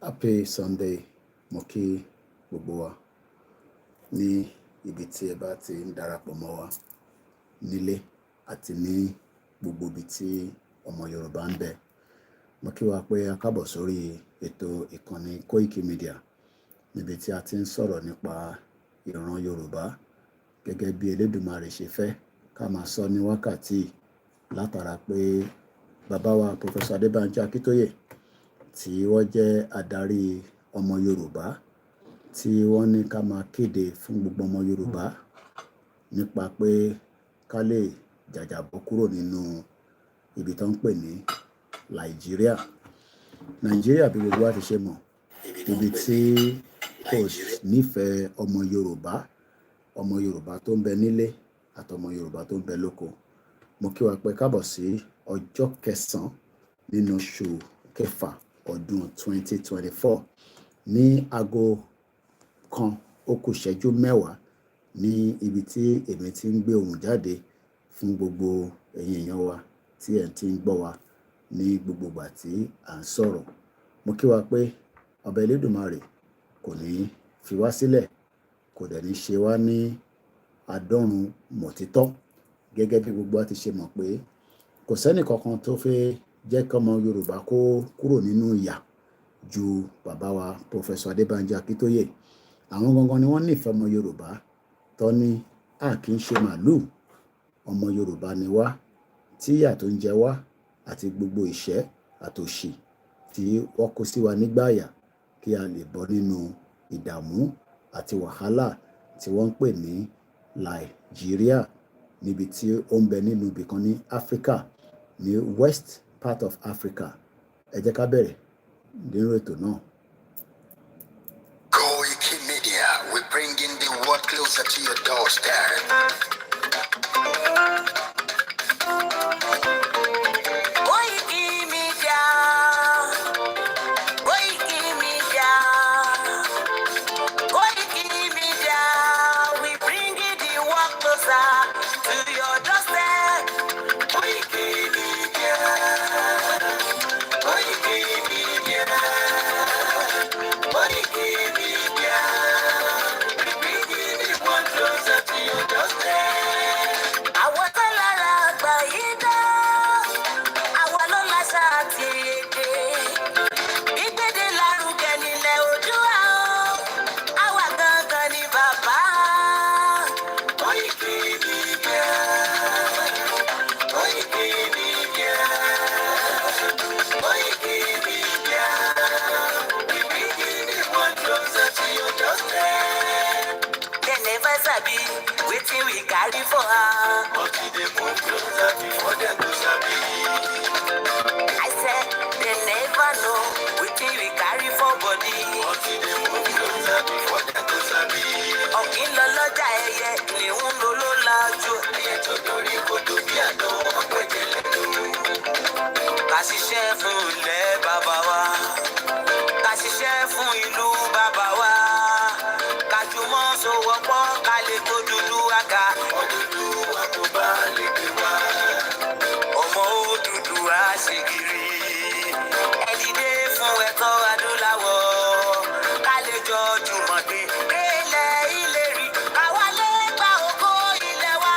Happy Sunday, mo kí gbogbo wa ní ibi tí ẹ bá ti ń darapọ̀ mọ́ wa nílé àti ní gbogbo ibi tí ọmọ Yorùbá ń bẹ. Mo kí wa pé a kábọ̀ sórí ètò ìkànnì Koikimedia níbi tí a ti ń sọ̀rọ̀ nípa ìran Yorùbá gẹ́gẹ́ bí Elédùmarè ṣe fẹ́ ká máa sọ ní wákàtí látara pé bàbá wa Prof. Adebanji Akintoye tí wọ́n jẹ́ adarí ọmọ Yorùbá tí wọ́n ní ká máa kéde fún gbogbo ọmọ Yorùbá nípa pé ká lè jàjàbọ́ kúrò nínú ibi tó ń pè ní Nàìjíríà. Nàìjíríà bí gbogbo wa ti ṣe mọ̀, ibi tí kò nífẹ̀ẹ́ ọmọ Yorùbá tó ń bẹ nílé àtọmọ Yorùbá tó ń bẹ lóko. Mo kí wa pé kábọ̀ sí ọjọ́ kẹsàn-án nínú oṣù kẹfà ọdún 2024 ní aago kan ó kù ìṣẹ́jú mẹ́wàá ní ibi tí èmi ti ń gbé ohùn jáde fún gbogbo ẹ̀yin èèyàn wa tí ẹ̀ ti ń gbọ́ wa ní gbogbo ìgbà tí à ń sọ̀rọ̀. Mo kí wa pé ọba Elédùmarè kò ní fi wá sílẹ̀, kò dẹ̀ ní ṣe wá ní adọ́run mọ̀títọ́ gẹ́gẹ́ bí gbogbo wa ti ṣe mọ̀ pé kò sẹ́nì kankan tó fẹ́ jẹ́ kí ọmọ Yorùbá kó kúrò nínú ìyà ju bàbá wa Prof. Adebanji Akintoye. Àwọn gangan ni wọ́n nífẹ̀ẹ́ ọmọ Yorùbá tó ní a kì í ṣe màlúù, ọmọ Yorùbá ni wá, tí ìyà tó ń jẹ wá àti gbogbo ìṣẹ́ àtòṣì tí wọ́n kó sí wa nígbàyà kí a lè bọ́ nínú ìdààmú àti wàhálà tí wọ́n ń pè ní Nàìjíríà níbi tí ó ń bẹ nínú ibì kan ní Áfíríkà, ní West part of Africa. Ẹ jẹ́ ká bẹ̀rẹ̀ nínú ètò náà. Koikimedia, we bring in the world closer to your doorstep. Wetin we carry for her, but they move closer before them to sabi. I said they never know wetin we carry for body, but they move closer before them to sabi. Ọ̀kín lọ lọ́jà ẹyẹ ni ń lo ló lajú. Ẹyẹ tó dorí kodò bí àná ọ̀pẹ̀jẹ̀ lẹ́nu. Ká ṣiṣẹ́ fún ilẹ̀ bàbá wa, ká ṣiṣẹ́ fún ìlú bàbá wa, ká jùmọ̀ sowọ́pọ̀ ká lè kó dúdú àga. Òdúdú wa kò bá lè gbé wa. Ọmọ òdúdú á ṣe kiri. Ẹ dìde fún ẹ̀tọ́ adúláwọ̀. Ká lè jọ jùmọ̀ gbé ilẹ̀ ìlérí. Káwa lè gba ògo ilẹ̀ wa.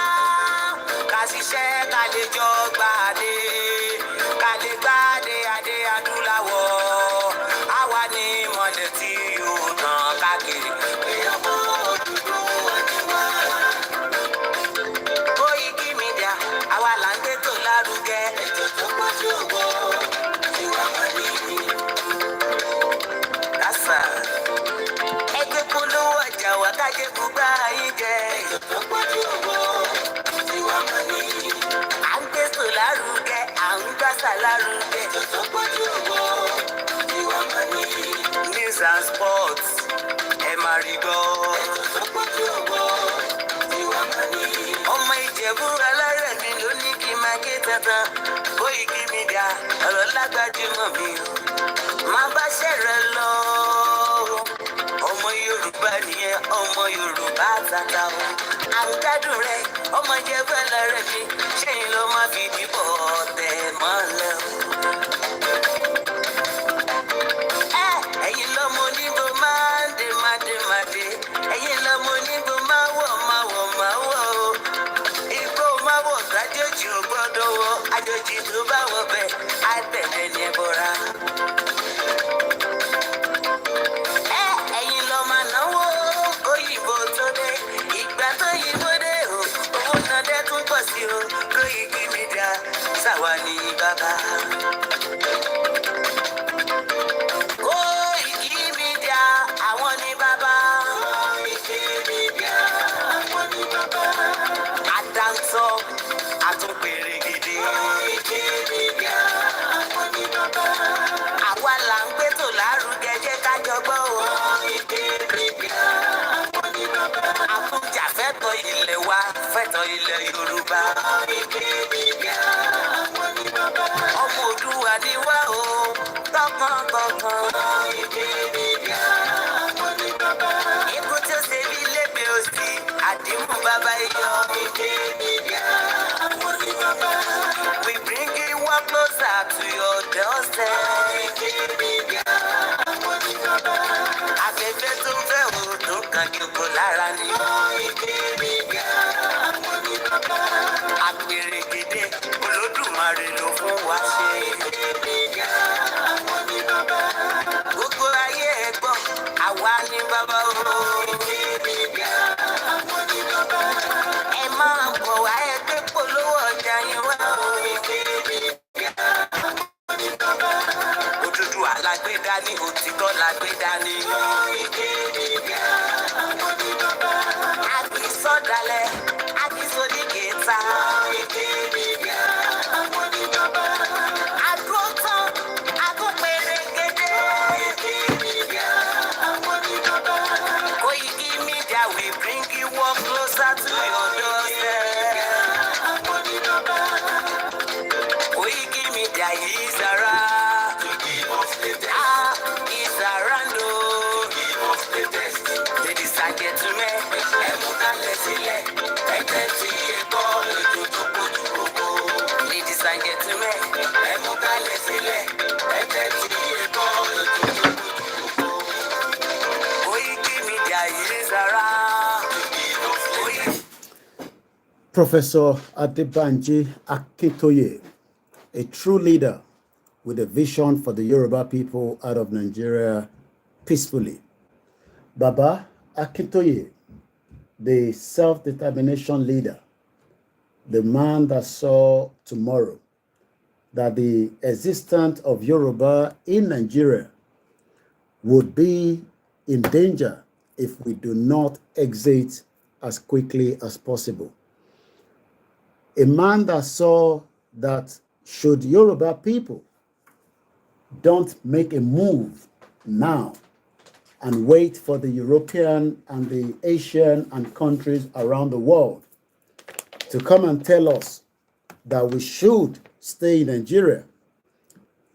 Ká ṣiṣẹ́ ká lè jọ gbàdé. Ká lè gbàdé adé adúláwọ̀. Àwa ni mọ̀lẹ́ tí yóò tàn káàkiri. Ìyàwó òdúdú wa ni wá. Koikimedia, àwa là ń gbé tó lárugẹ. Ètò tó pọ̀jù owó tí wàá máa ní ní. Kásá, ẹgbẹ́ polówó ọjà wà kájé gbúgbà yín jẹ. Ètò tó pọ̀jù owó tí wàá máa ní ní. À ń gbé tó lárugẹ, à ń gbàsà lárugẹ. Ètò tó pọ̀jù owó tí wàá máa ní ní. News and sports, ẹ máa rí gbọ́. Ètò tó pọ̀jù owó tí wàá máa ní ní. Ọmọ Ìjẹ̀bú alárẹ̀ mi ló ní kí n máa ké tantan. Koikimedia, ọ̀rọ̀ lágbájúmọ̀ mi o. Máa bá ṣẹ̀rẹ̀ lọ. Ọmọ Yorùbá nìyẹn, ọmọ Yorùbá tata o. À ń gbádùn rẹ̀, ọmọ Ìjẹ̀bú alárẹ̀ mi. Ṣé yín ló máa fi dìbò tẹ̀ mọ́lẹ̀ o? Ẹ̀yin àwa là ń gbé tò lárugẹ jẹ́ ká jọgbọ́ o. Àkújà fẹ́tọ̀ ilẹ̀ wa fẹ́tọ̀ ilẹ̀ Yorùbá. Ọmọ Òdùwà ni wá o tọkàntọkàn. Ikú tí ó ṣe bí lébi òsì àdìmú bàbá iyọ̀. We bring you one closer to your doorstep. Afẹ́fẹ́ tó fẹ́ òòdùn kan kíkó lára ni. Àpèrè gèdè Olódùmarè ló fún wa ṣe. Gbogbo ayé ẹ gbọ́, àwa ni bàbá o. Ẹ máa bọ̀ wá ẹgbẹ́ polówó ọjà yín wá o. Òdúdúwà la gbé dání, òtítọ́ la gbé dání. A kì í sọ̀dálẹ̀, a kì í sọdí kẹta. Àdúró tán, àtúnpèrè gèdè. Koikimedia, we bring you one closer to your doorstep. Koikimedia is around. Is around. Ladies and gentlemen, ẹ mú kálẹ̀ sílẹ̀, ẹ tẹ́tí ẹ gbọ́ ètò tó kojú gbogbo. Ladies and gentlemen, ẹ mú kálẹ̀ sílẹ̀, ẹ tẹ́tí ẹ gbọ́ ètò tó kojú gbogbo. Koikimedia is around. Professor Adebanji Akintoye, a true leader with a vision for the Yoruba people out of Nigeria peacefully. Baba Akintoye, the self-determination leader, the man that saw tomorrow, that the existence of Yoruba in Nigeria would be in danger if we do not exit as quickly as possible. A man that saw that should Yoruba people don't make a move now and wait for the European and the Asian and countries around the world to come and tell us that we should stay in Nigeria,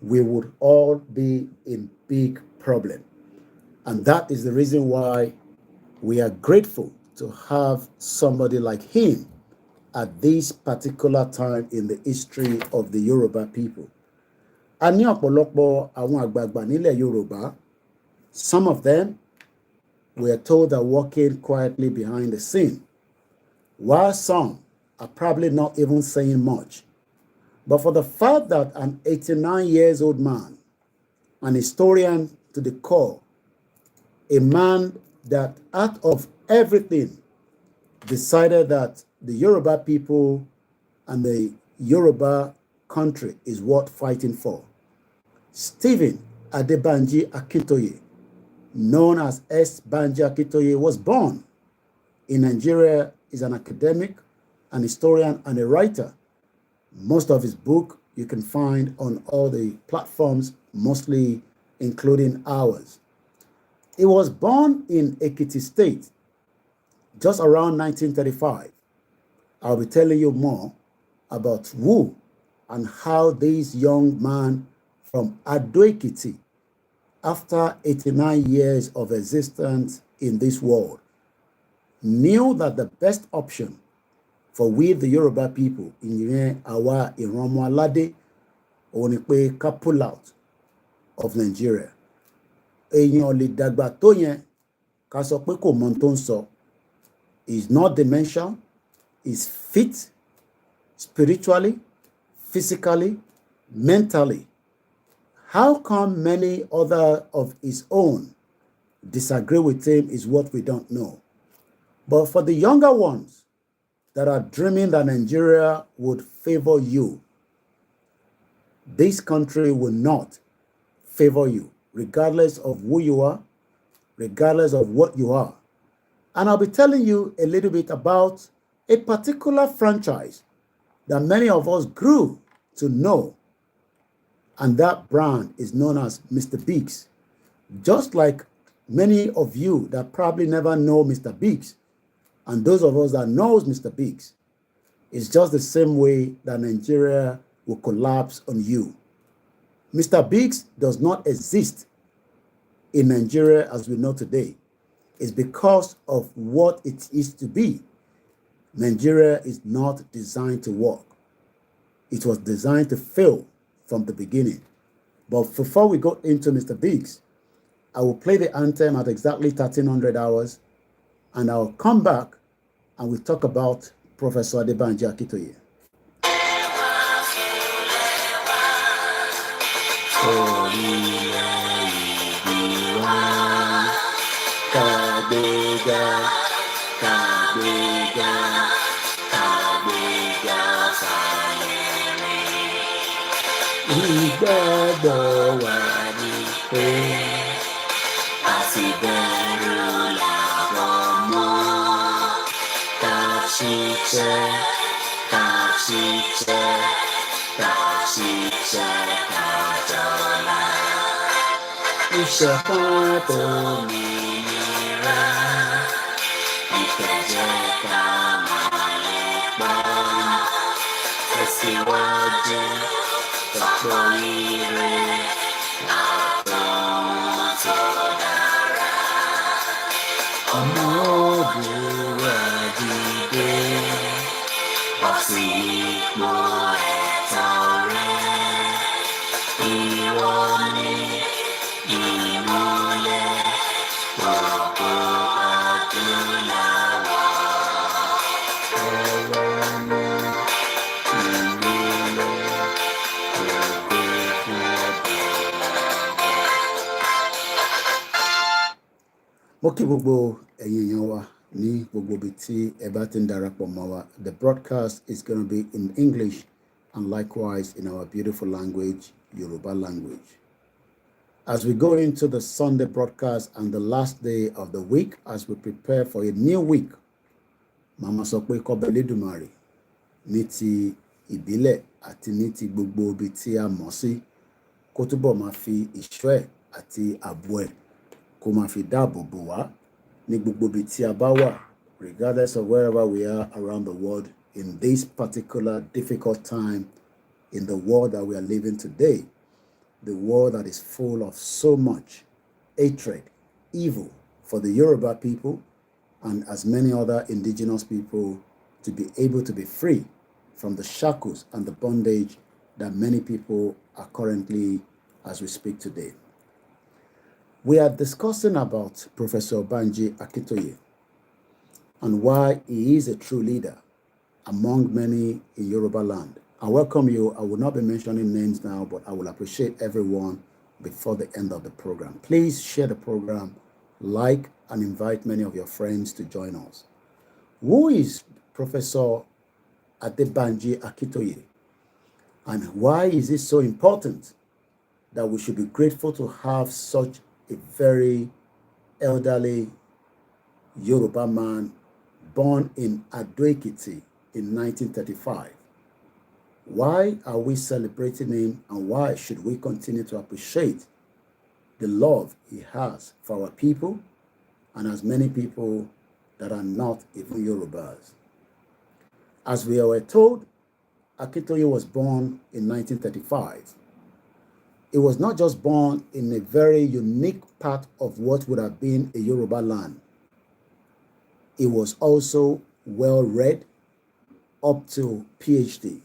we would all be in big problem. And that is the reason why we are grateful to have somebody like him at this particular time in the history of the Yoruba people. A ní ọ̀pọ̀lọpọ̀ àwọn àgbààgbà nílẹ̀ Yorùbá. Some of them were told are working quietly behind the scene, while some are probably not even saying much. But for the fact that an 89-year-old man, an historian to the core, a man that out of everything decided that the Yoruba people and the Yoruba country is worth fighting for. Stephen Adebanji Akintoye, known as S. Banji Akintoye, was born in Nigeria, is an academic, an historian, and a writer. Most of his book you can find on all the platforms, mostly including ours. He was born in Ekiti State, just around 1935. I'll be telling you more about who and how this young man from Ado Ekiti, after 89 years of existence in this world, knew that the best option for we the Yoruba people in our Iromo Alade Onipe pull out of Nigeria. Èèyàn lè dàgbà tó yẹn ká sọ pé kò mọ tó ń sọ. Is not dementia, is fit spiritually, physically, mentally. How come many other of his own disagree with him is what we don't know. But for the younger ones that are dreaming that Nigeria would favor you, this country will not favor you, regardless of who you are, regardless of what you are. And I'll be telling you a little bit about a particular franchise that many of us grew to know And that brand is known as Mr. Biggs. Just like many of you that probably never know Mr. Biggs, and those of us that knows Mr. Biggs, it's just the same way that Nigeria will collapse on you. Mr. Biggs does not exist in Nigeria as we know today. It's because of what it is to be. Nigeria is not designed to work. It was designed to fail from the beginning. But before we go into Mr. Biggs, I will play the anthem at exactly 1300 hours, and I'll come back and we'll talk about Professor Adebanji Akintoye. Ìgbàgbọ́ wà ní pé àsìbẹ̀rù làbọ̀ mọ́ ká ṣiṣẹ́ ká jọlá. Ìṣọ̀kan tó mìíràn ìfẹ̀jẹ̀ ká máa lè pa tẹ̀síwájú. Mo kí gbogbo ẹ̀yin èèyàn wa ní gbogbo ibi tí ẹ bá ti ń darapọ̀ mọ́ wa. The broadcast is going to be in English and likewise in our beautiful language, Yoruba language. As we go into the Sunday broadcast and the last day of the week, as we prepare for a new week, Màmá sọ pé kọ́bẹ̀ Elédùmarè ní ti ìbílẹ̀ àti ní ti gbogbo ibi tí a mọ̀ sí kó túbọ̀ máa fi ìṣọ́ ẹ̀ àti ààbò ẹ̀ kó máa fi dáàbò bò wá ní gbogbo ibi tí a bá wà, regardless of wherever we are around the world in this particular difficult time in the world that we are living today, the world that is full of so much hatred, evil for the Yoruba people and as many other indigenous people to be able to be free from the shackles and the bondage that many people are currently as we speak today. We are discussing about Professor Adebanji Akintoye and why he is a true leader among many in Yoruba land. I welcome you. I will not be mentioning names now, but I will appreciate everyone before the end of the program. Please share the program, like, and invite many of your friends to join us. Who is Professor Adebanji Akintoye? And why is it so important that we should be grateful to have such a very elderly Yoruba man born in Ado-Ekiti in 1935? Why are we celebrating him, and why should we continue to appreciate the love he has for our people and as many people that are not even Yorubas? As we were told, Akintoye was born in 1935. He was not just born in a very unique part of what would have been a Yoruba land. He was also well-read up to PhD.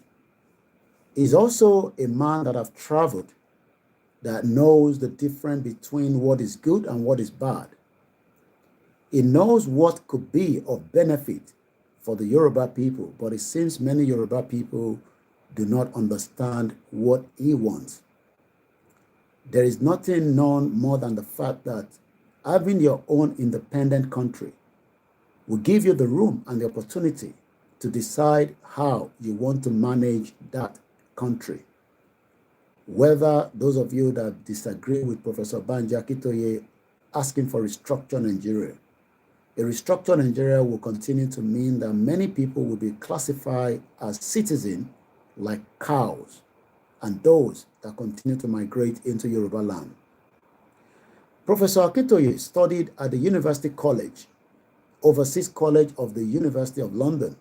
He's also a man that have traveled, that knows the difference between what is good and what is bad. He knows what could be of benefit for the Yoruba people, but it seems many Yoruba people do not understand what he wants. There is nothing known more than the fact that having your own independent country will give you the room and the opportunity to decide how you want to manage that country. Whether those of you that disagree with Professor Adebanji Akintoye asking for restructure Nigeria, a restructure Nigeria will continue to mean that many people will be classified as citizens like cows, and those that continue to migrate into Yoruba land. Professor Akintoye studied at the University College, Overseas College of the University of London.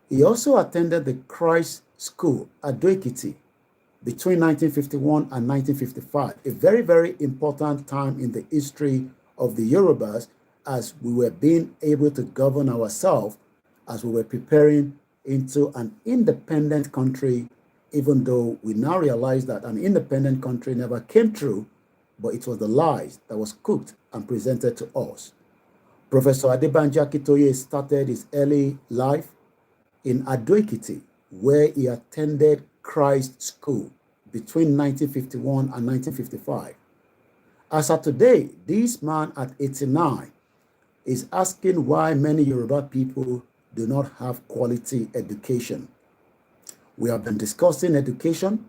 He also attended the Christ School at Adebanji between 1951 and 1955, a very, very important time in the history of the Yorubas as we were being able to govern ourselves, as we were preparing into an independent country, even though we now realize that an independent country never came true, but it was the lies that was cooked and presented to us. Professor Adebanji Akintoye started his early life in Ado-Ekiti, where he attended Christ School between 1951 and 1955. As of today, this man at 89 is asking why many Yoruba people do not have quality education. We have been discussing education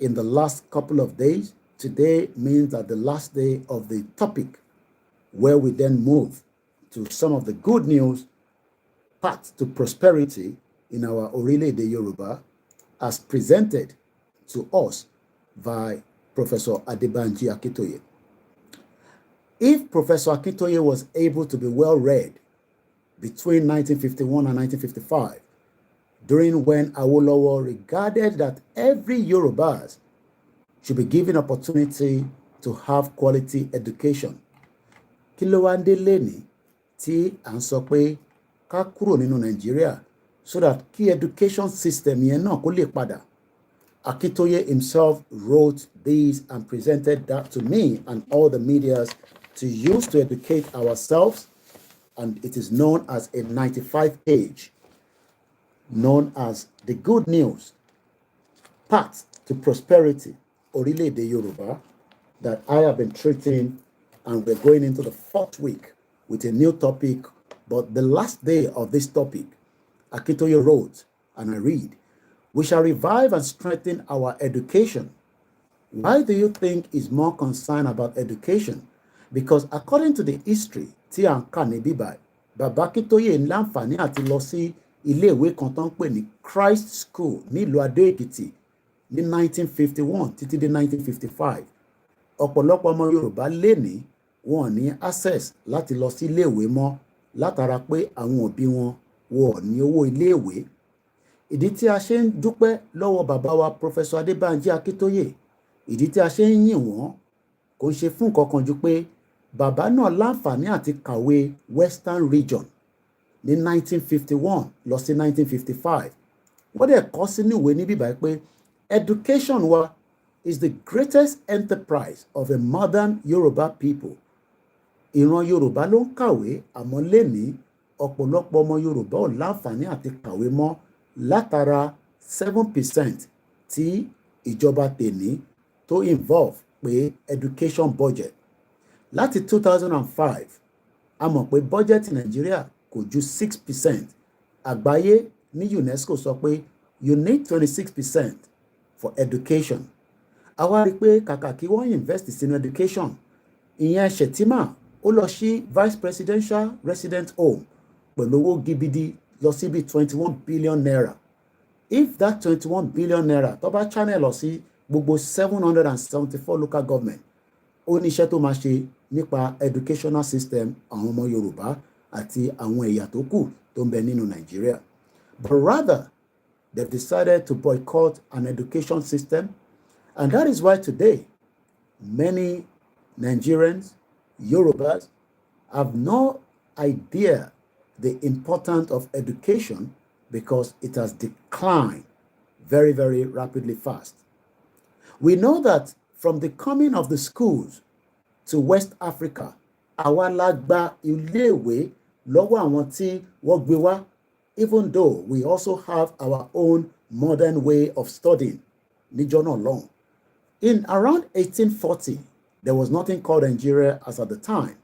in the last couple of days. Today means that the last day of the topic, where we then move to some of the good news, path to prosperity in our Orile-Ede Yoruba, as presented to us by Professor Adebanji Akintoye. If Professor Akintoye was able to be well read between 1951 and 1955, during when Awolowo regarded that every Yorubas should be given opportunity to have quality education, kí ló wá ń dé lénìí tí à ń sọ pé ká kúrò nínú Nàìjíríà so that key education system yẹn náà kó lè padà. Akintoye himself wrote this and presented that to me and all the medias to use to educate ourselves, and it is known as a 95 page, known as the good news, path to prosperity, Orile-Ede Yoruba, that I have been treating, and we're going into the 4th week with a new topic. But the last day of this topic, Akintoye wrote, and I read, "We shall revive and strengthen our education." Why do you think he's more concerned about education? Because according to the history tí à ń kà ní bíbá, Bàbá Akintoye ń láǹfààní àti lọ sí ilé-ìwé kan tó ń pè ní Christ School nílùú Adó-Èkìtì ní 1951 títí dé 1955. Ọ̀pọ̀lọpọ̀ ọmọ Yorùbá lénìí wọn ní access láti lọ sí ilé-ìwé mọ́ látara pé àwọn òbí wọn wọn ní owó ilé-ìwé. Ìdí tí a ṣe ń dúpẹ́ lọ́wọ́ bàbá wa Professor Adebanji Akintoye, ìdí tí a ṣe ń yìn wọ́n kò ń ṣe fún nǹkan kan ju pé bàbá náà láǹfààní àti kàwé Western Region ní 1951 lọ sí 1955. Wọ́n dẹ̀ kọ sínú ìwé níbí báyìí pé education wa is the greatest enterprise of a modern Yoruba people. Ìran Yorùbá ló ń kàwé, àmọ́ lénìí ọ̀pọ̀lọpọ̀ ọmọ Yorùbá ò láǹfààní àti kàwé mọ́ látara 7% tí ìjọba tèní tó involve pé education budget. Láti 2005, a mọ̀ pé budget Nàìjíríà kò ju 6%. Àgbáyé ní UNESCO sọ pé you need 26% for education. A wá rí pé kàkà kí wọ́n invest sínú education, ìyẹn Shettima ó lọ sí vice presidential resident home pẹ̀lú owó gibidi lọ sí bí 21 billion naira. If that 21 billion naira tó bá channel lọ sí gbogbo 774 local government, ó ní iṣẹ́ tó máa ṣe nípa educational system àwọn ọmọ Yorùbá àti àwọn ẹ̀yà tó kù tó ń bẹ nínú Nàìjíríà. But rather, they've decided to boycott an education system, and that is why today many Nigerians, Yorubas, have no idea the importance of education because it has declined very, very rapidly fast. We know that from the coming of the schools to West Africa, àwa la gba ilé-ìwé lọ́wọ́ àwọn tí wọ́n gbé wá, even though we also have our own modern way of studying níjọ́ náà lọ́hùn. In around 1840, there was nothing called Nigeria as at the time.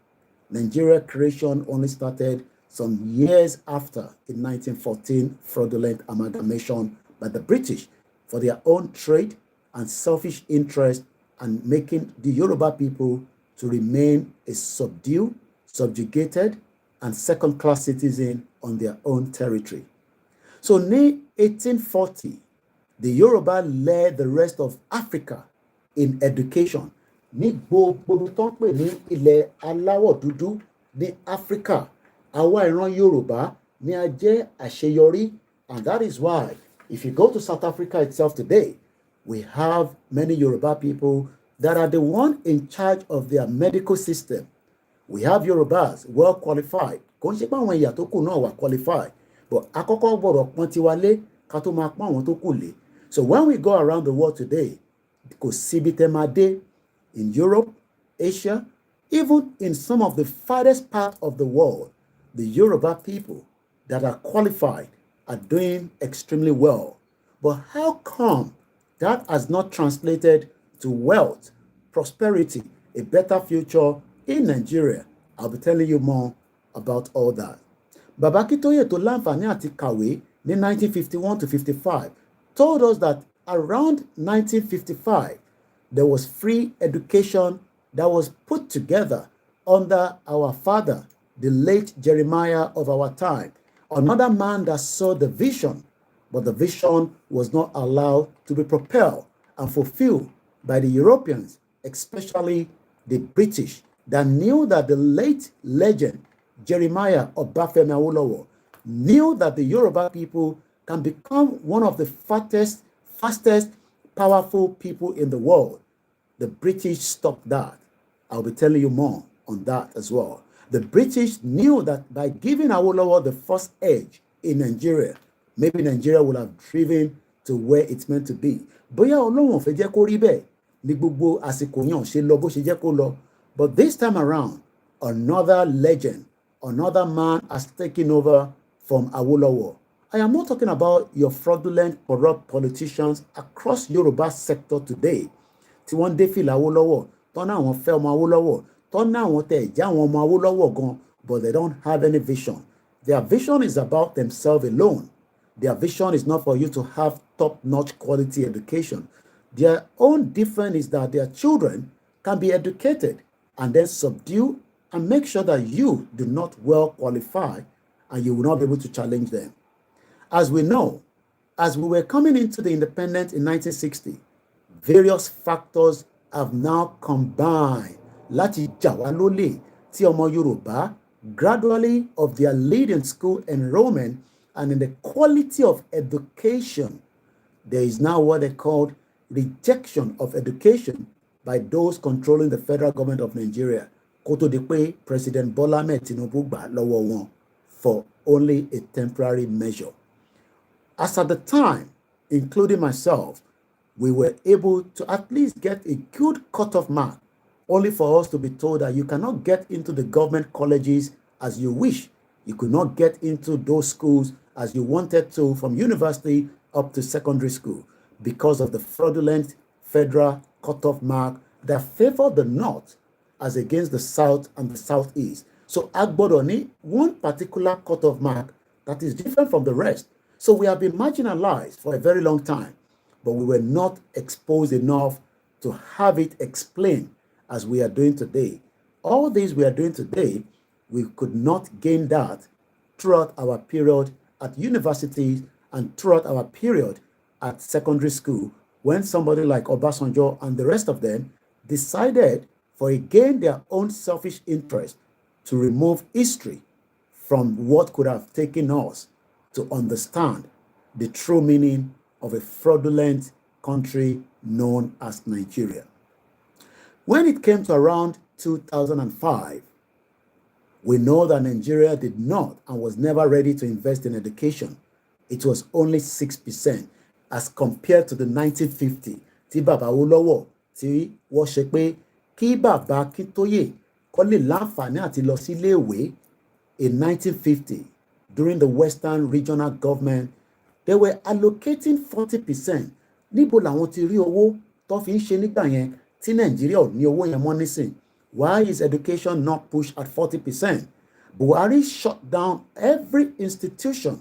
Nigeria creation only started some years after, in 1914, fraudulent amalgamation by the British for their own trade and selfish interest, and making the Yoruba people to remain a subjugated and second-class citizen on their own territory. So ní 1840, The Yoruba led the rest of Africa in education. Ní gbogbo tó ń pè ní ilẹ̀ aláwọ̀ dúdú ní Africa, àwa ìran Yorùbá ni a jẹ́ àṣeyọrí, and that is why if you go to South Africa itself today, we have many Yoruba people that are the one in charge of their medical system. We have Yorubas well qualified. Kò ń ṣe pé àwọn ẹ̀yà tó kù náà wà qualified, but àkọ́kọ́ gbọ́dọ̀ pọ́n tiwa lé ká tó máa pọ́n àwọn tó kù lé. So when we go around the world today, kò síbi tẹ́ máa dé in Europe, Asia, even in some of the farthest part of the world, the Yoruba people that are qualified are doing extremely well. But how come that has not translated to wealth, prosperity, a better future in Nigeria? I'll be telling you more about all that. Baba Akintoye tó láǹfààní àti kàwé ní 1951 to 55 told us that around 1955, there was free education that was put together under our father, the late Jeremiah of our time, another man that saw the vision, but the vision was not allowed to be propelled and fulfilled by the Europeans, especially the British, that knew that the late legend Jeremiah Obafemi Awolowo knew that the Yoruba people can become one of the fastest, powerful people in the world. The British stopped that. I'll be telling you more on that as well. The British knew that by giving Awolowo the first edge in Nigeria, maybe Nigeria would have driven to where it's meant to be. Bóyá Ọlọ́run fẹ́ jẹ́ kó rí bẹ́ẹ̀ ní gbogbo àsìkò yàn ṣe lọ bó ṣe jẹ́ kó lọ. But this time around, another legend, another man has taken over from Awolowo. I am not talking about your fraudulent, corrupt politicians across Yoruba sector today. Tí wọ́n dé fìlà Awolowo, tọ́nà àwọn fẹ́ ọmọ Awolowo, tọ́nà àwọn tẹ̀ já àwọn ọmọ Awolowo gan, but they don't have any vision. Their vision is about themselves alone. Their vision is not for you to have top-notch quality education. Their own difference is that their children can be educated and then subdue and make sure that you do not well qualify and you will not be able to challenge them. As we know, as we were coming into the independence in 1960, various factors have now combined láti jà wá lólè tí ọmọ Yorùbá gradually of their leading school enrollment and in the quality of education. There is now what they called rejection of education by those controlling the federal government of Nigeria. Kó tó di pé President Bola Ahmed Tinubu gbà lọ́wọ́ wọn for only a temporary measure. As at the time, including myself, we were able to at least get a good cutoff mark, only for us to be told that you cannot get into the government colleges as you wish. You could not get into those schools as you wanted to from university up to secondary school because of the fraudulent federal cutoff mark that favored the North as against the South and the Southeast. So Agbodo ní one particular cutoff mark that is different from the rest. So we have been marginalized for a very long time, but we were not exposed enough to have it explained as we are doing today. All these we are doing today, we could not gain that throughout our period at universities and throughout our period at secondary school when somebody like Obasanjo and the rest of them decided for again their own selfish interest to remove history from what could have taken us to understand the true meaning of a fraudulent country known as Nigeria. When it came to around 2005, we know that Nigeria did not and was never ready to invest in education. It was only 6% as compared to the 1950 tí Baba Awolowo tí wọ́n ṣe pé kí Baba Akintoye kó lè láǹfààní àti lọ sí iléèwé in 1950 during the Western Regional Government. They were allocating 40%. Níbo làwọn ti rí owó tó fi ń ṣe nígbà yẹn tí Nàìjíríà ò ní owó yẹn mọ́ nísìn? Why is education not pushed at 40%? Buhari shut down every institution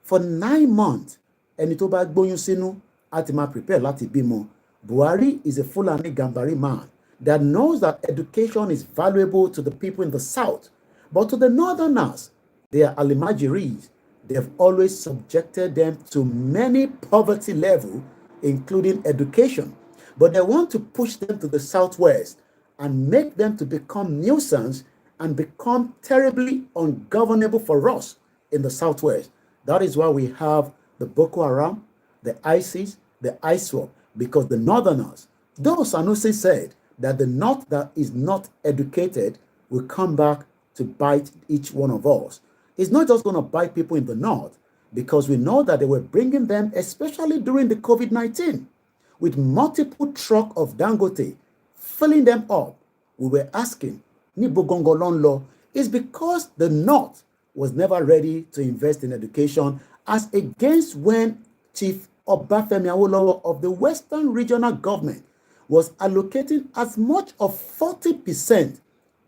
for 9 months. Ẹni tó bá gbóyún sínú á ti máa prepare láti bímọ. Buhari is a Fulani Gambari man that knows that education is valuable to the people in the South. But to the Northerners, they are alimajiris. They have always subjected them to many poverty levels including education. But they want to push them to the southwest and make them to become nuisance and become terribly ungovernable for us in the southwest. That is why we have the Boko Haram, the ISIS, the ISWAP, because the northerners, though Sanusi said that the north that is not educated will come back to bite each one of us. It's not just going to bite people in the north, because we know that they were bringing them, especially during the COVID-19, with multiple truck of Dangote, filling them up. We were asking, Nibo Gongolonlo, is because the north was never ready to invest in education, as against when Chief Obafemi Awolowo of the Western Regional Government was allocating as much of 40%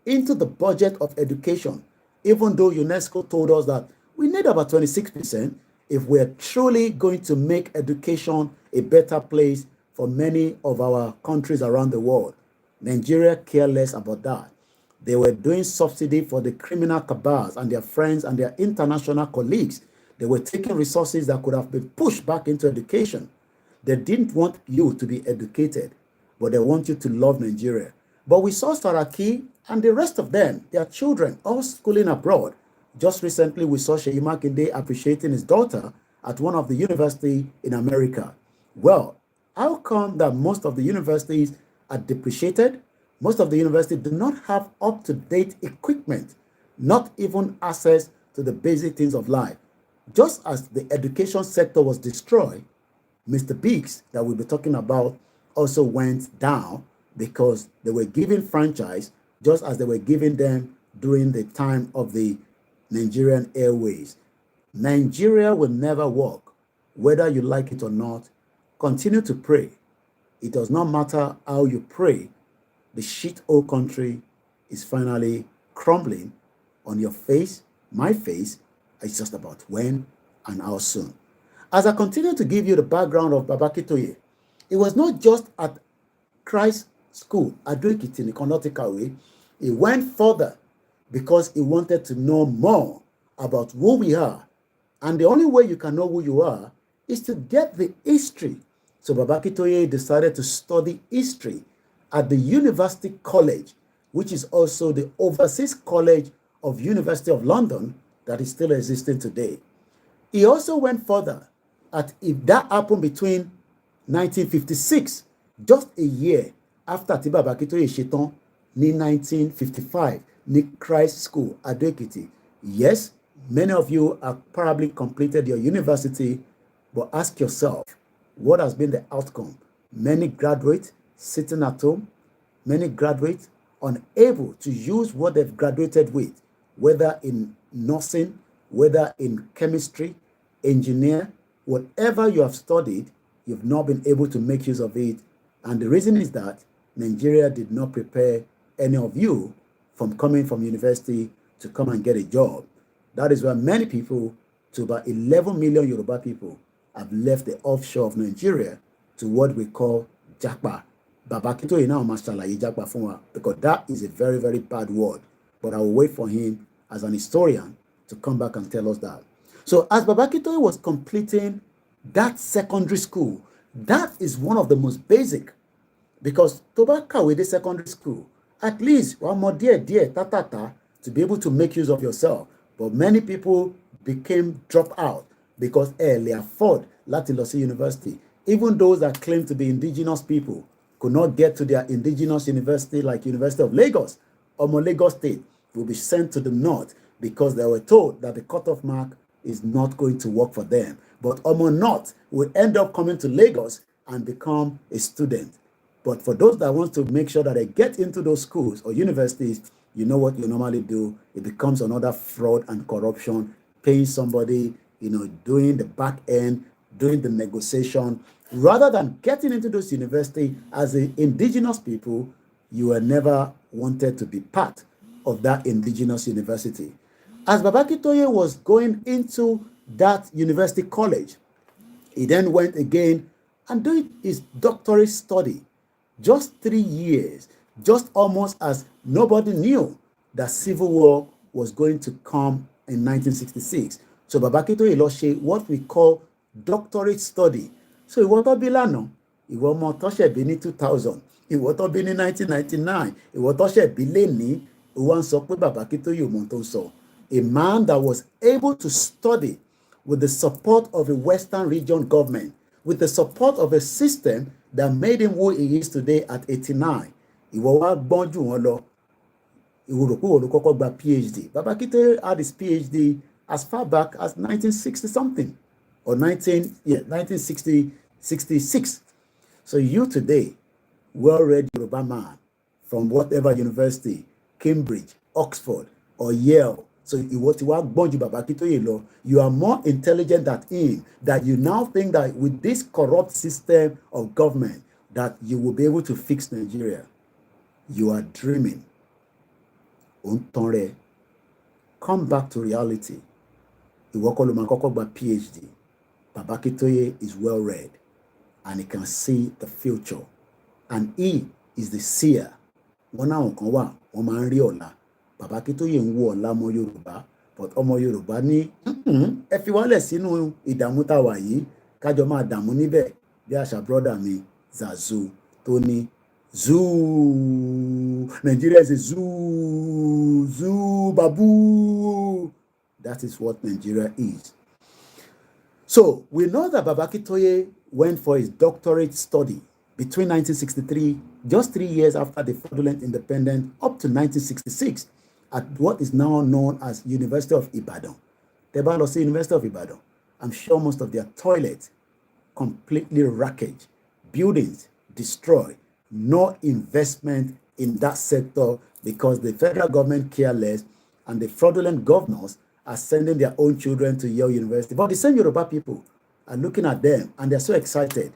into the budget of education, even though UNESCO told us that we need about 26% if we're truly going to make education a better place for many of our countries around the world. Nigeria care less about that. They were doing subsidy for the criminal cabals and their friends and their international colleagues. They were taking resources that could have been pushed back into education. They didn't want you to be educated, but they want you to love Nigeria. But we saw Saraki and the rest of them, their children, all schooling abroad. Just recently, we saw Seyi Makinde appreciating his daughter at one of the universities in America. Well, how come that most of the universities are depreciated? Most of the universities do not have up-to-date equipment, not even access to the basic things of life. Just as the education sector was destroyed, Mr. Biggs, that we'll be talking about, also went down because they were giving franchise just as they were giving them during the time of the Nigerian Airways. Nigeria will never work, whether you like it or not. Continue to pray. It does not matter how you pray. The shithole country is finally crumbling on your face, my face. It's just about when and how soon. As I continue to give you the background of Baba Akintoye, it was not just at Christ School, Ado-Ekiti, in Connecticut. He went further because he wanted to know more about who we are. And the only way you can know who you are is to get the history. So Baba Akintoye decided to study history at the University College, which is also the Overseas College of University of London that is still existing today. He also went further if that happened between 1956, just a year after tí Baba Akintoye ṣetán, ní 1955, ní Christ School, Ado-Ekiti. Yes, many of you have probably completed your university, but ask yourself, what has been the outcome? Many graduates sitting at home, many graduates unable to use what they've graduated with, whether in nursing, whether in chemistry, engineer, whatever you have studied, you've not been able to make use of it. And the reason is that Nigeria did not prepare any of you from coming from university to come and get a job. That is why many people, to about 11 million Yoruba people, have left the offshore of Nigeria to what we call Japa. Baba Akintoye now must ṣàlàyé Japa fún wa, because that is a very, very bad word. But I will wait for him as an historian to come back and tell us that. So as Baba Akintoye was completing that secondary school, that is one of the most basic, because tó bá kàwé dé secondary school, at least one more díẹ̀ tatata to be able to make use of yourself. But many people became drop out because they afford láti lọ sí university. Even those that claim to be indigenous people could not get to their indigenous university, like University of Lagos, Lagos State will be sent to the north because they were told that the cutoff mark is not going to work for them. But North will end up coming to Lagos and become a student. But for those that want to make sure that they get into those schools or universities, you know what you normally do? It becomes another fraud and corruption, paying somebody, doing the back end, doing the negotiation. Rather than getting into those universities as an indigenous people, you were never wanted to be part of that indigenous university. As Baba Akintoye was going into that university college, he then went again and doing his doctorate study. Just 3 years, just almost as nobody knew that civil war was going to come in 1966. So Baba Akintoye lọ ṣe what we call doctorate study So ìwọ tó bí lánàá, ìwọ ọmọ tó ṣẹ̀ bí ní 2000, ìwọ tó bí ní 1999, ìwọ tó ṣẹ̀ bí lénìí, ìwọ ń sọ pé bàbá Akintoye ò mọ tó ń sọ. A man that was able to study with the support of a Western region government, with the support of a system that made him who he is today at 89. Ìwọ wá gbọ́n jù wọ́n lọ. Ìwọ rò pé ìwọ ló kọ́kọ́ gba PhD. Baba Akintoye had his PhD as far back as 1960 something or 1966. So you today, well-read Yoruba man from whatever university, Cambridge, Oxford, or Yale. So you are more intelligent than him, that you now think that with this corrupt system of government that you will be able to fix Nigeria. You are dreaming. Come back to reality. PhD. Baba Akintoye is well read and he can see the future. And he is the seer. Baba Akintoye ń wo ọ̀la ọmọ Yorùbá, but ọmọ Yorùbá ní ẹ fi wálẹ̀ sínú ìdààmú tá a wà yìí kájọ máa dààmú níbẹ̀ bí àṣà brọ́dà mi Zazu tó ní zoo, Nigeria is a zoo, babu. That is what Nigeria is. So we know that Baba Akintoye went for his doctorate study between 1963, just 3 years after the fraudulent independence, up to 1966, at what is now known as University of Ibadan. Tebalo say University of Ibadan. I'm sure most of their toilets completely wreckage, buildings destroyed, no investment in that sector because the federal government care less and the fraudulent governors are sending their own children to Yale University. But the same Yoruba people are looking at them and they're so excited.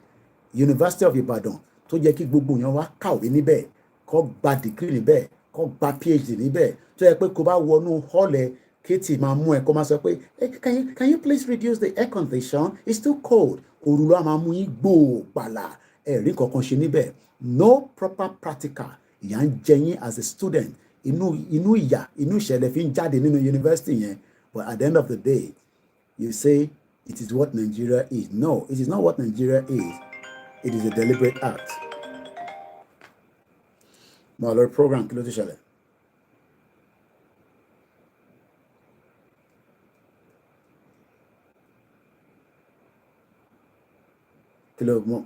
University of Ibadan, tó jẹ́ kí gbogbo èèyàn wá kàwé níbẹ̀, kó gba degree níbẹ̀, kó gba PhD níbẹ̀, tó yẹ pé kó bá wọnú hall ẹ̀, kéètì máa mú ẹ kó máa sọ pé, can you please reduce the air condition? It's too cold. Òru ló máa mú yín gbòò gbàlà, ẹ̀rí kankan ṣe níbẹ̀. No proper practical. Ìyà ń jẹ yín as a student. Inú ìyà, inú ìṣẹ̀lẹ̀ fi ń jáde nínú university yẹn. But at the end of the day, you say it is what Nigeria is. No, it is not what Nigeria is. It is a deliberate act. My Lord program, kí ló ti ṣẹlẹ̀? Kí ló mọ̀?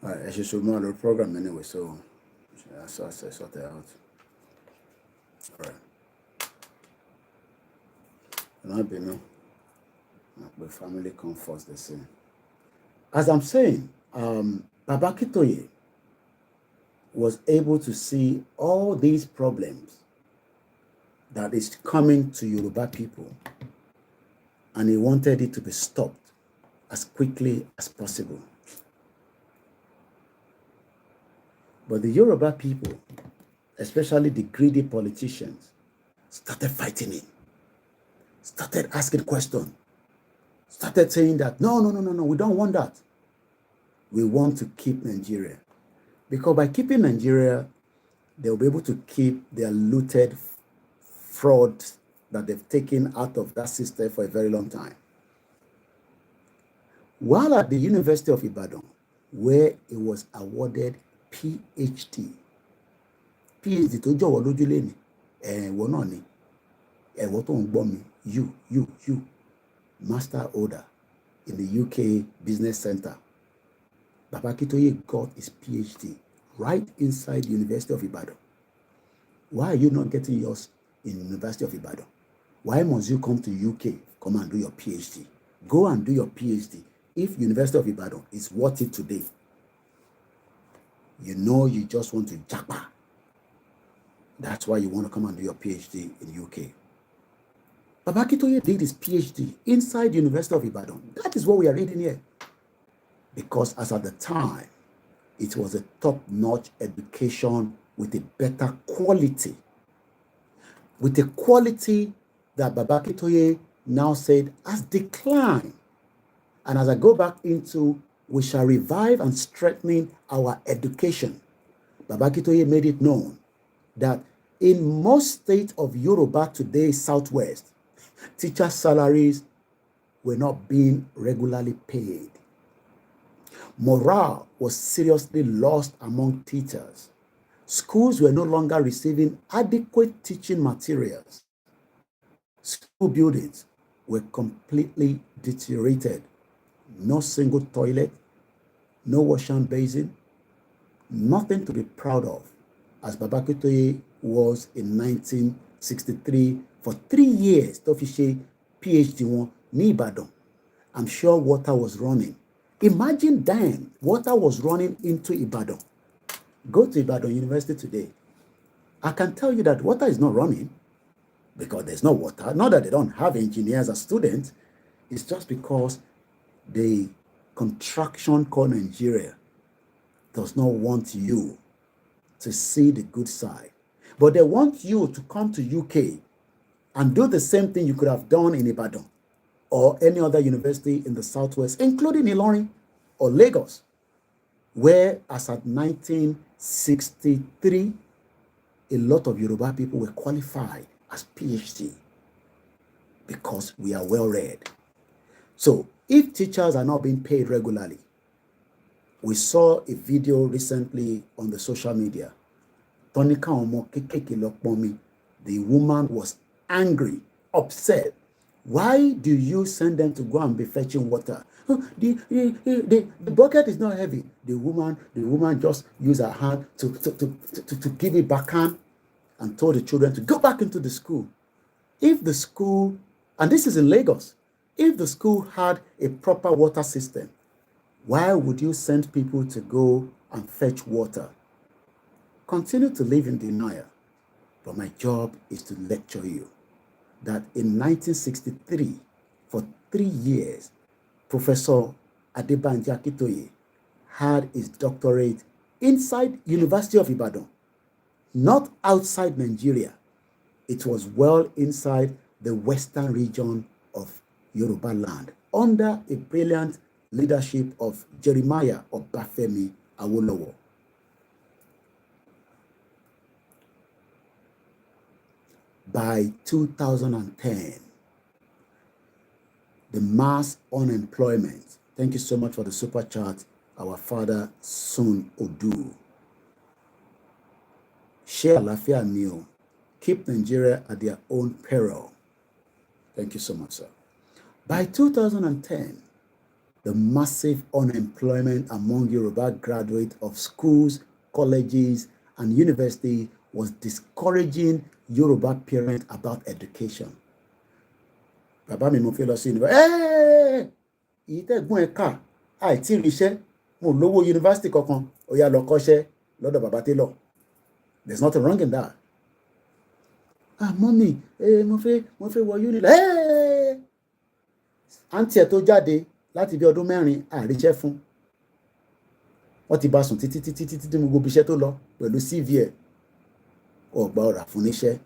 All right, I should show more of the program anyway, so I sort it out. All right. Not be no. The family come first, the same. As I'm saying, Baba Akintoye was able to see all these problems that is coming to Yoruba people, and he wanted it to be stopped as quickly as possible. But the Yoruba people, especially the greedy politicians, started fighting him, started asking questions, started saying that, no, we don't want that. We want to keep Nigeria. Because by keeping Nigeria, they'll be able to keep their looted fraud that they've taken out of that system for a very long time. While at the University of Ibadan, where he was awarded PhD tó jọ̀wọ́ lójú lẹ́ni ẹ̀wọ̀ náà ni ẹ̀wọ̀ tó ń gbọ́ mi you master order in the UK Business Center. Baba Akintoye got his PhD right inside the University of Ibadan. Why are you not getting yours in University of Ibadan? Why must you come to UK, come and do your PhD? Go and do your PhD. If University of Ibadan is worth it today, you know you just want to japa. That's why you want to come and do your PhD in UK. Baba Akintoye did his PhD inside the University of Ibadan. That is what we are reading here. Because as at the time, it was a top-notch education with a better quality. With a quality that Baba Akintoye now said has declined. And as I go back into, we shall revive and strengthen our education. Baba Akintoye made it known that in most states of Yoruba today, Southwest, teachers' salaries were not being regularly paid. Morale was seriously lost among teachers. Schools were no longer receiving adequate teaching materials. School buildings were completely deteriorated. No single toilet, no washing basin, nothing to be proud of, as Baba Akintoye was in 1963 for 3 years to finish PhD one ní Ìbàdàn. I'm sure water was running. Imagine then, water was running into Ibadan. Go to Ibadan University today. I can tell you that water is not running because there's no water. Not that they don't have engineers as students. It's just because the contraction called Nigeria does not want you to see the good side. But they want you to come to UK and do the same thing you could have done in Ibadan or any other university in the Southwest, including Ilorin or Lagos, where as at 1963, a lot of Yoruba people were qualified as PhD because we are well read. So if teachers are not being paid regularly, we saw a video recently on the social media. The woman was angry, upset. Why do you send them to go and be fetching water? The bucket is not heavy. The woman just used her hand to give it backhand and told the children to go back into the school. If the school, and this is in Lagos, if the school had a proper water system, why would you send people to go and fetch water? Continue to live in denial. But my job is to lecture you that in 1963, for 3 years, Professor Adebanji Akintoye had his doctorate inside University of Ibadan, not outside Nigeria. It was well inside the western region of Yoruba land, under a brilliant leadership of Jeremiah Obafemi Awolowo. By 2010, the mass unemployment. Thank you so much for the super chat, our father Sun Odu. Share Lafia Neo. Keep Nigeria at their own peril. Thank you so much, sir. By 2010, the massive unemployment among Yoruba graduates of schools, colleges, and universities was discouraging Yoruba parents about education. Bàbá mi mo fẹ́ lọ sí university. Ìtẹ́gbọ́n ẹ̀ka àìtí ríṣẹ́ mo lówó university kankan ó yá lọ kọ́ṣẹ́ lọ́dọ̀ bàbá Taylor. There's nothing wrong in that. Mọ́mì mo fẹ́ wọ uni. Àǹtí ẹ̀ tó jáde láti bí ọdún 4 àríṣẹ́ fún. Wọ́n ti bá sùn títí mo gbogbo iṣẹ́ tó lọ pẹ̀lú CV ẹ̀. Ọgbà ọ̀rà fún níṣẹ́.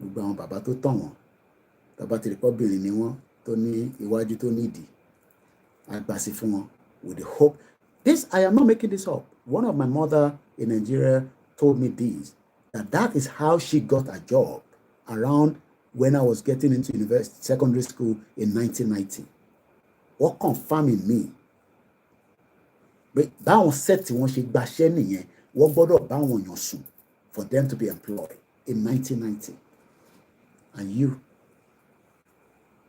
Gbogbo àwọn bàbá tó tàn wọ́n. Bàbá ti rí pọ́bìnrin ni wọ́n tó ní iwájú tó nídìí. Àgbàsí fún wọn with the hope. This, I am not making this up. One of my mother in Nigeria told me this, that is how she got a job around when I was getting into university, secondary school in 1990. What confirming me? But báwọn set tí wọ́n ṣe gbaṣẹ́ nìyẹn, wọ́n gbọ́dọ̀ báwọn yàn sùn for them to be employed in 1990. And you,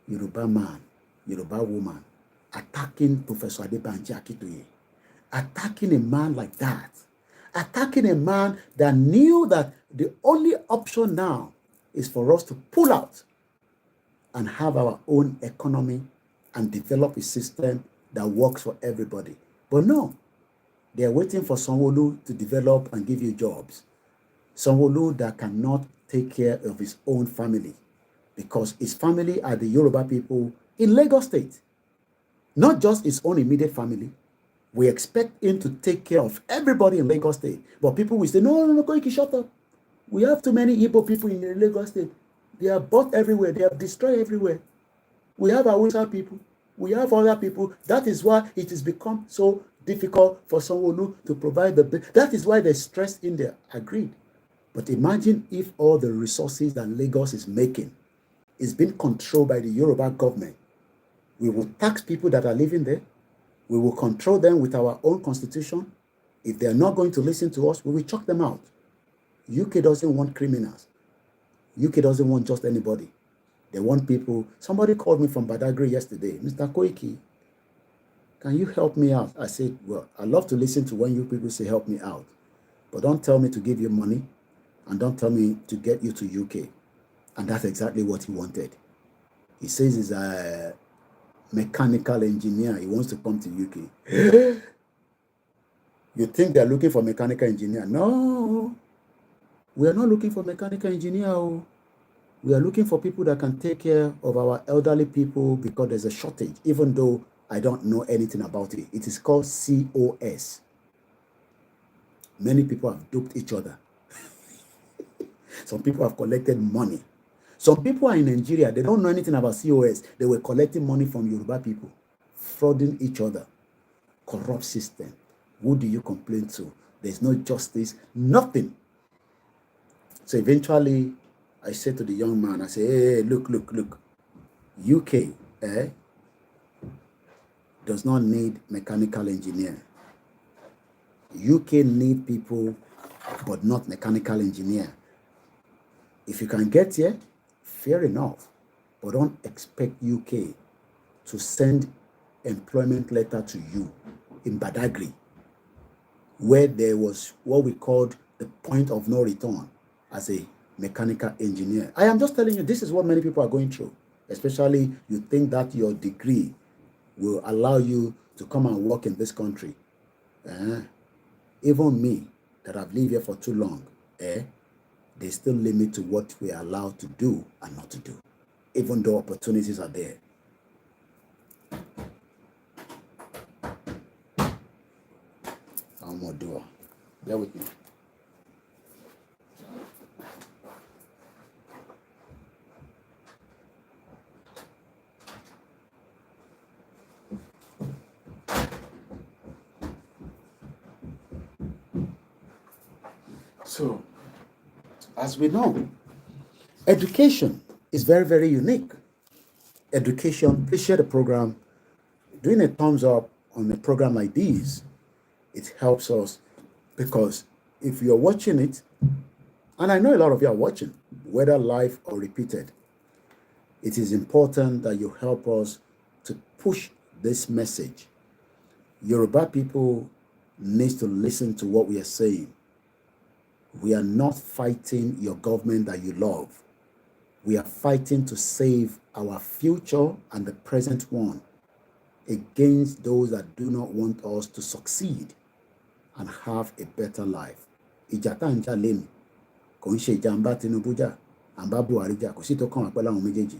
Yoruba man, Yoruba woman, attacking Professor Adebanji Akintoye, attacking a man like that, attacking a man that knew that the only option now is for us to pull out and have our own economy and develop a system that works for everybody. But no, they're waiting for Sanwo-Olu to develop and give you jobs. Sanwo-Olu that cannot take care of his own family. because his family are the Yoruba people in Lagos State, not just his own immediate family. We expect him to take care of everybody in Lagos State. But people will say, no, Koiki, shut up. We have too many Igbo people in the Lagos State. They are bought everywhere. They are destroyed everywhere. We have Hausa people. We have other people. That is why it has become so difficult for someone to provide the... That is why they stressed in there. Agreed. But imagine if all the resources that Lagos is making is being controlled by the Yoruba government. We will tax people that are living there. We will control them with our own constitution. If they are not going to listen to us, we will chuck them out. UK doesn't want criminals. UK doesn't want just anybody. They want people. Somebody called me from Badagry yesterday. Mr. Koiki, can you help me out? I said, well, I love to listen to when you people say help me out. But don't tell me to give you money and don't tell me to get you to UK. And that's exactly what he wanted. He says he's a mechanical engineer. He wants to come to UK. You think they're looking for mechanical engineer? No. We are not looking for mechanical engineer. We are looking for people that can take care of our elderly people because there's a shortage, even though I don't know anything about it. It is called COS. Many people have duped each other. Some people have collected money. Some people are in Nigeria. They don't know anything about COS. They were collecting money from Yoruba people, frauding each other. Corrupt system. Who do you complain to? There's no justice, nothing. So eventually, I said to the young man, I said, hey, look. UK does not need mechanical engineer. UK need people, but not mechanical engineer. If you can get here, fair enough. But don't expect UK to send employment letter to you in Badagry, where there was what we called the point of no return as a mechanical engineer. I am just telling you, this is what many people are going through. Especially you think that your degree will allow you to come and work in this country. Even me, that I've lived here for too long, they still limit to what we are allowed to do and not to do, even though opportunities are there. I'm more doer. Bear with me. So, as we know, education is very, very unique. Education, please share the program. Doing a thumbs up on a program like this, it helps us, because if you're watching it, and I know a lot of you are watching, whether live or repeated, it is important that you help us to push this message. Yoruba people need to listen to what we are saying. We are not fighting your government that you love. We are fighting to save our future and the present one against those that do not want us to succeed and have a better life. Ìjàtà ń jà lẹ́nu, kò ń ṣe ìjàmbá Tinubu jà, àmbá Buhari jà, kò sí tó kàn wá pẹ̀lú àwọn méjèèjì.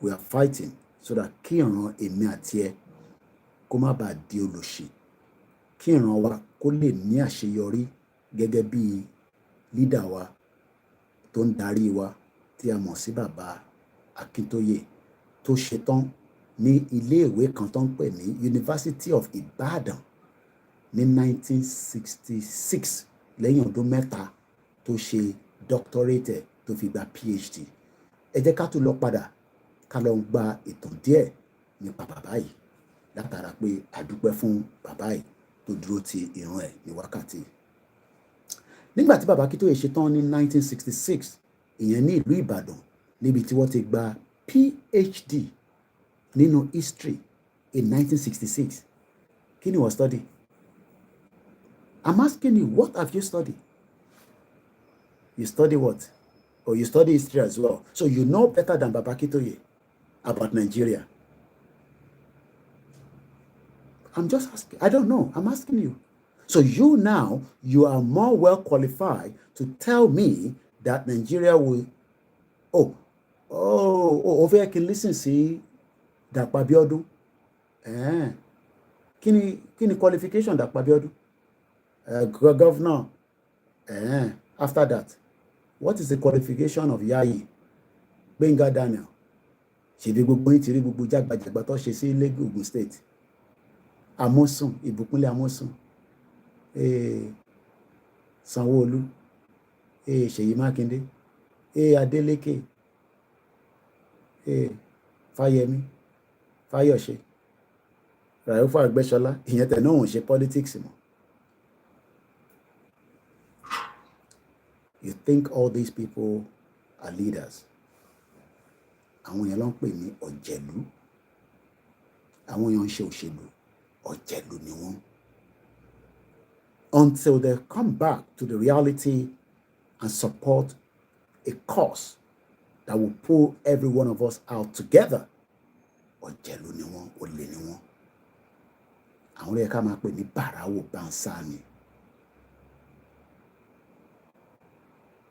We are fighting so that kí ìran èmi àti ẹ kó má bàa di olòṣì, kí ìran wa kó lè ní àṣeyọrí gẹ́gẹ́ bí lídà wa tó ń darí wa tí a mọ̀ sí bàbá Akintoye tó ṣetán ní iléèwé kan tó ń pè ní University of Ibadan ní 1966 lẹ́yìn ọdún mẹ́ta tó ṣe doctorate tó fi gba PhD. Ẹ jẹ́ ká tún lọ padà ká lọ gba ìtàn díẹ̀ nípa bàbá yìí látara pé a dúpẹ́ fún bàbá yìí tó dúró ti ìran ẹ̀ ní wákàtí. Nígbà tí bàbá Akintoye ṣetán ní 1966, ìyẹn ní ìlú Ìbàdàn, níbi tí wọ́n ti gba PhD nínú history in 1966. Kí ni wọ́n study? I'm asking you, what have you studied? You study what? Or you study history as well. So you know better than Baba Akintoye about Nigeria. I'm just asking. I don't know. I'm asking you. So you now, you are more well qualified to tell me that Nigeria will... Oh, ó fẹ́ kí n listen sí Dàpọ̀ Abíọ́dún. Kí ni qualification Dàpọ̀ Abíọ́dún? Governor. After that, what is the qualification of Yayi? Gbenga Daniel. Ṣèbí gbogbo yín ti rí gbogbo jágbajàgba tó ṣe sí Lagos, Ogun State. Amosun, Ìbùkúnlé Amosun. Sanwó-Olú. Ṣèyí Mákindé. Adeleke. Fáyẹmí. Fáyọ̀ṣe. Ràìfù Àgbẹ̀ṣọlá. Ìyẹn tẹ̀ náà wọ́n ṣe politics mọ́. You think all these people are leaders? Àwọn èèyàn ló ń pè ní ọ̀jẹ̀lú. Àwọn èèyàn ń ṣe òṣèlú. Ọ̀jẹ̀lú ni wọ́n. Until they come back to the reality and support a cause that will pull every one of us out together. Ọ̀jẹ̀lú ni wọ́n, olè ni wọ́n. Àwọn olè ká máa pè ní bàráwò bánsá ni.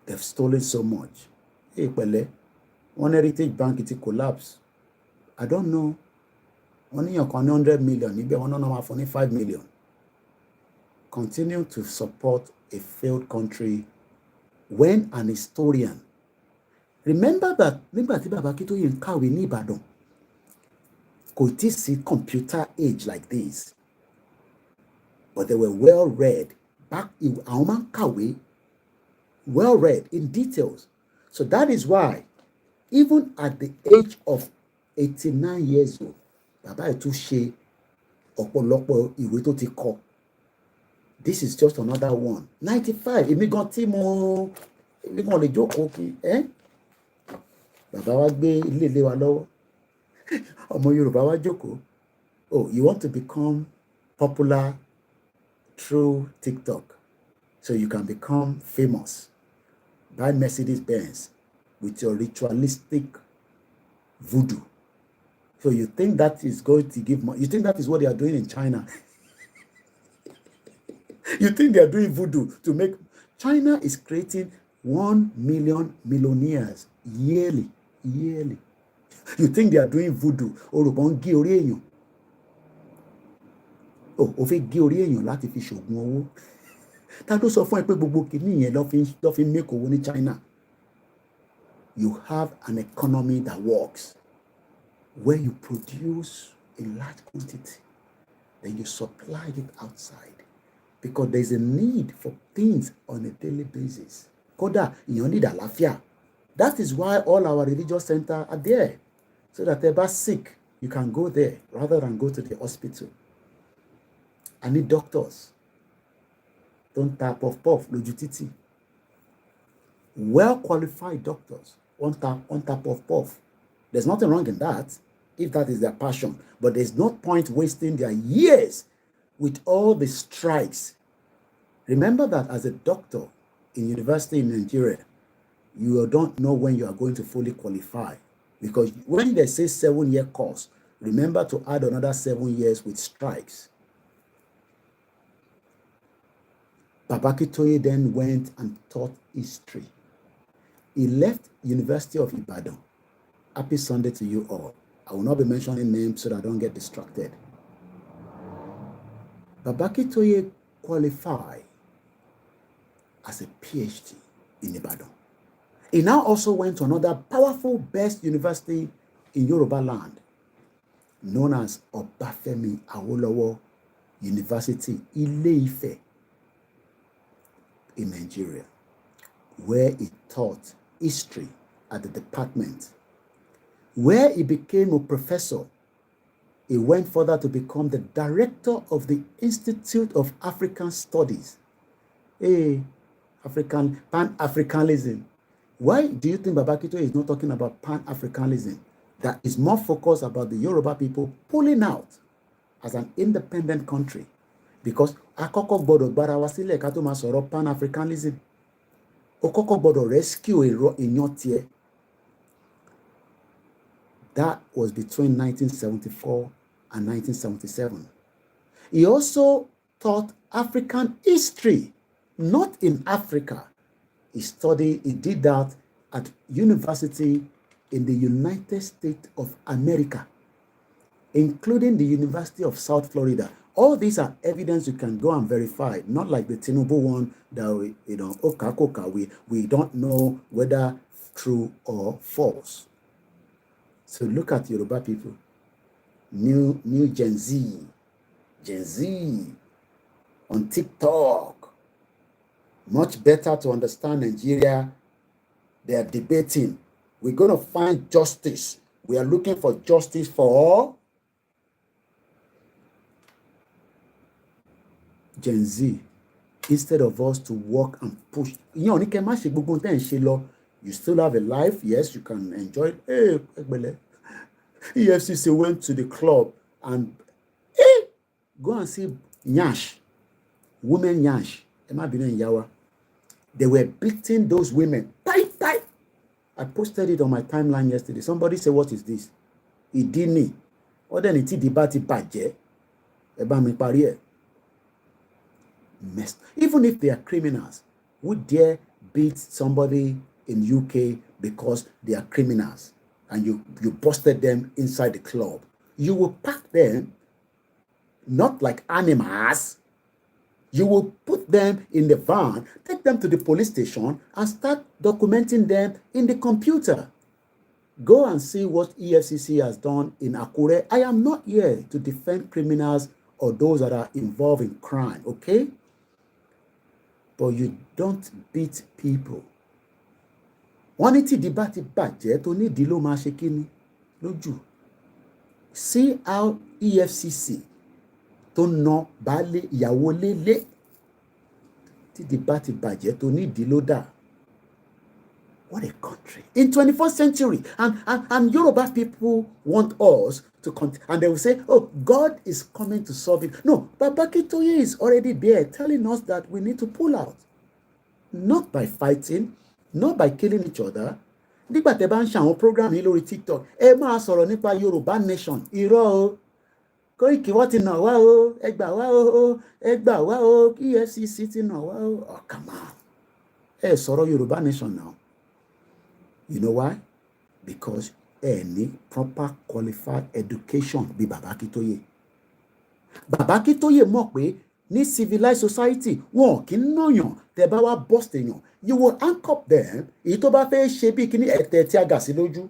They've stolen so much. Pẹ̀lẹ́, one Heritage Bank ti collapse. I don't know. Wọ́n níyàn kan ní 100 million níbẹ̀, wọ́n náà máa fún ní 5 million. Continue to support a failed country when an historian. Remember that nígbà tí Bàbá Akintoye ń kàwé ní Ìbàdàn, kò tí sí computer age like this. But they were well read. Àwọn máa ń kàwé, well read in details. So that is why, even at the age of 89 years old, Bàbá ẹ̀ tún ṣe ọ̀pọ̀lọpọ̀ ìwé tó ti kọ. This is just another one. 95, èmi gan lè jókòó kí, Bàbá wa gbé ilé wa lọ́wọ́. Ọmọ Yorùbá wa jókòó. Oh, you want to become popular through TikTok so you can become famous. Buy Mercedes-Benz with your ritualistic voodoo. So you think that is going to give money? You think that is what they are doing in China? You think they are doing voodoo to make... China is creating 1 million millionaires yearly. You think they are doing voodoo? Orúkọ ń gé orí èèyàn. Ó fẹ́ gé orí èèyàn láti fi ṣògùn owó. Ta ló sọ fún ẹ pé gbogbo kìíní yẹn ló fi make owó ní China? You have an economy that works, where you produce in large quantity, then you supply it outside, because there is a need for things on a daily basis. Kódà èèyàn need àlàáfíà. That is why all our religious centers are there, so that if you're sick, you can go there rather than go to the hospital. I need doctors. Don't tap puff lójú títì. Well qualified doctors. One tap puff. There's nothing wrong in that, if that is their passion. But there's no point wasting their years with all the strikes. Remember that as a doctor in university in Nigeria, you don't know when you are going to fully qualify. Because when they say 7-year course, remember to add another 7 years with strikes. Baba Akintoye then went and taught history. He left University of Ibadan. Happy Sunday to you all. I will not be mentioning names so that I don't get distracted. Baba Akintoye qualified as a PhD in Ibadan. He now also went to another powerful, best university in Yoruba land, known as Obafemi Awolowo University, Ile-Ife, in Nigeria, where he taught history at the department. Where he became a professor, he went further to become the director of the Institute of African Studies. Pan-Africanism. Why do you think Baba Akintoye is not talking about Pan-Africanism? That is more focused about the Yoruba people pulling out as an independent country. Because akọ́kọ́ gbọ́dọ̀ gbára wa sílẹ̀ ká tó máa sọ̀rọ̀ Pan-Africanism. Ó kọ́kọ́ gbọ́dọ̀ rescue èèyàn tiẹ̀. That was between 1974 and 1977. He also taught African history, not in Africa. He did that at university in the United States of America, including the University of South Florida. All these are evidence you can go and verify, not like the Tinubu one that we don't know whether true or false. So look at Yoruba people, new Gen Z on TikTok. Much better to understand Nigeria. They are debating. We're going to find justice. We are looking for justice for all. Gen Z, instead of us to work and push. You still have a life. Yes, you can enjoy it. Hey, EFCC went to the club and go and see Nyash, women Nyash. They were beating those women. I posted it on my timeline yesterday. Somebody said, what is this? Idini. Or then it's debate badge. Messed. Even if they are criminals, would dare beat somebody in UK because they are criminals and you busted them inside the club? You will pack them not like animals. You will put them in the van, take them to the police station, and start documenting them in the computer. Go and see what EFCC has done in Akure. I am not here to defend criminals or those that are involved in crime, okay? But you don't beat people. See how EFCC tó ná baálé ìyàwó lélé tí di bá ti bàjẹ́ tó ní ìdí ló dà. What a country. In 21st century. And Yoruba people want us to continue. And they will say, oh, God is coming to solve it. No, but Akintoye is already there telling us that we need to pull out. Not by fighting, not by killing each other. Nígbà tẹ́ bá ń ṣe àwọn program yìí lórí TikTok, ẹ máa sọ̀rọ̀ nípa Yoruba nation. Irọ́ o. Koiki wọ́n ti nà wá o, ẹ gbà wá o, ẹ gbà wá o, EFCC ti nà wá o. Oh, come on. Ẹ sọ̀rọ̀ Yoruba nation now. You know why? Because ẹ ní proper qualified education bí Baba Akintoye. Baba Akintoye mọ̀ pé ní civilized society wọn kì í nàyàn tẹ́ bá wá bust èèyàn. You will handcuff them. Èyí tó bá fẹ́ ṣe bí kíní ẹ̀tẹ̀ tí a gà sí lójú.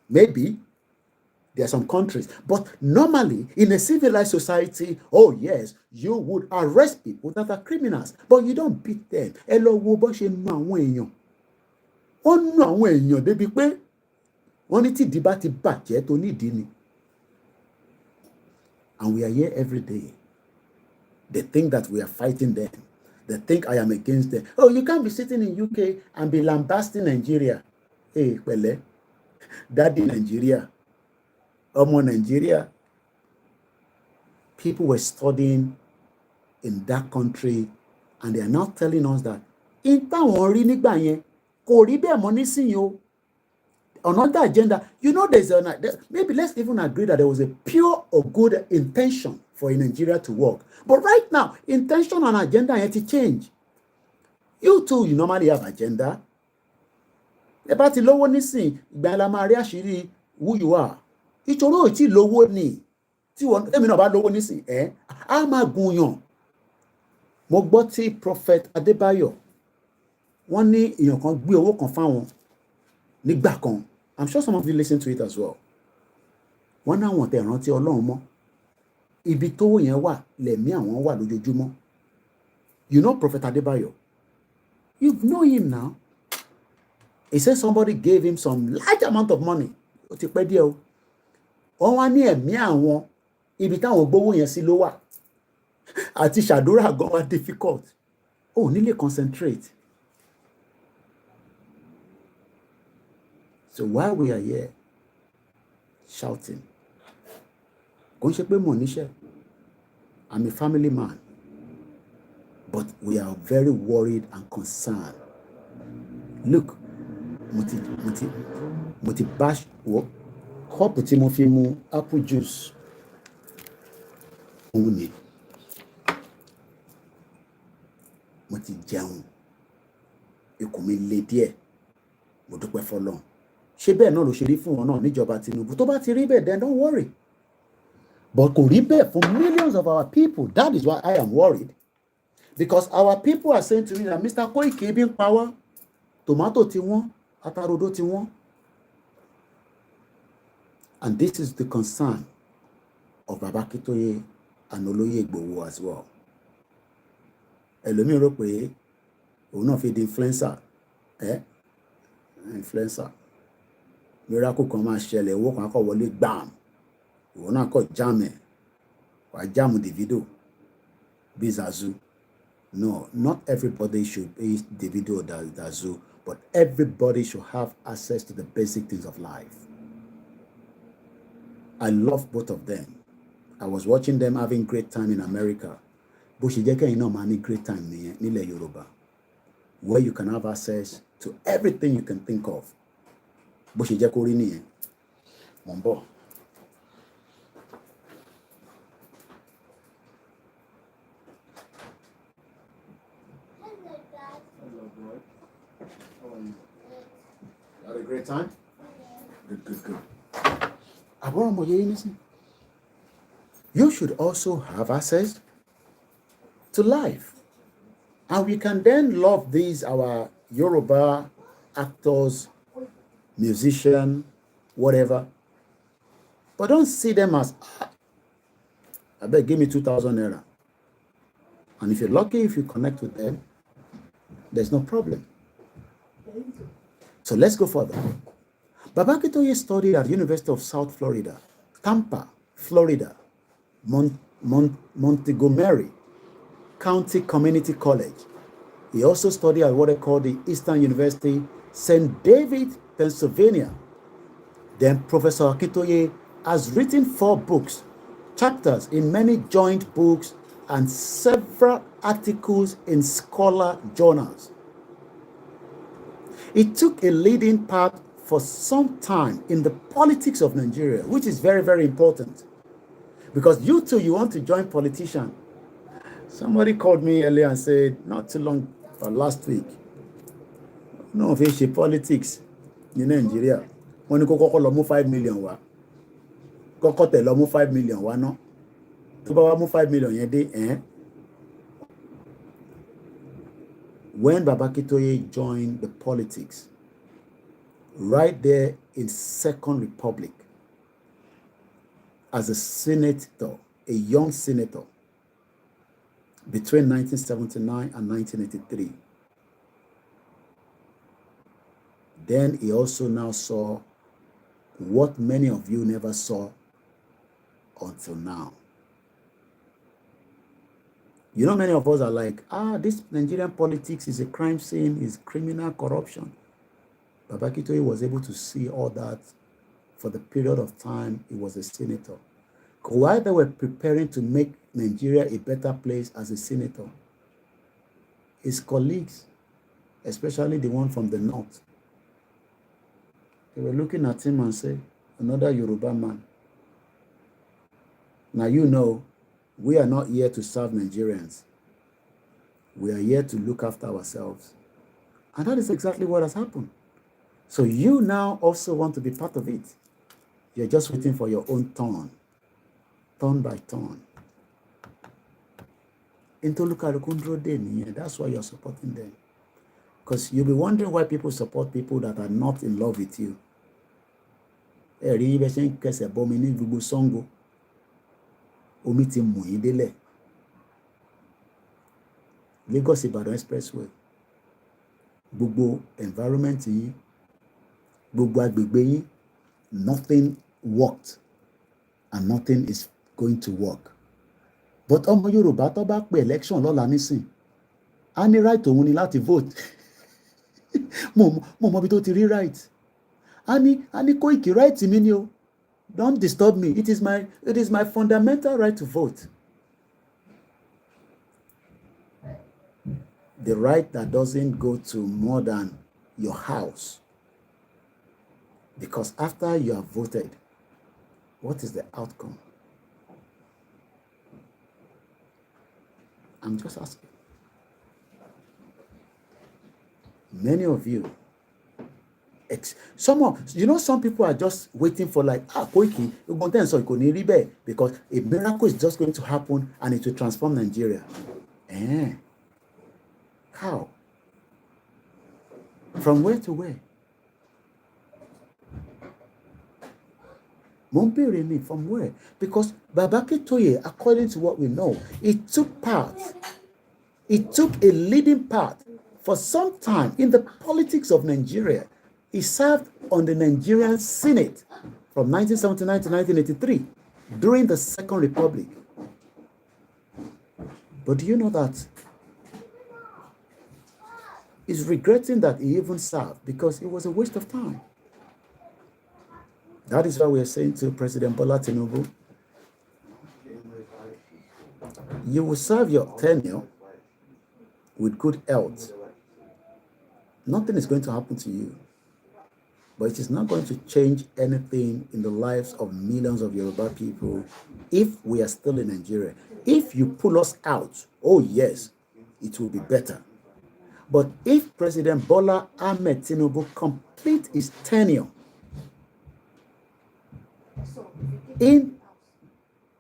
Maybe there are some countries, but normally in a civilized society, oh yes, you would arrest people that are criminals, but you don't beat them. Ẹ lọ wo bó ṣe nu àwọn èèyàn. Wọ́n nu àwọn èèyàn débi pé wọ́n ní tí ìdí bá ti bàjẹ́ tó nídìí ni. And we are here every day. They think that we are fighting them. They think I am against them. Oh, you can't be sitting in UK and be lambasting Nigeria. Hey, pẹ̀lẹ́, daddy Nigeria. Ọmọ Nigeria. People were studying in that country and they are now telling us that in táwọn rí nígbà yẹn kò rí bẹ́ẹ̀ mọ́ nísìnyí o. Another agenda, you know, maybe let's even agree that there was a pure or good intention for Nigeria to work. But right now, intention and agenda had to change. You too, you normally have agenda. Ẹ bá ti lówó nísìn, ìgbà yẹn la máa rí àṣírí who you are. Ìṣòro ò tí lówó ni. Tí wọ́n èmi náà bá lówó nísìn, á máa gun yàn. Mo gbọ́ tí Prophet Adebanji wọ́n ní èèyàn kan gbé owó kan fáwọn nígbà kan. I'm sure some of you listen to it as well. Wọ́n náà wọ́n tẹ̀ rántí Ọlọ́run mọ́. Ibi tówó yẹn wà lẹ̀mí àwọn wà lójoojúmọ́. You know Prophet Adebanji? You know him now. He said somebody gave him some large amount of money. Ó ti pẹ́ díẹ̀ o. Wọ́n wá ní ẹ̀mí àwọn ibi táwọn gbówó yẹn sí ló wà. Àti ṣàdúrà gan wá difficult. Ó nílé concentrate. So while we are here shouting, kò ń ṣe pé mo níṣẹ́. I'm a family man. But we are very worried and concerned. Look, mo ti bash wo cup tí mo fi mu apple juice. Òun ni. Mo ti jẹun. Ikùn mi le díẹ̀. Mo dúpẹ́ f'Ọlọ́run. ṣé bẹ́ẹ̀ náà ló ṣe rí fún wọn náà níjọba Tinubu? Tó bá ti rí bẹ́ẹ̀, then don't worry. But kò rí bẹ́ẹ̀ for millions of our people. That is why I am worried. Because our people are saying to me that Mr. Koiki ebi ń pa wá, tomato ti wọ́n, atarodo ti wọ́n. And this is the concern of Baba Akintoye and Oloye Igboho as well. Ẹlòmíì rò pé òun náà fi di influencer. Influencer. Miracle kan máa ṣẹlẹ̀, owó kan kọ̀ wọlé gbàm. Òun náà kọ̀ jam ẹ̀. Wàá jam Davido. Bí Zazu. No, not everybody should be Davido or Zazu, but everybody should have access to the basic things of life. I love both of them. I was watching them having great time in America. Bó ṣe jẹ́ kẹ́yìn náà máa ní great time nìyẹn nílẹ̀ Yorùbá, where you can have access to everything you can think of. Bó ṣe jẹ́ kó rí nìyẹn. Mò ń bọ̀. Had a great time? Good. You should also have access to life. And we can then love these, our Yoruba actors, musicians, whatever. But don't see them as, I bet, give me 2,000 naira. And if you're lucky, if you connect with them, there's no problem. So let's go further. Baba Akintoye studied at the University of South Florida, Tampa, Florida, Montgomery County Community College. He also studied at what they call the Eastern University, St. David, Pennsylvania. Then Professor Akintoye has written 4 books, chapters in many joint books, and several articles in scholar journals. He took a leading part for some time in the politics of Nigeria, which is very, very important. Because you too, you want to join politician. Somebody called me earlier and said, not too long, last week, no fish politics in Nigeria. When you go 5 million wa, go 5 million wa no. To ba 5 million yede When Baba Akintoye joined the politics, right there in Second Republic, as a senator, a young senator, between 1979 and 1983. Then he also now saw what many of you never saw until now. You know, many of us are like, this Nigerian politics is a crime scene, is criminal corruption. Baba Akintoye was able to see all that for the period of time he was a senator. While they were preparing to make Nigeria a better place as a senator, his colleagues, especially the one from the north, they were looking at him and say, another Yoruba man. Now you know, we are not here to serve Nigerians. We are here to look after ourselves. And that is exactly what has happened. So you now also want to be part of it. You're just waiting for your own turn by turn. That's why you're supporting them. Because you'll be wondering why people support people that are not in love with you. Lagos Ibadan Expressway. Gbogbo environment yìí, gbogbo agbègbè yìí, nothing worked and nothing is going to work. But ọmọ Yorùbá tó bá pè election lọ́la nísìn, a ní right òun ni láti vote. mo mọ bí tó ti rí right. A ní Koiki right mi ni o. Don't disturb me. It is my fundamental right to vote. The right that doesn't go to more than your house. Because after you have voted, what is the outcome? I'm just asking. Many of you, Some people are just waiting for like, Koiki, because a miracle is just going to happen and it will transform Nigeria. How? From where to where? From where? Because Baba Akintoye, according to what we know, it took a leading part for some time in the politics of Nigeria. He served on the Nigerian Senate from 1979 to 1983 during the Second Republic. But do you know that he's regretting that he even served because it was a waste of time? That is why we are saying to President Bola Tinubu, you will serve your tenure with good health. Nothing is going to happen to you. But it is not going to change anything in the lives of millions of Yoruba people if we are still in Nigeria. If you pull us out, oh yes, it will be better. But if President Bola Ahmed Tinubu complete his tenure in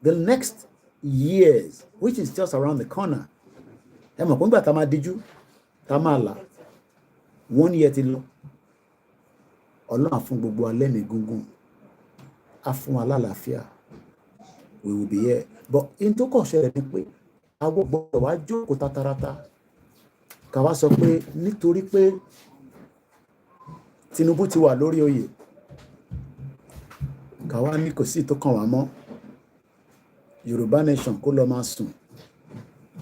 the next years, which is just around the corner, 1 year till Ọlọ́run fún gbogbo alẹ́ mi gúngún, a fún alálàáfíà, we will be here. But in tó kàn ṣẹlẹ̀ ni pé àwọn gbọ́dọ̀ wá jókòó tatarata ká wá sọ pé nítorí pé Tinubu ti wà lórí oyè ká wá ní kò sí tó kàn wá mọ́. Yoruba nation kó lọ máa sùn.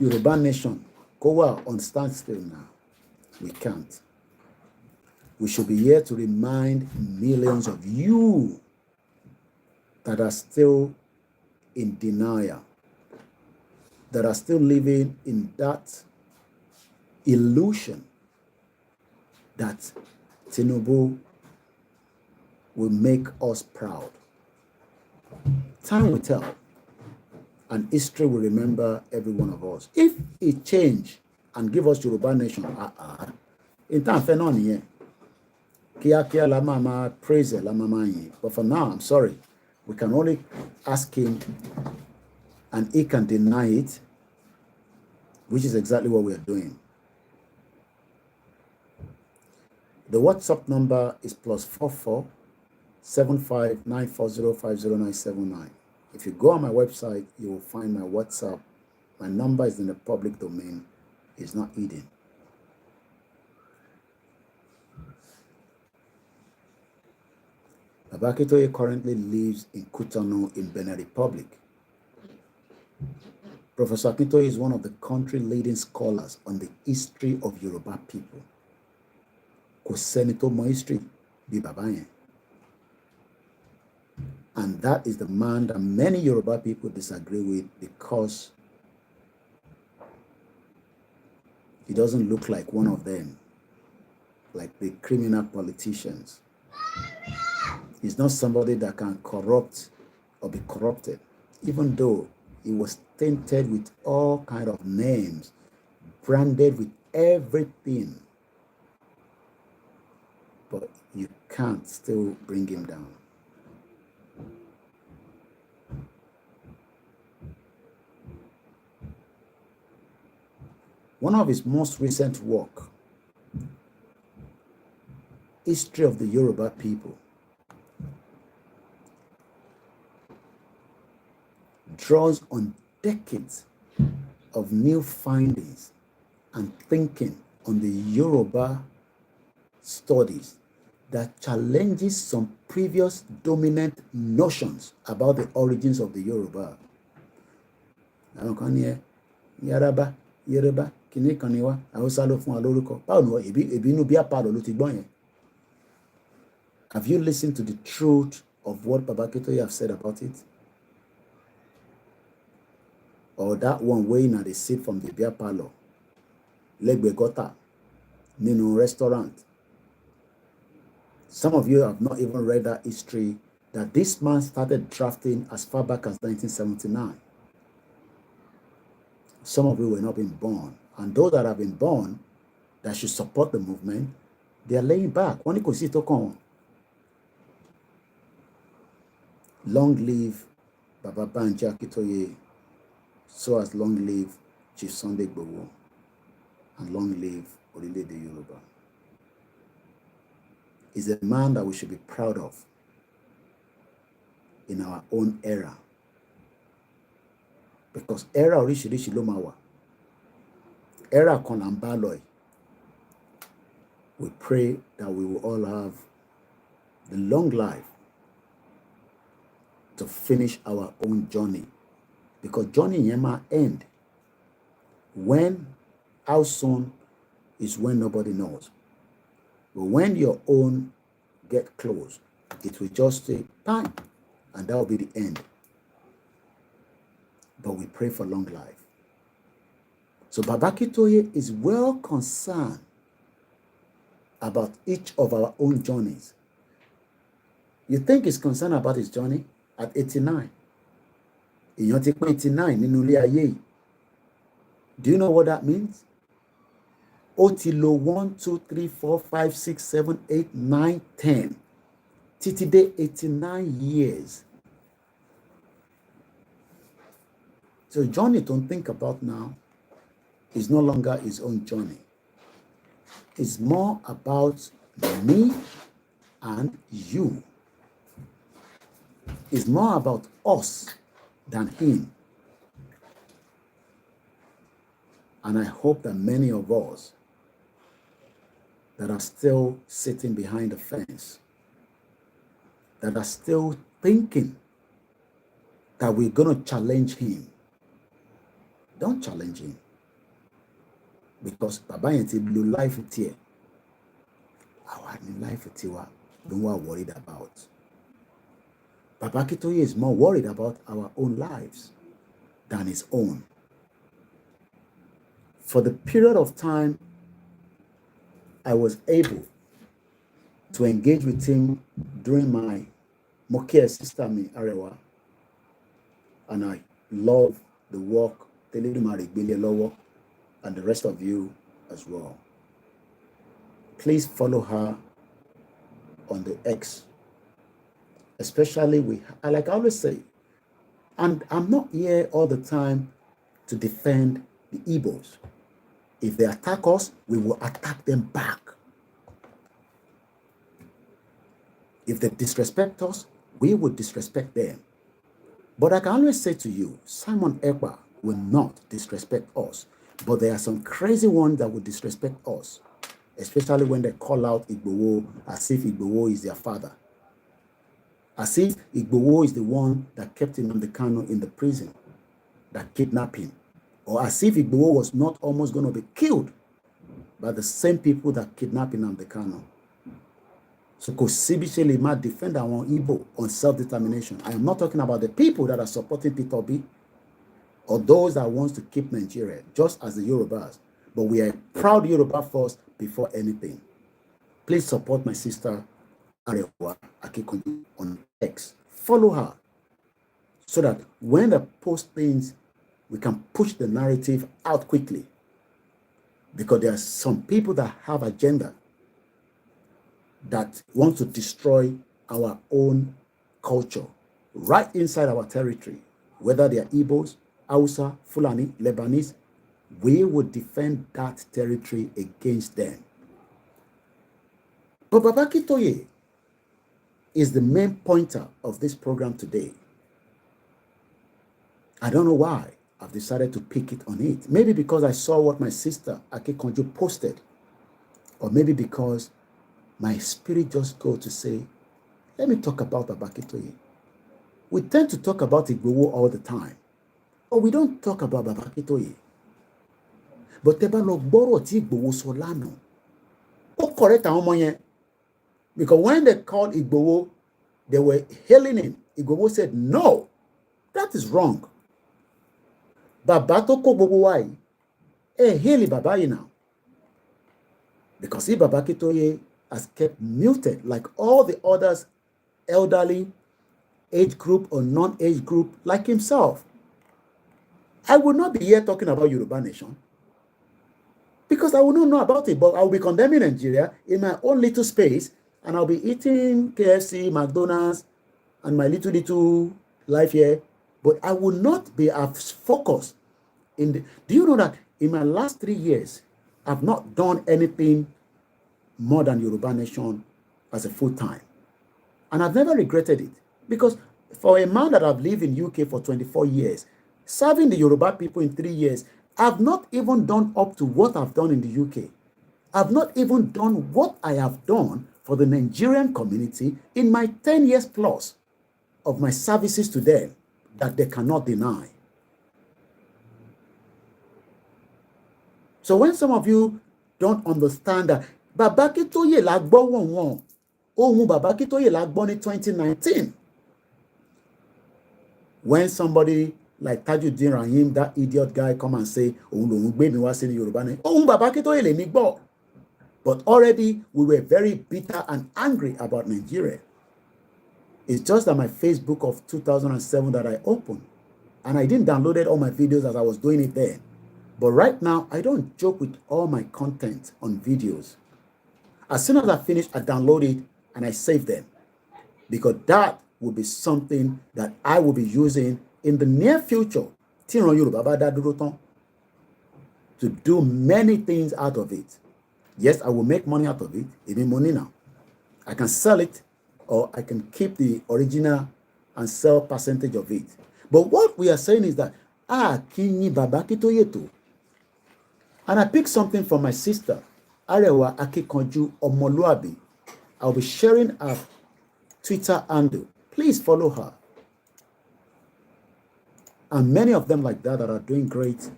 Yoruba nation kó wà on standstill now. We can't. We should be here to remind millions of you that are still in denial, that are still living in that illusion that Tinubu will make us proud. Time will tell, and history will remember every one of us. If it change and give us Yoruba nation, in time for none here. Kia la mama praise la mama. But for now, I'm sorry. We can only ask him and he can deny it, which is exactly what we are doing. The WhatsApp number is +44 7594050979. If you go on my website, you will find my WhatsApp. My number is in the public domain. It's not hidden. Baba Akintoye currently lives in Cotonou in Benin Republic. Professor Akintoye is one of the country's leading scholars on the history of Yoruba people. Kò sẹ́ni tó mọ history bí bàbá yẹn. And that is the man that many Yoruba people disagree with because he doesn't look like one of them, like the criminal politicians. He's not somebody that can corrupt or be corrupted, even though he was tainted with all kind of names, branded with everything. But you can't still bring him down. One of his most recent work, History of the Yoruba People, draws on decades of new findings and thinking on the Yoruba studies that challenges some previous dominant notions about the origins of the Yoruba. Yoruba, kìnní kan ni wá, Hausa ló fún wa lórúkọ. Báwo ni ebi inú bí apá ló ti gbọ́n yẹn? Have you listened to the truth of what Baba Akintoye have said about it? Or that one weighing at the seat from the beer parlor, Legbe Gota, Nino restaurant. Some of you have not even read that history that this man started drafting as far back as 1979. Some of you were not been born. And those that have been born that should support the movement, They are laying back. Wọ́n ní kò sí tó kàn wọ́n. Long live Baba Banji Akintoye, so as long live Chief Sunday Igboho, and long live Orílẹ̀-èdè Yoruba. He's a man that we should be proud of in our own era. Because era oríṣiríṣi ló máa wà. Era kan là ń bá lọ yìí. We pray that we will all have the long life to finish our own journey. Because journey yẹn máa end. When, how soon is when nobody knows. But when your own get close, it will just say, bang, and that will be the end. But we pray for long life. So Baba Akintoye is well concerned about each of our own journeys. You think he's concerned about his journey at 89? Èèyàn ti pé 89 nínú ilé ayé yìí. Do you know what that means? Ó ti lò 1, 2, 3, 4, 5, 6, 7, 8, 9, 10. Títí dé 89 years. So journey don't think about now is no longer his own journey. It's more about me and you. It's more about us than him. And I hope that many of us that are still sitting behind the fence, that are still thinking that we're going to challenge him, don't challenge him. Because Baba yẹn ti lo life tiẹ̀. Àwa ni life tiwa ló wà worried about. Baba Akintoye is more worried about our own lives than his own. For the period of time I was able to engage with him during my Mokia sister mi Arewa, and I love the work Teledumare Gbele Lọ́wọ́ and the rest of you as well. Please follow her on the X, especially like I always say, and I'm not here all the time to defend the Igbos. If they attack us, we will attack them back. If they disrespect us, we will disrespect them. But I can always say to you, Simon Ekpa will not disrespect us. But there are some crazy ones that will disrespect us, especially when they call out Igboho as if Igboho is their father. As if Igboho is the one that kept Nnamdi Kanu in the prison, that kidnapped him. Or as if Igboho was not almost going to be killed by the same people that kidnapped Nnamdi Kanu. So Kosibishele might defend our Igbo on self-determination. I am not talking about the people that are supporting Peter Obi or those that wants to keep Nigeria, just as the Yorubas. But we are proud Yoruba first before anything. Please support my sister Arewa Akintoye on X. Follow her so that when they post things, we can push the narrative out quickly. Because there are some people that have agenda that want to destroy our own culture right inside our territory, whether they are Igbos, Hausa, Fulani, Lebanese. We would defend that territory against them. But Baba Akintoye is the main pointer of this program today. I don't know why I've decided to pick it on it. Maybe because I saw what my sister Akintoye posted, or maybe because my spirit just go to say, let me talk about Baba Akintoye. We tend to talk about Igboho all the time, but we don't talk about Baba Akintoye. But teba lo gboro ti Igboho sọ lánàá. Ó correct àwọn ọmọ yẹn. Because when they called Igboho, they were hailing him. Igboho said, no, that is wrong. Baba tó kó gbogbo wa yìí, hail Baba yìí now. Because if Baba Akintoye has kept muted like all the others, elderly, age group or non-age group like himself, I would not be here talking about Yoruba Nation. Because I will not know about it, but I will be condemning Nigeria in my own little space, and I'll be eating KFC, McDonald's, and my little life here. But I will not be as focused in the... Do you know that in my last 3 years, I've not done anything more than Yoruba Nation as a full-time? And I've never regretted it. Because for a man that I've lived in UK for 24 years, serving the Yoruba people in 3 years, I've not even done up to what I've done in the UK. I've not even done what I have done for the Nigerian community in my 10 years plus of my services to them that they cannot deny. So when some of you don't understand that, Baba Akintoye la gbọ́ wọ̀n ohun Baba Akintoye la gbọ́ ní 2019. When somebody like Tajuddin Rahim, that idiot guy, come and say, ohun lòun gbé mi wá sí ní Yorùbá ni, ohun Baba Akintoye lè mi gbọ́. But already we were very bitter and angry about Nigeria. It's just that my Facebook of 2007 that I opened, and I didn't download all my videos as I was doing it then. But right now, I don't joke with all my content on videos. As soon as I finish, I download it and I save them. Because that will be something that I will be using in the near future to do many things out of it. Yes, I will make money out of it, even money now. I can sell it, or I can keep the original and sell percentage of it. But what we are saying is that, Kinyi Baba Akintoye to. And I picked something from my sister, Arewa Akikonju Omoluabi. I'll be sharing her Twitter handle. Please follow her. And many of them like that are doing great.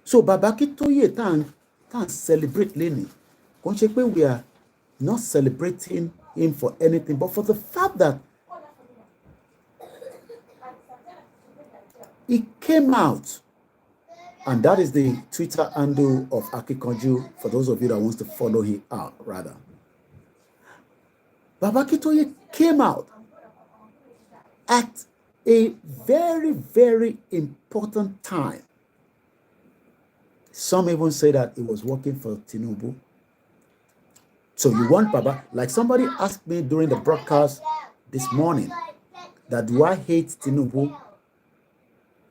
So Baba Akintoye can celebrate Lenny. We are not celebrating him for anything, but for the fact that he came out. And that is the Twitter handle of Akikonju, for those of you that wants to follow him out, rather. Baba Akintoye came out at a very, very important time. Some even say that he was working for Tinubu. So you want Baba, like somebody asked me during the broadcast this morning, that do I hate Tinubu?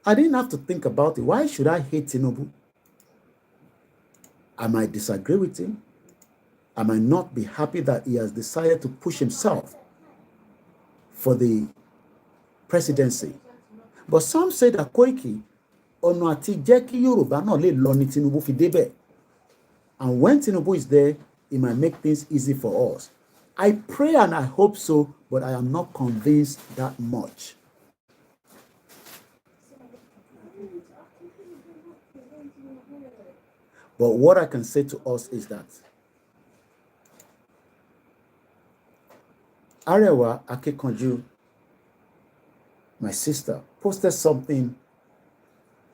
I didn't have to think about it. Why should I hate Tinubu? I might disagree with him. I might not be happy that he has decided to push himself for the presidency. But some say that Koiki, ọ̀nà àti jẹ́ kí Yorùbá náà lè lọ ní Tinubu fi débẹ̀. And when Tinubu is there, it might make things easy for us. I pray and I hope so, but I am not convinced that much. But what I can say to us is that Arewa Akikonju, my sister, posted something.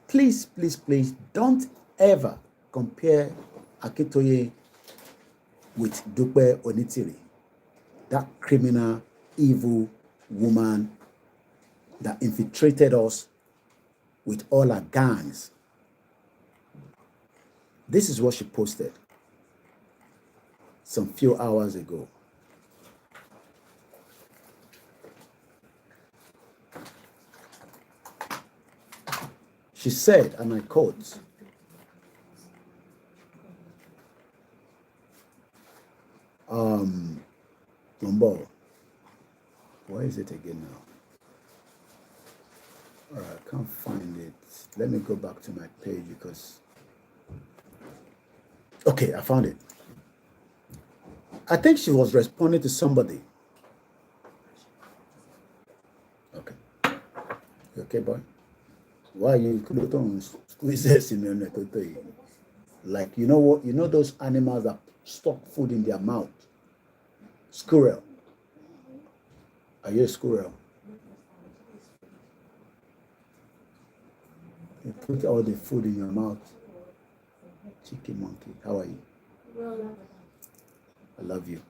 Please, please, please don't ever compare Akintoye with Dupe Onitiri, that criminal, evil woman that infiltrated us with all her gangs. This is what she posted some few hours ago. She said, and I quote, Number, where is it again now? I can't find it. Let me go back to my page because... Okay, I found it. I think she was responding to somebody. Okay. You okay, boy? Why you squeeze in your... Like, you know what? You know those animals that stock food in their mouth? Squirrel. Are you a squirrel? You put all the food in your mouth. Chicken monkey, how are you? I love you.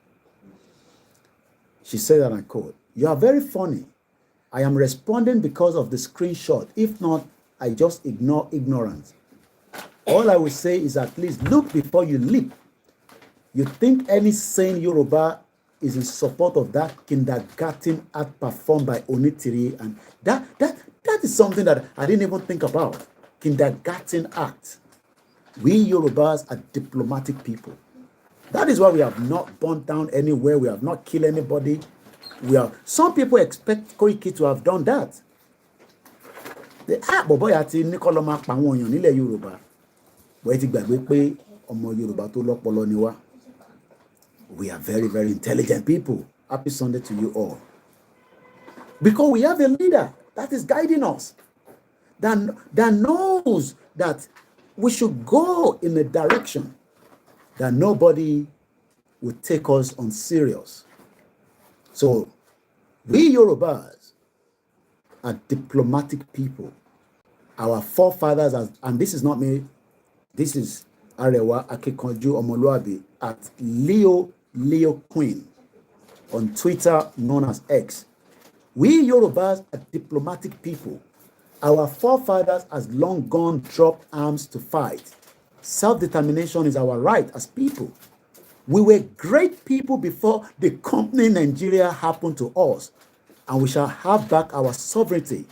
She said, and I quote, "You are very funny. I am responding because of the screenshot. If not, I just ignore ignorance." All I will say is at least look before you leap. You think any sane Yoruba is in support of that kindergarten act performed by Onitiri, and that is something that I didn't even think about. Kindergarten act. We Yorubas are diplomatic people. That is why we have not burnt down anywhere. We have not killed anybody. Some people expect Koiki to have done that. Bọ̀bọ́ yà ti ní kọ́ lọ máa pa àwọn èèyàn nílẹ̀ Yorùbá. Bọ́ẹ̀ ti gbàgbé pé ọmọ Yorùbá tó lọ́pọlọ ni wá. We are very, very intelligent people. Happy Sunday to you all. Because we have a leader that is guiding us, that knows that we should go in a direction that nobody will take us on serious. So, we Yorubas are diplomatic people. Our forefathers, and this is not me, this is Arewa Akintoye Omoluabi at Leo Queen on Twitter, known as X. We Yorubas are diplomatic people. Our forefathers has long gone dropped arms to fight. Self-determination is our right as people. We were great people before the company Nigeria happened to us, and we shall have back our sovereignty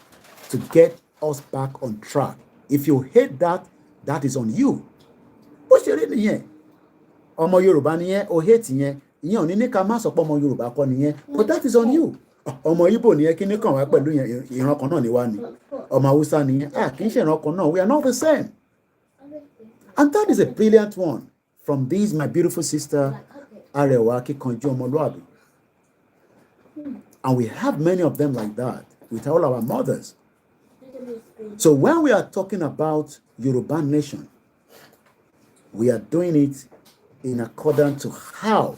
to get us back on track. If you hate that, that is on you. What's your reason here? Ọmọ Yorùbá nìyẹn, o hate yẹn, ìyẹn ò ní ní ká má sọ pé ọmọ Yorùbá kọ́ nìyẹn, but that is on you. Ọmọ Igbo nìyẹn, kí ni kàn wá pẹ̀lú ìran kan náà ni wá ni. Ọmọ Hausa nìyẹn, kì í ṣe ìran kan náà. We are not the same. And that is a brilliant one from this, my beautiful sister, Arewa Akintoye Omoluabi. And we have many of them like that with all our mothers. So when we are talking about Yoruba nation, we are doing it in accordance to how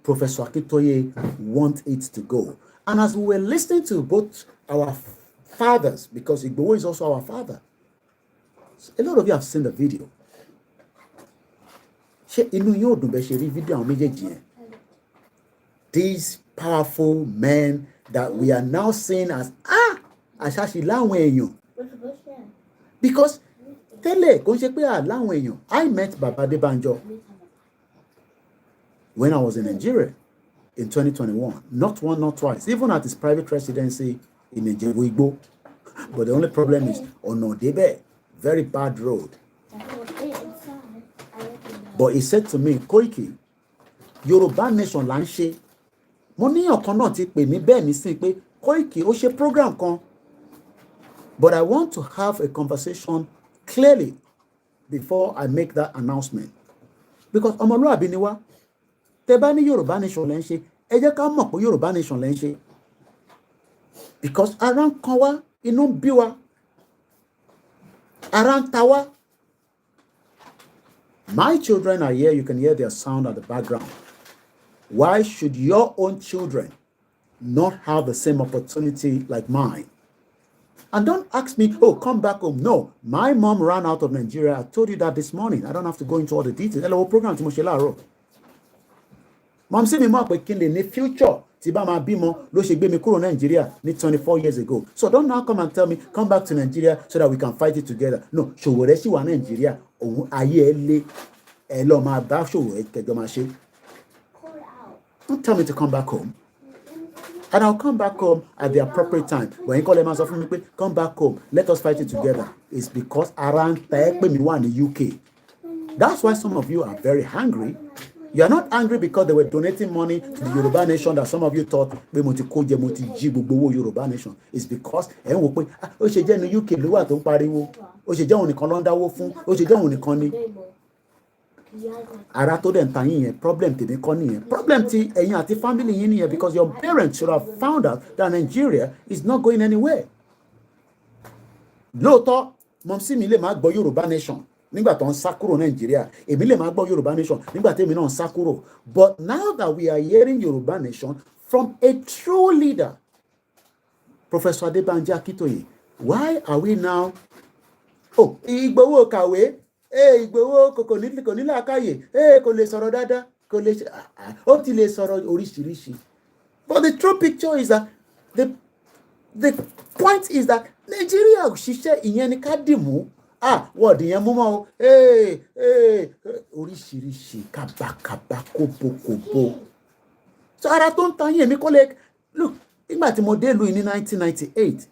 Professor Akintoye wants it to go. And as we were listening to both our fathers, because Igbo is also our father, a lot of you have seen the video. These powerful men that we are now seeing as because I met Baba Adebanji when I was in Nigeria in 2021. Not one, not twice. Even at his private residency in Nigeria. But the only problem is Onodebe, very bad road. But he said to me, Koiki, Yoruba nation là ń ṣe. Mo ní ọ̀kan náà ti pè mí bẹ́ẹ̀ nísìnyí pé Koiki ó ṣe program kan. But I want to have a conversation clearly before I make that announcement. Because ọmọlúwàbí ni wá. Tẹ́ bá ní Yoruba nation lẹ́ ń ṣe, ẹ jẹ́ ká mọ̀ pé Yoruba nation lẹ́ ń ṣe. Because ara ń kan wá, inú ń bí wa. Ara ń ta wá. My children are here. You can hear their sound at the background. Why should your own children not have the same opportunity like mine? And don't ask me, oh, come back home. No, my mom ran out of Nigeria. I told you that this morning. I don't have to go into all the details. Hello, program tí mo ṣe láàárọ̀. Mom sí mi mọ̀ pé kí n lè ní future tí bá máa bímọ ló ṣe gbé mi kúrò Nigeria ní 24 years ago. So don't now come and tell me, come back to Nigeria so that we can fight it together. No, Ṣòwòrẹ́ ṣì wà Nigeria. Òun ayé ẹ lé ẹ lọ máa bá Ṣòwòrẹ́ kẹjọ máa ṣe. Don't tell me to come back home. And I'll come back home at the appropriate time. When you call them and say, come back home, let us fight it together. It's because around the UK. That's why some of you are very hungry. You are not angry because they were donating money to the Yoruba nation that some of you thought Yoruba nation. It's because ara tó dẹ̀ ń ta yín yẹn problem tèmi kọ́ nìyẹn problem ti ẹ̀yin àti family yín nìyẹn because your parents should have found out that Nigeria is not going anywhere. Lóòótọ́ mọ̀mísí mi lè máa gbọ́ Yorùbá nation nígbà tó ń sá kúrò Nàìjíríà èmi lè máa gbọ́ Yorùbá nation nígbà tèmi náà ń sá kúrò, but now that we are hearing Yorùbá nation from a true leader, Professor Adebanji Akintoye, why are we now Ìgbòho kàwé Ìgbòho kò ní làákàyè kò lè sọ̀rọ̀ dáadáa kò lè ó ti lè sọ̀rọ̀ oríṣiríṣi. But the true picture is that the point is that Nigeria ṣiṣẹ́ ìyẹn ni ká dìmú wọ́ọ̀dì yẹn mú mọ́ o oríṣiríṣi kábàkábà kóbókóbó. So ara tó ń tan yín èmi kọ́ lè look nígbà tí mo dé ìlú ní 1998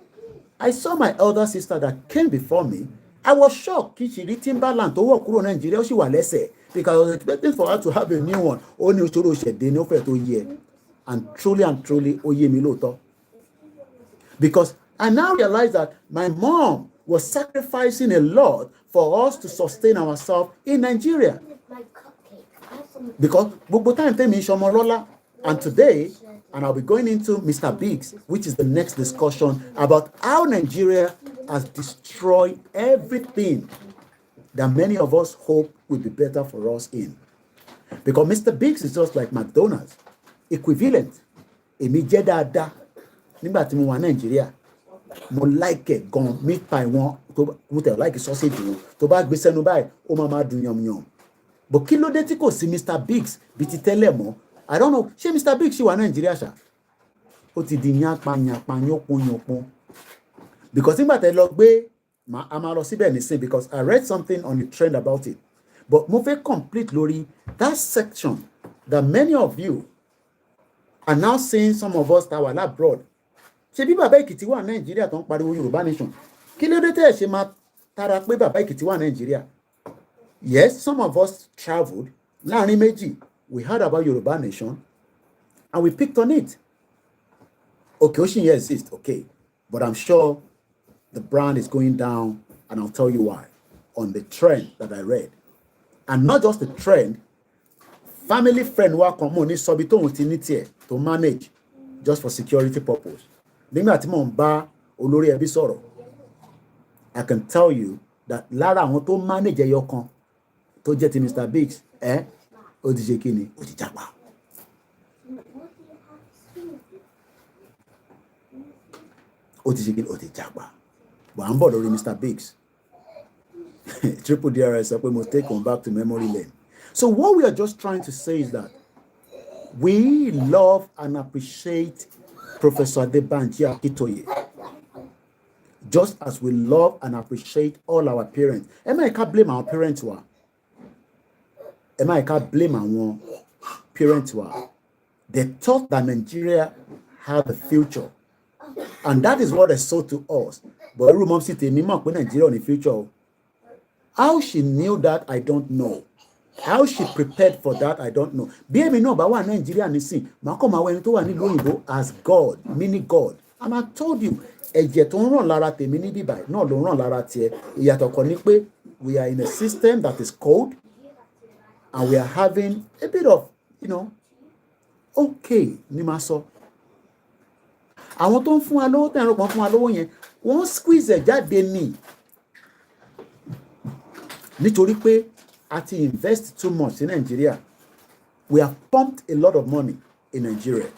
I saw my elder sister that came before me. I was shocked kí she rí Timberland tó wọ̀ kúrò Nàìjíríà ó sì wà lẹ́sẹ̀ because I was expecting for her to have a new one. Ó ní òṣèré òṣèdè ní ó fẹ́ tó yẹ and truly ó yé mi lóòótọ́. Because I now realize that my mom was sacrificing a lot for us to sustain ourselves in Nigeria. Because gbogbo time tẹ́mi ń ṣọmọ lọ́lá and today and I'll be going into Mr. Biggs, which is the next discussion about how Nigeria has destroyed everything that many of us hope will be better for us in. Because Mr. Biggs is just like McDonald's, equivalent. Èmi jẹ́ dáadáa nígbà tí mo wà Nàìjíríà. Mo like it gan meat pie wọn mo tẹ̀ like sausage wọn tó bá gbé sẹ́nu báyìí ó máa dùn yànmùyàn. But kí ló dé tí kò sí Mr. Biggs bí ti tẹ́lẹ̀ mọ́? I don't know. Ṣé Mr. Biggs ṣì wà Nàìjíríà ṣá? Ó ti di yánpa yánpọn. Because nígbà tẹ́ lọ gbé a máa lọ síbẹ̀ nísìn because I read something on the trend about it. But mo fẹ́ complete lórí that section that many of you are now seeing some of us that were abroad. Ṣé bí bàbá Èkìtì wà Nàìjíríà tó ń pariwo Yorùbá nation? Kí ló dé tẹ́ ẹ̀ ṣe máa tara pé bàbá Èkìtì wà Nàìjíríà? Yes, some of us traveled. Láàrin méjì, we heard about Yoruba nation and we picked on it. Okay, Ocean here exists, okay. But I'm sure the brand is going down and I'll tell you why on the trend that I read. And not just the trend, family friend wa kan mo ní sọbi tóun ti ní tiẹ̀ to manage just for security purpose. Nígbà tí mo ń bá olórí ẹbí sọ̀rọ̀, I can tell you that lára àwọn tó manage ẹyọ kan tó jẹ́ ti Mr. Biggs, ó ti ṣe kí ni? Ó ti japa. Ó ti ṣe kí ni? Ó ti japa. But à ń bọ̀ lórí Mr. Biggs. Triple DRS sọ pé mo take on back to memory lane. So what we are just trying to say is that we love and appreciate Professor Adebanji Akintoye, just as we love and appreciate all our parents. I can't blame our parents. I can't blame our parents. They thought that Nigeria had a future. And that is what they sold to us. But mom said, Nigeria in the future. How she knew that, I don't know. How she prepared for that, I don't know. Bí èmi náà bá wà Nigeria nísìn, màá kọ́ máa wọ ẹni tó wà nílùú òyìnbó as God, meaning God. And I told you, ẹ̀jẹ̀ tó ń ràn lára tèmi ní bíbáyìí náà ló ń ràn lára tiẹ̀. Ìyàtọ̀ kan ni pé we are in a system that is cold and we are having a bit of, okay, ni màá sọ. Àwọn tó ń fún wa lówó tẹ̀rọ kan fún wa lówó yẹn, wọ́n squeeze ẹ̀ jáde ni. Nítorí pé a ti invest too much in Nigeria. We have pumped a lot of money in Nigeria.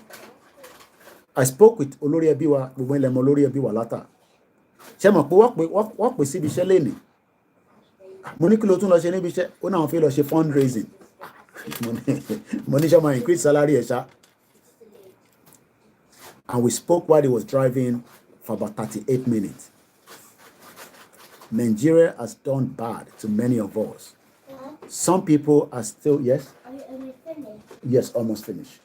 I spoke with olórí ẹbí wa, gbogbo ilẹ̀ mọ olórí ẹbí wa látà. Ṣé mọ̀ pé wọ́n pè síbi iṣẹ́ lénìí? Mo ní kí ló tún lọ ṣe níbi iṣẹ́? Ó náà fẹ́ lọ ṣe fundraising. Mo ní ṣe máa increase salary ẹ̀ ṣá. And we spoke while he was driving for about 38 minutes. Nigeria has done bad to many of us. Some people are still, yes? Are you finished? Yes, almost finished.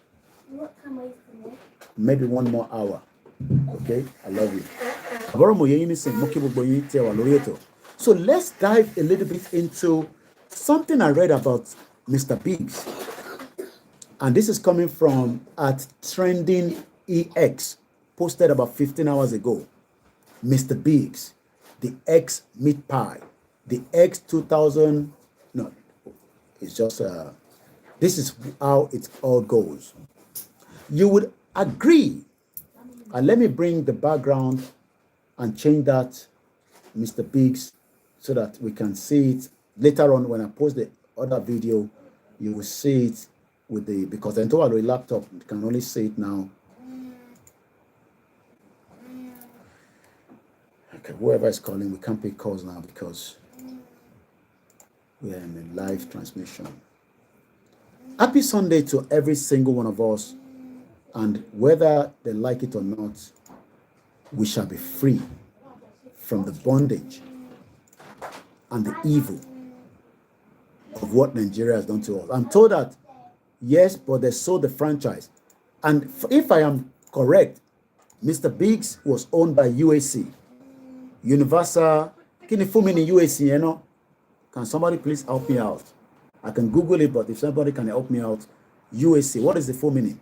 What time are you finished? Maybe 1 more hour. Okay? I love you. So let's dive a little bit into something I read about Mr. Biggs. And this is coming from at Trending EX, posted about 15 hours ago. Mr. Biggs, the X meat pie, the X 2000, no, it's just, this is how it all goes. You would agree, and let me bring the background and change that, Mr. Biggs, so that we can see it later on when I post the other video. You will see it with the, because the entire laptop can only see it now. Okay, whoever is calling, we can't pick calls now because we are in a live transmission. Happy Sunday to every single one of us, and whether they like it or not, we shall be free from the bondage and the evil of what Nigeria has done to us. I'm told that, yes, but they sold the franchise. And if I am correct, Mr. Biggs was owned by UAC. Universal, can you me in UAC, you know? Can somebody please help me out? I can Google it, but if somebody can help me out, UAC, what is the full meaning?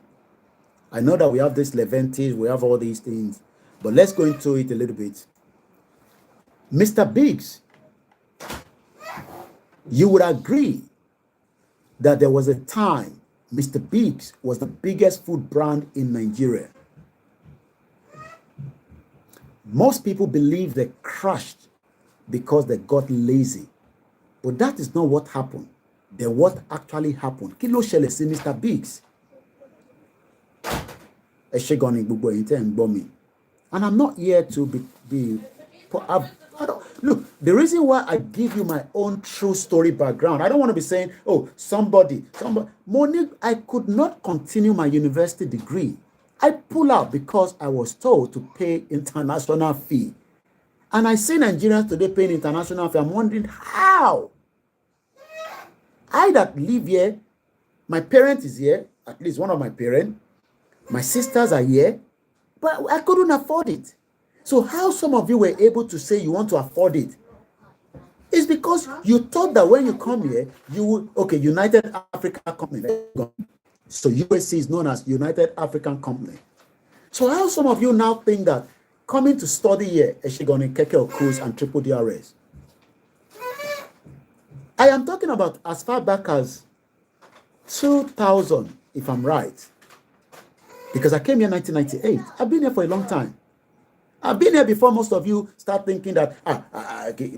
I know that we have this Leventis, we have all these things, but let's go into it a little bit. Mr. Biggs, you would agree that there was a time Mr. Biggs was the biggest food brand in Nigeria. Most people believe they crashed because they got lazy. But that is not what happened. Then what actually happened? Kí ló ṣẹlẹ̀ sí Mr. Biggs? And I'm not here to be look, the reason why I give you my own true story background, I don't want to be saying, oh, somebody. Monique, I could not continue my university degree. I pull out because I was told to pay international fee. And I see Nigerians today paying international fee. I'm wondering how. I that live here, my parent is here, at least one of my parents. My sisters are here, but I couldn't afford it. So how some of you were able to say you want to afford it? It's because you thought that when you come here, you would, okay, United African Company. So USC is known as United African Company. So how some of you now think that coming to study here, Eshigoni, Keke Cruise and Triple DRS? I am talking about as far back as 2000, if I'm right. Because I came here in 1998. I've been here for a long time. I've been here before most of you start thinking that,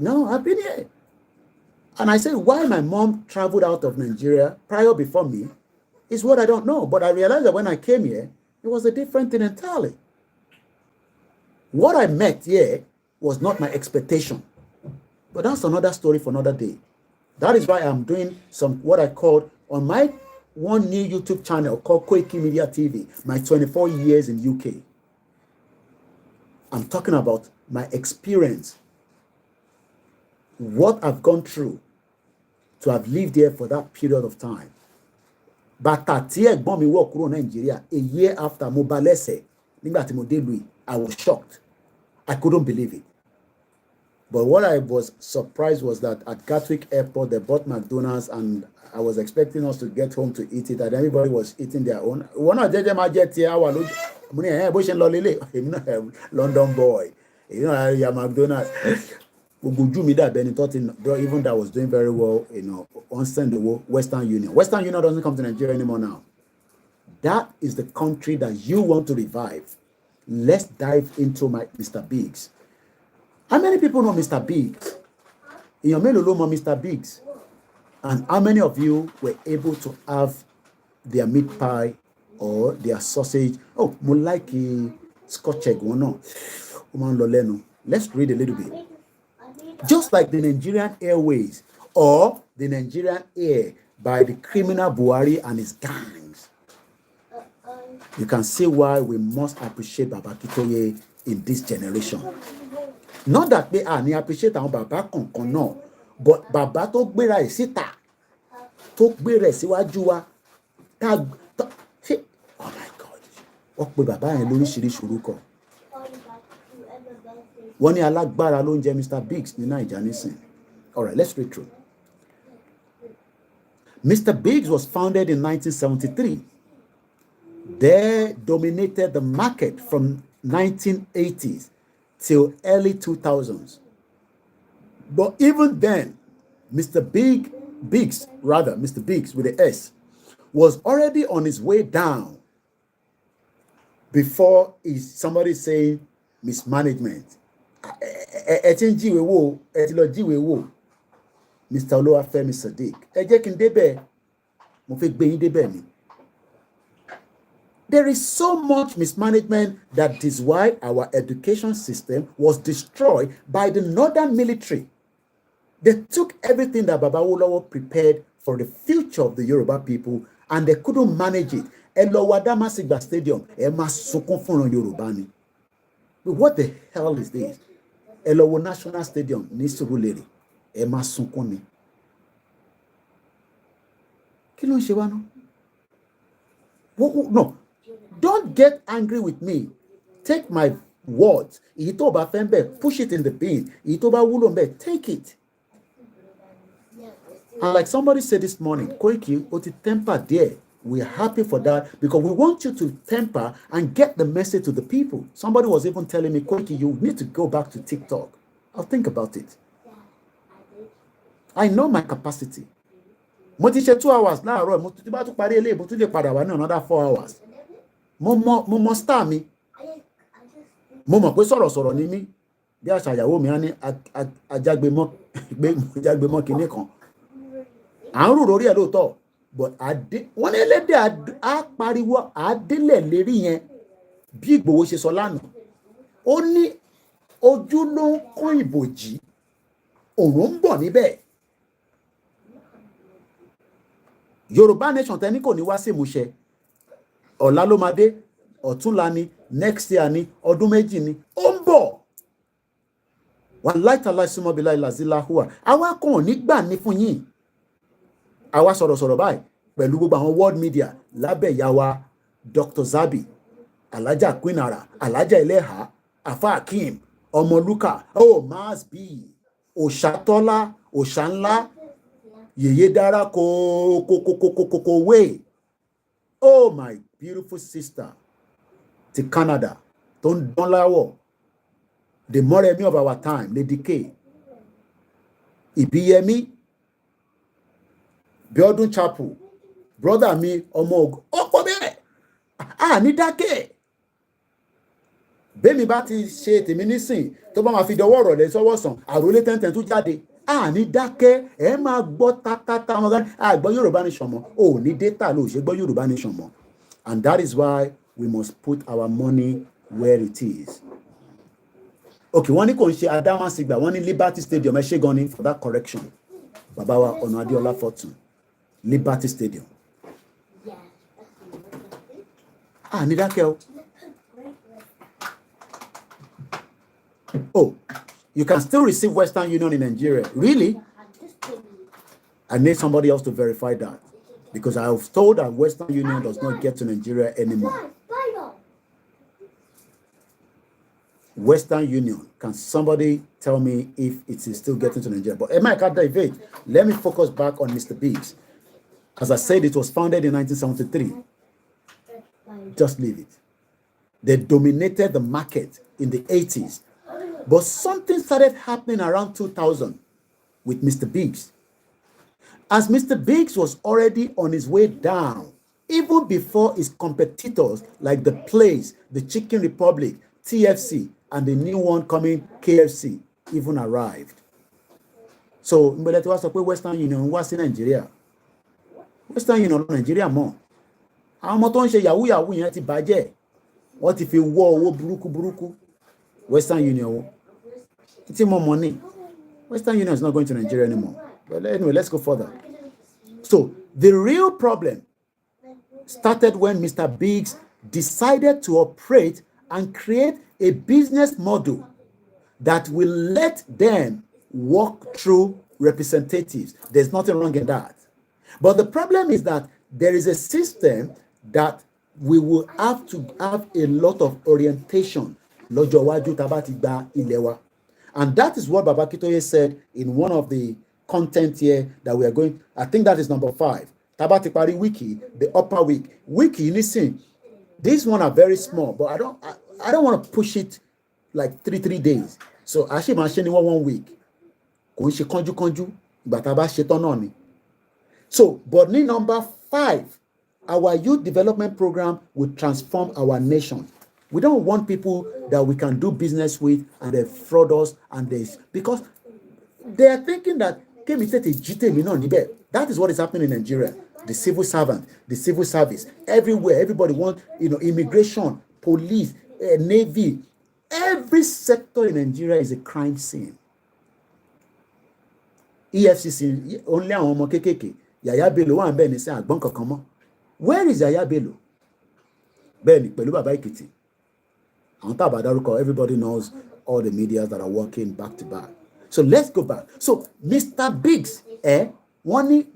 no, I've been here. And I said, why my mom traveled out of Nigeria prior before me is what I don't know. But I realized that when I came here, it was a different thing entirely. What I met here was not my expectation. But that's another story for another day. That is why I'm doing some, what I call, on my one new YouTube channel called Koikimedia TV, my 24 years in UK. I'm talking about my experience, what I've gone through to have lived here for that period of time. But Nigeria, a year after Mobalese, I was shocked. I couldn't believe it. But what I was surprised was that at Gatwick Airport, they bought McDonald's, and I was expecting us to get home to eat it, and everybody was eating their own. One of them London boy, you know, you're McDonald's. Even that was doing very well, you know, on Sunday, Western Union. Western Union doesn't come to Nigeria anymore now. That is the country that you want to revive. Let's dive into my Mr. Biggs. How many people know Mr. Biggs? In your mail alone, Mr. Biggs. And how many of you were able to have their meat pie or their sausage? Oh, Mulaki Scotch egg. Let's read a little bit. Just like the Nigerian Airways or the Nigerian Air by the criminal Buhari and his gangs. You can see why we must appreciate Baba Akintoye in this generation. Not that they are appreciate our Baba Konkon, no, but Baba to gbera isita, to gbera siwaju wa, oh my God, what pe Baba yẹn lóríṣiríṣi orúkọ. Wọ́n ní alágbára ló ń jẹ́ Mr. Biggs ní Naija nísìn. All right, let's read through. Mr. Biggs was founded in 1973. They dominated the market from 1980s till early 2000s. But even then, Mr. Biggs with the S, was already on his way down before somebody saying mismanagement. Mr. Oluwafemi Sadiq. There is so much mismanagement that is why our education system was destroyed by the northern military. They took everything that Baba Awolowo prepared for the future of the Yoruba people, and they couldn't manage it. Damascus Stadium, what the hell is this? Elowo National Stadium, Nisurulere. ẹ máa sunkún ni. Kí ló ń ṣe wá náà? No, don't get angry with me. Take my words. Èyí tó bá fẹ́ bẹ́ẹ̀, push it in the bin. Èyí tó bá wúlò bẹ́ẹ̀, take it. And like somebody said this morning, Koiki, o ti temper there. We are happy for that because we want you to temper and get the message to the people. Somebody was even telling me, Koiki, you need to go back to TikTok. I'll think about it. I know my capacity. Mo ti ṣe 2 hours láàárọ̀, mo ti bá tún parí eléyìí, mo tún lè padà wá ní another 4 hours. Mo mọ star mi. Mo mọ̀ pé sọ̀rọ̀sọ̀rọ̀ ni mí. Bí àṣà ìyàwó mi á ní ajágbémọ́ kinní kan. À ń rù lórí ẹ̀ lóòótọ́, but wọ́n ní ẹlẹ́dẹ̀ á pariwo àádélẹ̀ lérí yẹn bí Ìgbòho ṣe sọ lánàá. Ó ní ojú ló ń kún ìbòjì, òun ń bọ̀ níbẹ̀. Yorùbá nation tẹ́ni kò ní wá sí ìmúṣẹ. Ọ̀la ló máa dé, ọ̀túnla ni, next year ni, ọdún méjì ni, ó ń bọ̀. Wallahi ta'ala súnmọ́ bí láì làzílá hùwà. Àwa kàn nígbà ní fún yín. Àwa sọ̀rọ̀sọ̀rọ̀ báyìí pẹ̀lú gbogbo àwọn world media lábẹ́ ìyá wa Dr. Zabi, Alájà Quinara, Alájà Ẹlẹ́hà, Afa Akim, Ọmọlúkà, Mass B, Òṣàtọ́lá, Òṣànlá, Yèyé Dára Kòkòkòkòkòwé. Oh, my beautiful sister to Canada, tó ń dán láwọ̀, the Mọ́rẹ̀mí of our time, Lady K, Ìbíyẹmí, Bíọ́dún Chapel, brother mi ọmọ ogun, ọ̀pọ̀ bẹ́ẹ̀, ní dákẹ́. Bẹ́ẹ̀mi bá ti ṣe tèmi nísìn tó bá máa fi dọwọ́ ọ̀rọ̀ lẹ́ sọ́wọ́ sàn, àròlé tẹ́ntẹ́n tó jáde. Ní dákẹ́, ẹ máa gbọ́ tátátá wọn gan. Gbọ́ Yorùbá nation mọ́, ò ní data ló ṣe gbọ́ Yorùbá nation mọ́. And that is why we must put our money where it is. Okay, wọ́n ní kò ń ṣe Adámásingbà, wọ́n ní Liberty Stadium, ẹ ṣé gan ni for that correction. Bàbá wa Ọ̀nà Adéọlá Fortune, Liberty Stadium. Ní dákẹ́ o. Oh, you can still receive Western Union in Nigeria. Really? I need somebody else to verify that. Because I was told that Western Union does not get to Nigeria anymore. Western Union, can somebody tell me if it is still getting to Nigeria? But Emma, I can't divert. Let me focus back on Mr. Biggs. As I said, it was founded in 1973. Just leave it. They dominated the market in the 80s. But something started happening around 2000 with Mr. Biggs. As Mr. Biggs was already on his way down, even before his competitors like The Place, the Chicken Republic, TFC, and the new one coming, KFC, even arrived. So, mbele was talking Western Union was in Nigeria. Western Union Nigeria more. Àwọn ọmọ tó ń ṣe yahoo yahoo yẹn ti bàjẹ́. Wọ́n ti fi wọ́ owó burúkú. Western Union. It's more money. Western Union is not going to Nigeria anymore. But anyway, let's go further. So the real problem started when Mr. Biggs decided to operate and create a business model that will let them walk through representatives. There's nothing wrong in that. But the problem is that there is a system that we will have to have a lot of orientation. Lọ́jọ́ iwájú tá bá ti gba ilẹ̀ wa. And that is what Baba Akintoye said in one of the content here that we are going. I think that is number 5. Tabati Pari Wiki, the upper week. Wiki, listen. These one are very small, but I don't want to push it like three days. So actually, machine one week. Konju, but so, but number 5, our youth development program will transform our nation. We don't want people that we can do business with and they fraud us and this because they are thinking that that is what is happening in Nigeria. The civil servant, the civil service, everywhere, everybody wants, immigration, police, navy. Every sector in Nigeria is a crime scene. EFCC, only on Mokeke, Yaya Bello, and Ben is saying, where is Yaya Bello? Ben, Bello Baba Ekiti. Everybody knows all the media that are working back to back. So let's go back. So Mr. Biggs,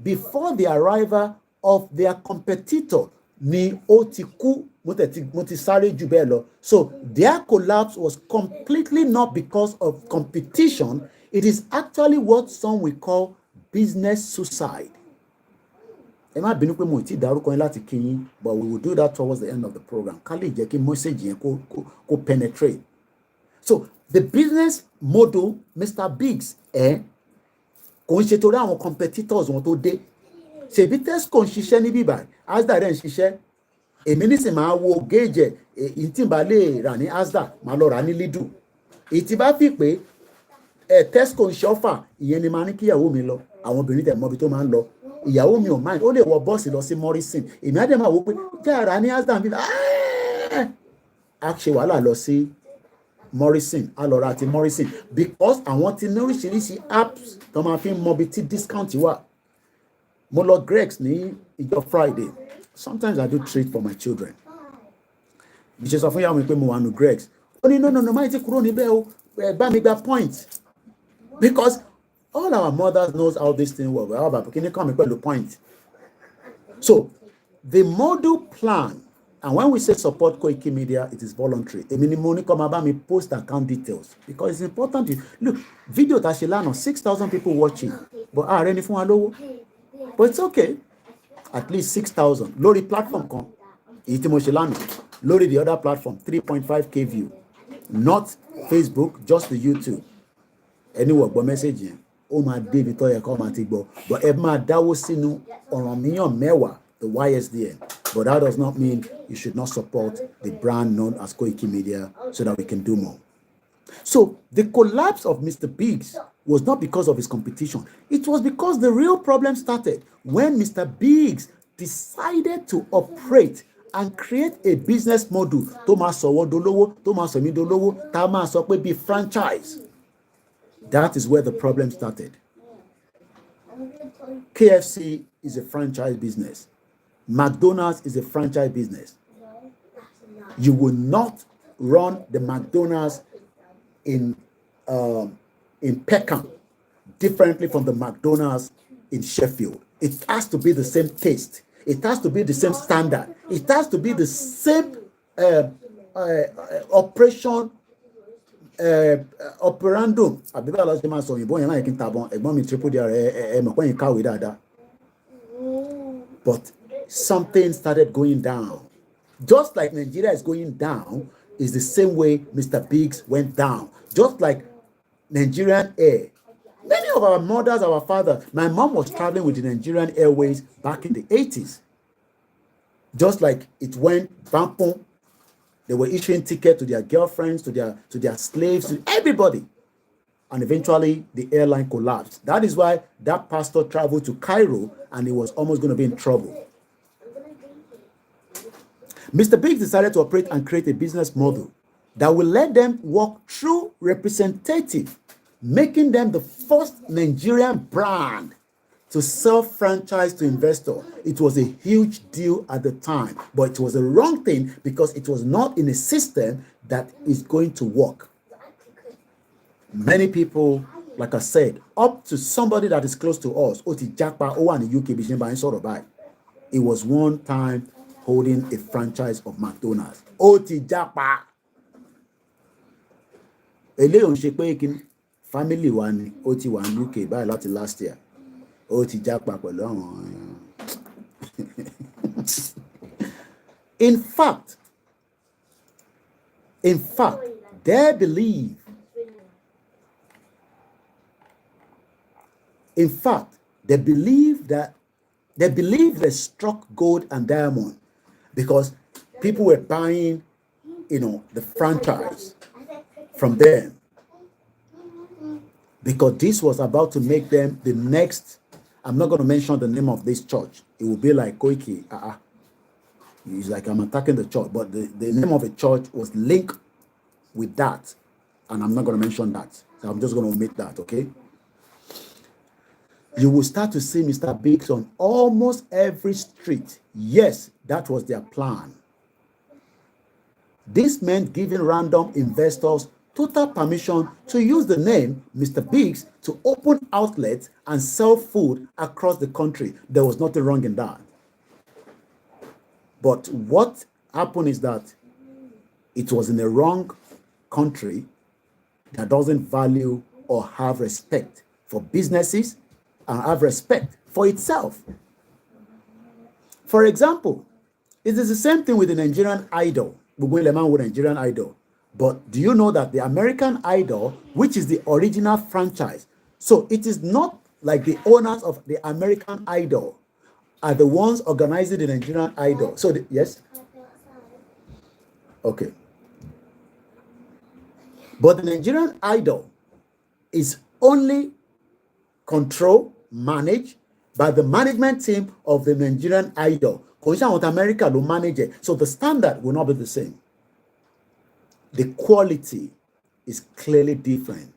before the arrival of their competitor, ni ó ti kú, mo ti sáré jù bẹ́ẹ̀ lọ. So their collapse was completely not because of competition. It is actually what some will call business suicide. Ẹ má bínú pé mo ti dárúkọ yín láti kí yín, but we will do that towards the end of the program. Ká lè jẹ́ kí message yẹn kó penetrate. So the business model, Mr. Biggs, kò ń ṣe torí àwọn competitors wọn tó dé. Ṣèbí Tesco ń ṣiṣẹ́ níbí báyìí, Asda dẹ̀ ń ṣiṣẹ́. Èmi nísìnyí máa wo gauge èyí tí n bá lè rà ní Asda, máa lọ rà ní Lidl. Èyí tí bá fi pé Tesco ń ṣe offer, ìyẹn ni máa ní kíyàwó mi lọ. Àwọn obìnrin tẹ̀ mọ́bi tó máa ń lọ. Ìyàwó mi ò mind, ó lè wọ bọ́ọ̀sì lọ sí Morrison. Èmi á dẹ̀ máa wò pé jẹ́ àrà ní Asda bí a ṣe wàhálà lọ sí Morrison, a lọ ra ti Morrison, because àwọn ti ní oríṣiríṣi apps tó máa fi mọ bí tí discount wà. Mo lọ Greg's ní ìjọ Friday. Sometimes I do treat for my children. Bí ṣe sọ fún ìyá mi pé mo wà nù Greg's. Ó ní no, máa ti kúrò níbẹ̀ o, bá mi gba point. Because all our mothers knows how this thing works. How about kí ni kàn mí pẹ̀lú point? So the model plan, and when we say support Koikimedia, it is voluntary. Èmi ni mo ní kó máa bá mi post account details, because it's important to look. Video tá ṣe lánàá, 6,000 people watching, but ààrẹ ni fún wa lówó. But it's okay. At least 6,000 lórí platform kan. Èyí tí mo ṣe lánàá lórí the other platform 3.5k view, not Facebook, just the YouTube. Anyway, gbọ́ message yẹn ó máa dé ibi tó yẹ kó máa ti gbọ́, but ẹ máa dáwó sínú Ọ̀rànmíyàn mẹ́wàá, the YSDN. But that does not mean you should not support the brand known as Koikimedia so that we can do more. So the collapse of Mr. Biggs was not because of his competition. It was because the real problem started when Mr. Biggs decided to operate and create a business model tó máa sọ wọ́n dolówó, tó máa sọ mí dolówó, tá máa sọ pé bí franchise. That is where the problem started. KFC is a franchise business. McDonald's is a franchise business. You will not run the McDonald's in Peckham differently from the McDonald's in Sheffield. It has to be the same taste. It has to be the same standard. It has to be the same operation operandum. Àbíbá lọ sí máa sọ òyìnbó yẹn láì kí n tàbọn ẹ̀gbọ́n mi triple dr mọ̀ pé yín kàwé dáadáa. But something started going down. Just like Nigeria is going down, is the same way Mr. Biggs went down. Just like Nigerian Air. Many of our mothers, our fathers, my mom was traveling with the Nigerian Airways back in the 80s. Just like it went bampum, they were issuing tickets to their girlfriends, to their slaves, to everybody. And eventually the airline collapsed. That is why that pastor traveled to Cairo and he was almost going to be in trouble. Mr. Biggs decided to operate and create a business model that will let them walk through representative, making them the first Nigerian brand to sell franchise to investors. It was a huge deal at the time, but it was a wrong thing because it was not in a system that is going to work. Many people, like I said, up to somebody that is close to us, Oti Jakpa, Owa in the UK, it was one time holding a franchise of McDonald's. Oti Jakpa. Eleon Shekwe family one, Oti one UK, by a lot last year. Oti Jakpa along. In fact, they believe. In fact, they believe they struck gold and diamond because people were buying, the franchise from them. Because this was about to make them the next. I'm not going to mention the name of this church. It will be like Koiki. It's like I'm attacking the church, but the name of the church was linked with that, and I'm not going to mention that. So I'm just going to omit that, okay? You will start to see Mr. Biggs on almost every street. Yes, that was their plan. This meant giving random investors total permission to use the name Mr. Biggs to open outlets and sell food across the country. There was nothing wrong in that. But what happened is that it was in a wrong country that doesn't value or have respect for businesses and have respect for itself. For example, it is the same thing with the Nigerian Idol. With Nigerian Idol. But do you know that the American Idol, which is the original franchise, so it is not like the owners of the American Idol are the ones organizing the Nigerian Idol. So, yes? Okay. But the Nigerian Idol is only controlled, managed by the management team of the Nigerian Idol. America will manage it. So the standard will not be the same. The quality is clearly different.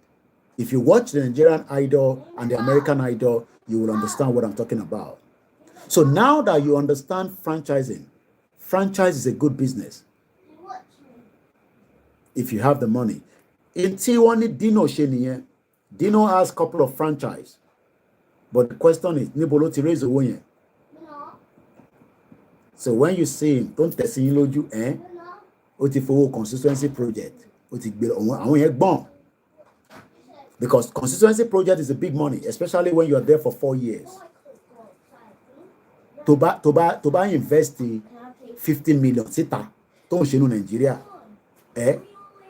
If you watch the Nigerian Idol and the American Idol, you will understand what I'm talking about. So now that you understand franchising, franchise is a good business. If you have the money. In Tiwani Dino Sheniye, Dino has a couple of franchise. But the question is, Nibolo ti raise the. So when you see him, don't test him loju, Oti for consistency project. Because consistency project is a big money, especially when you are there for 4 years. To invest 15 million, sita, to Nigeria,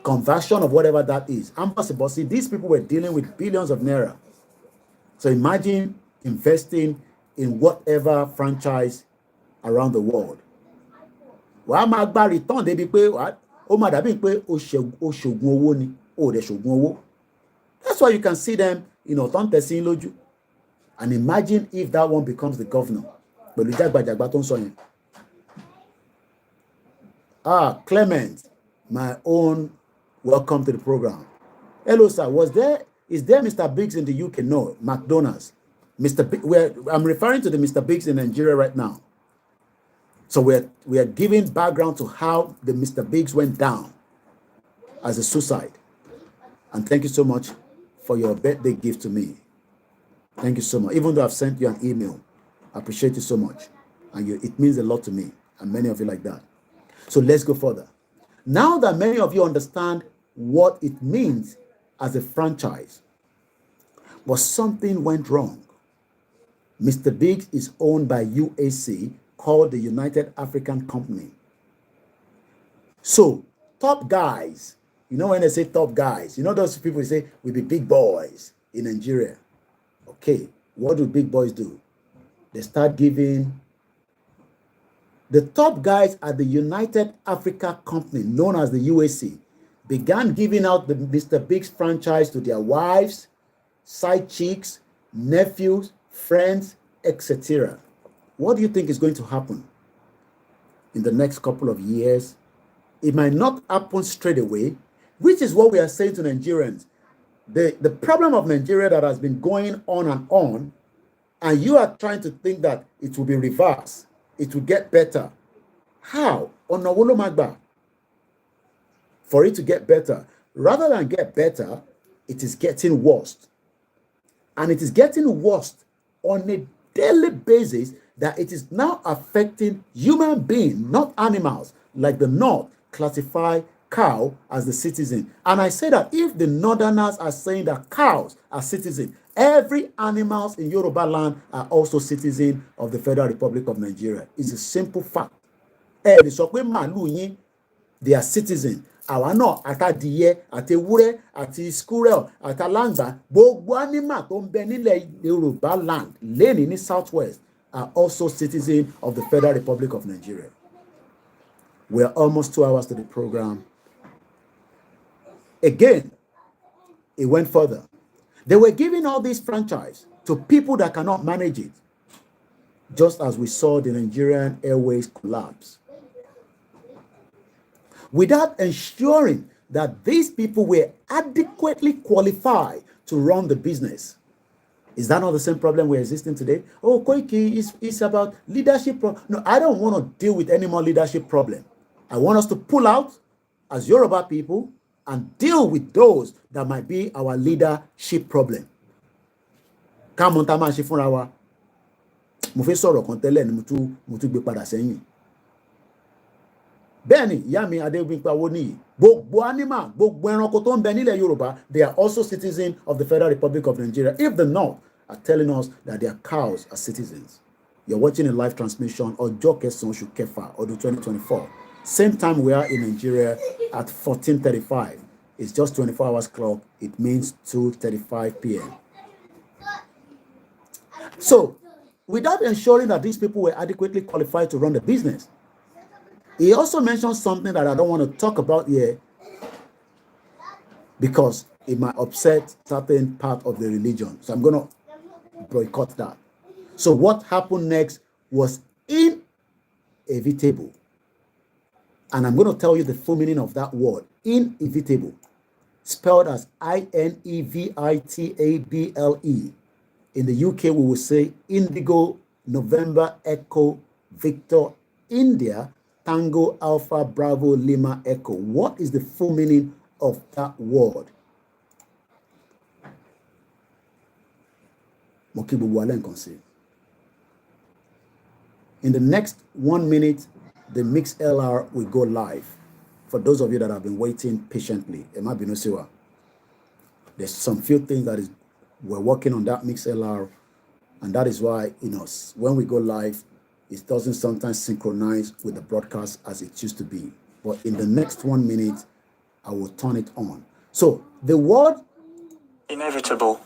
conversion of whatever that is. Impossible. See, these people were dealing with billions of naira. So imagine investing in whatever franchise around the world. Wàá máa gba return débi pé ó máa dàbí pé ó ṣògùn owó ni, ó dẹ̀ ṣògùn owó. That's why you can see them, tó ń tẹ̀sí lójú. And imagine if that one becomes the governor. Pẹ̀lú jágbàjàgbà tó ń sọ yẹn. Clement, my own, welcome to the program. Hello, sir. Is there Mr. Biggs in the UK? No, McDonald's. I'm referring to the Mr. Biggs in Nigeria right now. So we are giving background to how the Mr. Biggs went down as a suicide. And thank you so much for your birthday gift to me. Thank you so much. Even though I've sent you an email, I appreciate you so much. And it means a lot to me, and many of you like that. So let's go further. Now that many of you understand what it means as a franchise, but something went wrong. Mr. Biggs is owned by UAC, called the United African Company. So, top guys, when they say top guys, those people say, we be big boys in Nigeria. Okay, what do big boys do? They start giving. The top guys at the United Africa Company, known as the UAC, began giving out the Mr. Biggs franchise to their wives, side chicks, nephews, friends, etc. What do you think is going to happen in the next couple of years? It might not happen straight away, which is what we are saying to Nigerians. The problem of Nigeria that has been going on, and you are trying to think that it will be reversed, it will get better. How? Onawolo Magba. For it to get better, rather than get better, it is getting worse. And it is getting worse on a daily basis, that it is now affecting human beings, not animals, like the North classify cow as the citizen. And I say that if the Northerners are saying that cows are citizens, every animals in Yoruba land are also citizens of the Federal Republic of Nigeria. It's a simple fact. They are citizens. Àwa náà àtàdìyẹ àti ewúrẹ́ àti squirrel àtàláǹgbá gbogbo animal tó ń bẹ nílẹ̀ Yorùbá land lẹ́ni ní southwest are also citizens of the Federal Republic of Nigeria. We are almost 2 hours to the program. Again, it went further. They were giving all these franchise to people that cannot manage it, just as we saw the Nigerian Airways collapse, without ensuring that these people were adequately qualified to run the business. Is that not the same problem we're existing today? Oh, Koiki is about leadership. No, I don't want to deal with any more leadership problem. I want us to pull out as Yoruba people and deal with those that might be our leadership problem. Come on, Tamashi Furawa. Mo fẹ́ sọ̀rọ̀ kan tẹ́lẹ̀ ni mo tún gbé padà sẹ́yìn. Bẹ́ẹ̀ni, ìyá mi Adebanji Awoniyi, gbogbo animal, gbogbo ẹranko tó ń bẹ nílẹ̀ Yorùbá, they are also citizens of the Federal Republic of Nigeria. If the North are telling us that their cows are citizens. You're watching a live transmission ọjọ́ kẹsàn-án oṣù kẹfà ọdún 2024. Same time we are in Nigeria at 14:35. It's just 24 hours clock. It means 2:35 p.m. So, without ensuring that these people were adequately qualified to run the business, he also mentioned something that I don't want to talk about here because it might upset certain part of the religion. So I'm going to boycott that. So what happened next was inevitable. And I'm going to tell you the full meaning of that word, inevitable, spelled as I-N-E-V-I-T-A-B-L-E. In the UK, we will say Indigo, November, Echo, Victor, India, Tango, Alpha, Bravo, Lima, Echo. What is the full meaning of that word? In the next 1 minute, the Mix LR will go live. For those of you that have been waiting patiently, there's some few things that we're working on that Mix LR, and that is why, when we go live, it doesn't sometimes synchronize with the broadcast as it used to be. But in the next 1 minute, I will turn it on. So the word inevitable.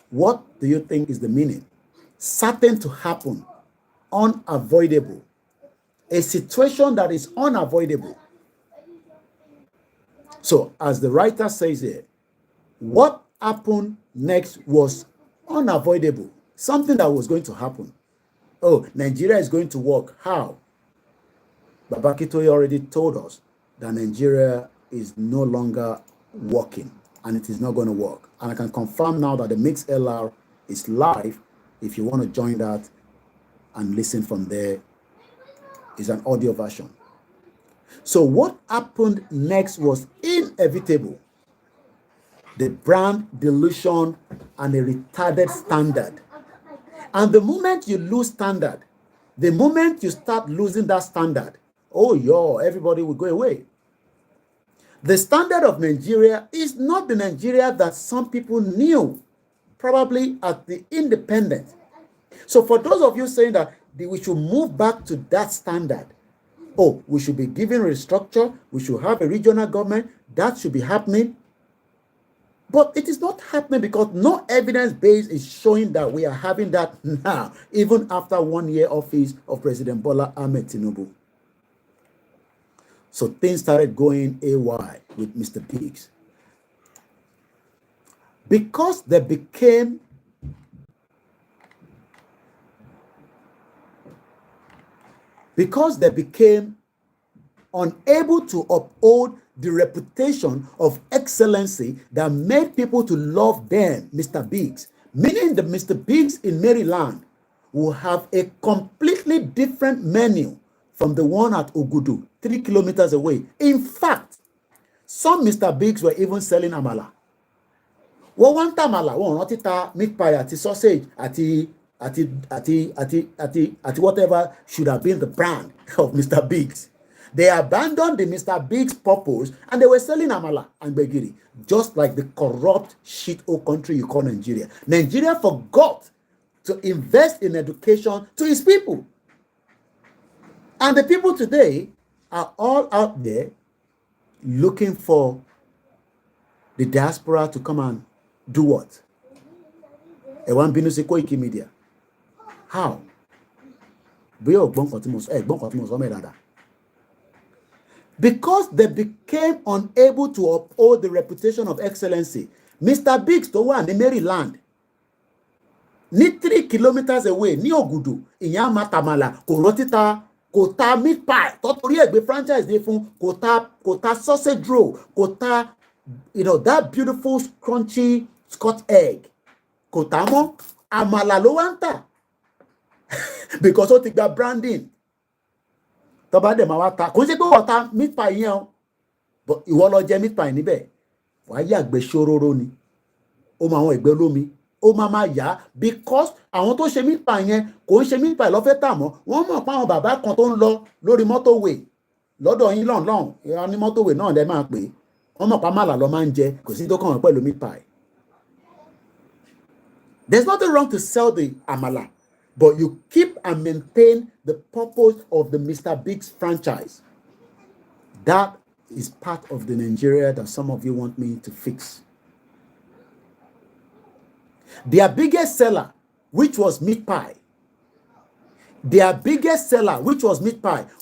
What do you think is the meaning? Certain to happen, unavoidable. A situation that is unavoidable. So as the writer says here, what happened next was unavoidable. Something that was going to happen. Oh, Nigeria is going to work. How? Baba Akintoye already told us that Nigeria is no longer working and it is not going to work. And I can confirm now that the Mix LR is live. If you want to join that and listen from there, it's an audio version. So what happened next was inevitable. The brand delusion and a retarded standard. And the moment you lose standard, the moment you start losing that standard, everybody will go away. The standard of Nigeria is not the Nigeria that some people knew, probably at the independence. So for those of you saying that we should move back to that standard, we should be given restructure, we should have a regional government, that should be happening. But it is not happening because no evidence base is showing that we are having that now, even after 1 year office of President Bola Ahmed Tinubu. So things started going AY with Mr. Biggs. Because they became unable to uphold the reputation of excellency that made people to love them, Mr. Biggs, meaning the Mr. Biggs in Maryland will have a completely different menu from the one at Ogudu, 3 kilometers away. In fact, some Mr. Biggs were even selling amala. Wọ́n wá ń ta àmàlà, wọ́n rántí ta meat pie àti sausage àti whatever should have been the brand of Mr. Biggs. They abandoned the Mr. Biggs purpose and they were selling amala and begiri, just like the corrupt shithole country you call Nigeria. Nigeria forgot to invest in education to its people. And the people today are all out there looking for the diaspora to come and do what? Koikimedia. How? Because they became unable to uphold the reputation of excellency. Mr. Biggs to one in Maryland, ní 3 kilometers away, ní Ogudu, ìyá Matamala, kò rotita, kò ta meat pie, torí ẹgbẹ́ franchise dé fún, kò ta sausage roll, kò ta, that beautiful crunchy Scotch egg. Kò ta mọ́, àmàlà ló wá ń tà. Because ó ti gba branding. tó bá dẹ̀ máa wá ta kò ń ṣe pé wọ́n ta meat pie yẹn o but ìwọ lọ jẹ meat pie níbẹ̀ wàá yàgbẹ́ ṣòróró ni ó máa àwọn ẹ̀gbẹ́ olómi ó máa yá because àwọn tó ṣe meat pie yẹn kò ń ṣe meat pie lọ́fẹ́ tà mọ́ wọ́n mọ̀ pé àwọn bàbá kan tó ń lọ lórí mọ́tòwé lọ́dọ̀ yín lọ́hùn ìyá ní mọ́tòwé náà lẹ́ máa pè é wọ́n mọ̀ pé àmàlà lọ́ máa ń jẹ kò sí tó kàn wọ́n pẹ̀lú meat pie. There's nothing wrong to sell the amala, but you keep and maintain the purpose of the Mr. Biggs franchise. That is part of the Nigeria that some of you want me to fix. Their biggest seller, which was meat pie,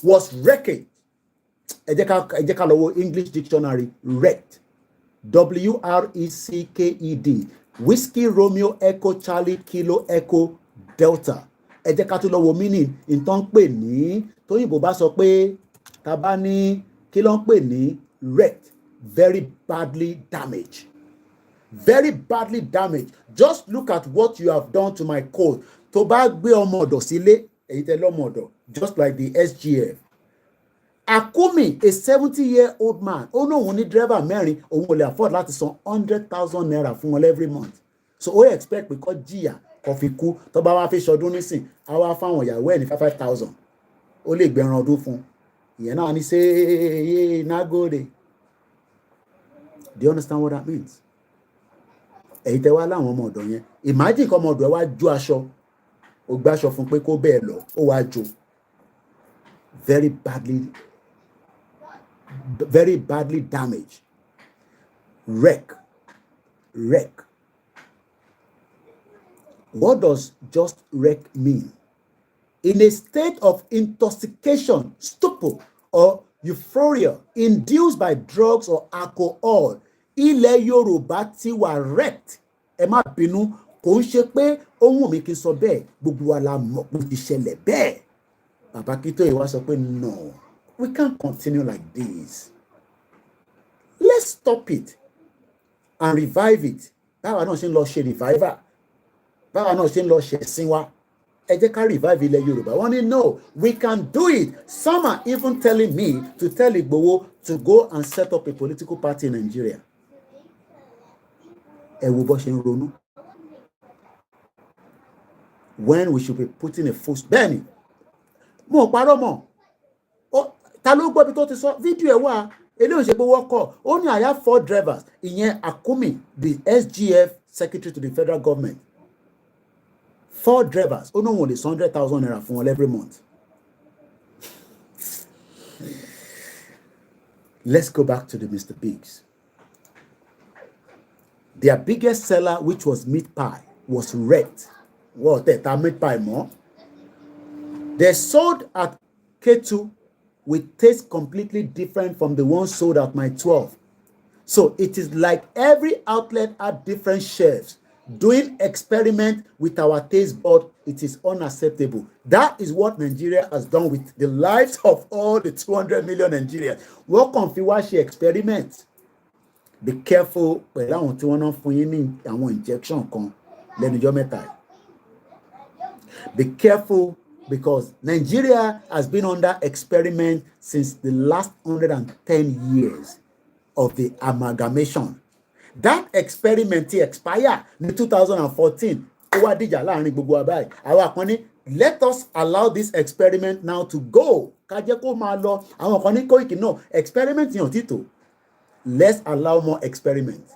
was wreckage. Ẹ jẹ́ ká lọ wo English dictionary, wrecked. WRECKED. Whiskey Romeo Echo Charlie Kilo Echo Delta. Ẹ jẹ́ ká tún lọ wo meaning nǹkan pè ní tóyìnbó bá sọ pé tá bá ní kí ló ń pè ní wrecked, very badly damaged. Very badly damaged. Just look at what you have done to my code. Tó bá gbé ọmọ ọ̀dọ̀ sílé, èyí tẹ́ lọ́mọ ọ̀dọ̀, just like the SGF. Akumi, a 70-year-old man, ó náà òun ní driver mẹ́rin, òun ò lè afford láti san 100,000 naira fún wọn every month. So ó expect pé kó jìyà kó fi kú, tó bá wá fi ṣọdún nísìn, á wá fáwọn ìyàwó ẹ̀ ní 5,000. Ó lè gbẹ̀ràn ọdún fún. Ìyẹn náà ní say nagode. Do you understand what that means? Èyí tẹ́ wá láwọn ọmọ ọ̀dọ̀ yẹn. Imagine kọ́ ọmọ ọ̀dọ̀ ẹ wá jó aṣọ. Ó gbé aṣọ fún pé kó bẹ́ẹ̀ lọ, ó wá jó. Very badly damaged. Wreck. What does just wreck mean? In a state of intoxication, stupor, or euphoria induced by drugs or alcohol, ilẹ̀ Yorùbá ti wà wrecked. Ẹ má bínú, kò ń ṣe pé ohun mi kì í sọ bẹ́ẹ̀, gbogbo wa la mọ̀ pé ti ṣẹlẹ̀ bẹ́ẹ̀. Bàbá Akintoye wá sọ pé no, we can't continue like this. Let's stop it and revive it. Báwa náà ṣe ń lọ ṣe revival. Báwa náà ṣe ń lọ ṣe ẹ̀sìn wa. Ẹ jẹ́ ká revive ilẹ̀ Yorùbá. Wọ́n ní no, we can do it. Some are even telling me to tell Igboho to go and set up a political party in Nigeria. Ẹ wo bó ṣe ń ronú. When we should be putting a full bẹ́ẹ̀ni. Mo parọ́ mọ́. Ta ló gbọ́ bí tó ti sọ? Fídíò ẹ̀ wà. Eléyìí ò ṣe pé wọ́n kọ̀. Ó ní I have 4 drivers. Ìyẹn Akumi, the SGF secretary to the federal government. 4 drivers. Ó ní òun ò lè san 100,000 naira fún wọn every month. Let's go back to the Mr. Biggs. Their biggest seller, which was meat pie, was wrecked. What? That meat pie more. They sold at K2 with taste completely different from the ones sold at my 12. So it is like every outlet had different chefs doing experiment with our taste bud. It is unacceptable. That is what Nigeria has done with the lives of all the 200 million Nigerians. What can fi wá ṣe experiment? Be careful pẹ̀lú àwọn tí wọ́n náà fún yín ní àwọn injection kan lẹ́nu ọjọ́ mẹ́ta. Be careful because Nigeria has been under experiment since the last 110 years of the amalgamation. That experiment expire in 2014. Ó wá dìjà láàrin gbogbo àbáyé. Àwọn kan ní let us allow this experiment now to go. Ká jẹ́ kó máa lọ. Àwọn kan ní Koiki no experiment yàn títò. Let's allow more experiment.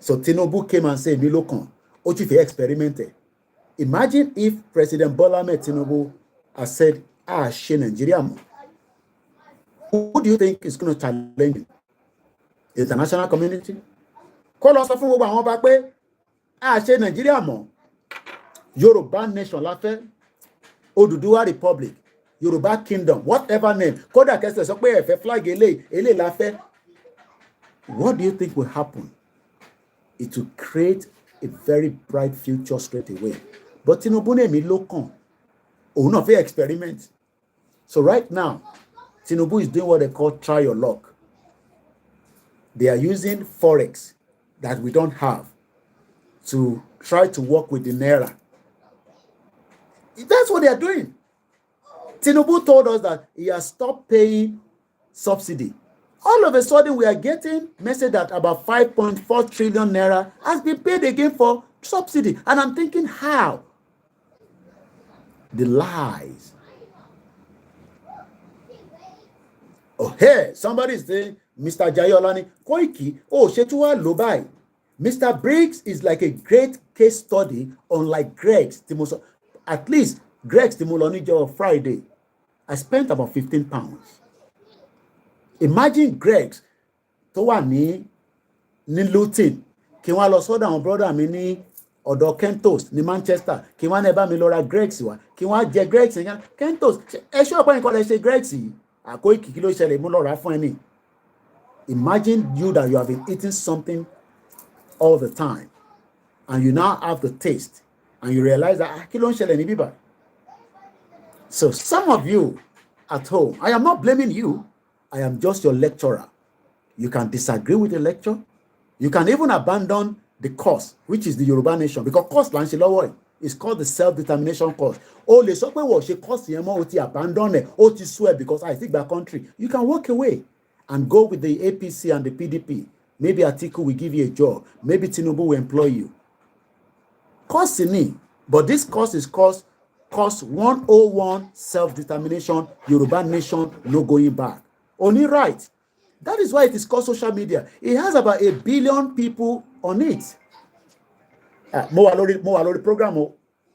So Tinubu came and said, "Mi ló kàn, ó ti fẹ́ experiment." Imagine if President Bola Ahmed Tinubu has said, ṣe Nigeria mọ́. Who do you think is going to challenge him? The international community? Kó lọ sọ fún gbogbo àwọn ọba pé ṣe Nigeria mọ́. Yoruba nation la fẹ́. Oduduwa Republic. Yoruba Kingdom. Whatever name. Kódà kẹsẹ̀ sọ pé ẹ fẹ́ flag eléyìí la fẹ́. What do you think will happen? It will create a very bright future straight away. But Tinubu ní èmi ló kàn. Òun náà fẹ́ experiment. So right now, Tinubu is doing what they call try your luck. They are using forex that we don't have to try to work with the naira. That's what they are doing. Tinubu told us that he has stopped paying subsidy. All of a sudden, we are getting message that about 5.4 trillion naira has been paid again for subsidy. And I'm thinking, how? The lies. Oh, hey, somebody is saying, Mr. Jayolani, Koiki, oh, Shetua Lobai. Mr. Briggs is like a great case study, unlike Greg's. At least Greg's Timolonijo Friday. I spent about 15 pounds. Imagine Greg's tó wà ní Luton, kí wọ́n lọ sọ́dọ̀ àwọn brother mi ní ọ̀dọ̀ Kentos ní Manchester, kí wọ́n bá mi lọ ra Greg's wá, kí wọ́n jẹ Greg's yẹn. Kentos, ẹ ṣọ́ ọ̀pọ̀ nǹkan lè ṣe Greg's yìí, Koiki kí ló ṣẹlẹ̀ mú lọ rà fún ẹni. Imagine you that you have been eating something all the time and you now have the taste and you realize that kí ló ń ṣẹlẹ̀ ní bíbá. So some of you at home, I am not blaming you. I am just your lecturer. You can disagree with the lecture. You can even abandon the course, which is the Yoruba nation, because course là ń ṣe lọ́wọ́ is called the self-determination course. O lè sọ pé wọ́n ṣe course yẹn mọ́, o ti abandon it, o ti swear because I think that country. You can walk away and go with the APC and the PDP. Maybe Atiku will give you a job. Maybe Tinubu will employ you. Course in me, but this course is course 101, self-determination, Yoruba nation, no going back. Only right. That is why it is called social media. It has about 1 billion people on it. Mo wà lórí program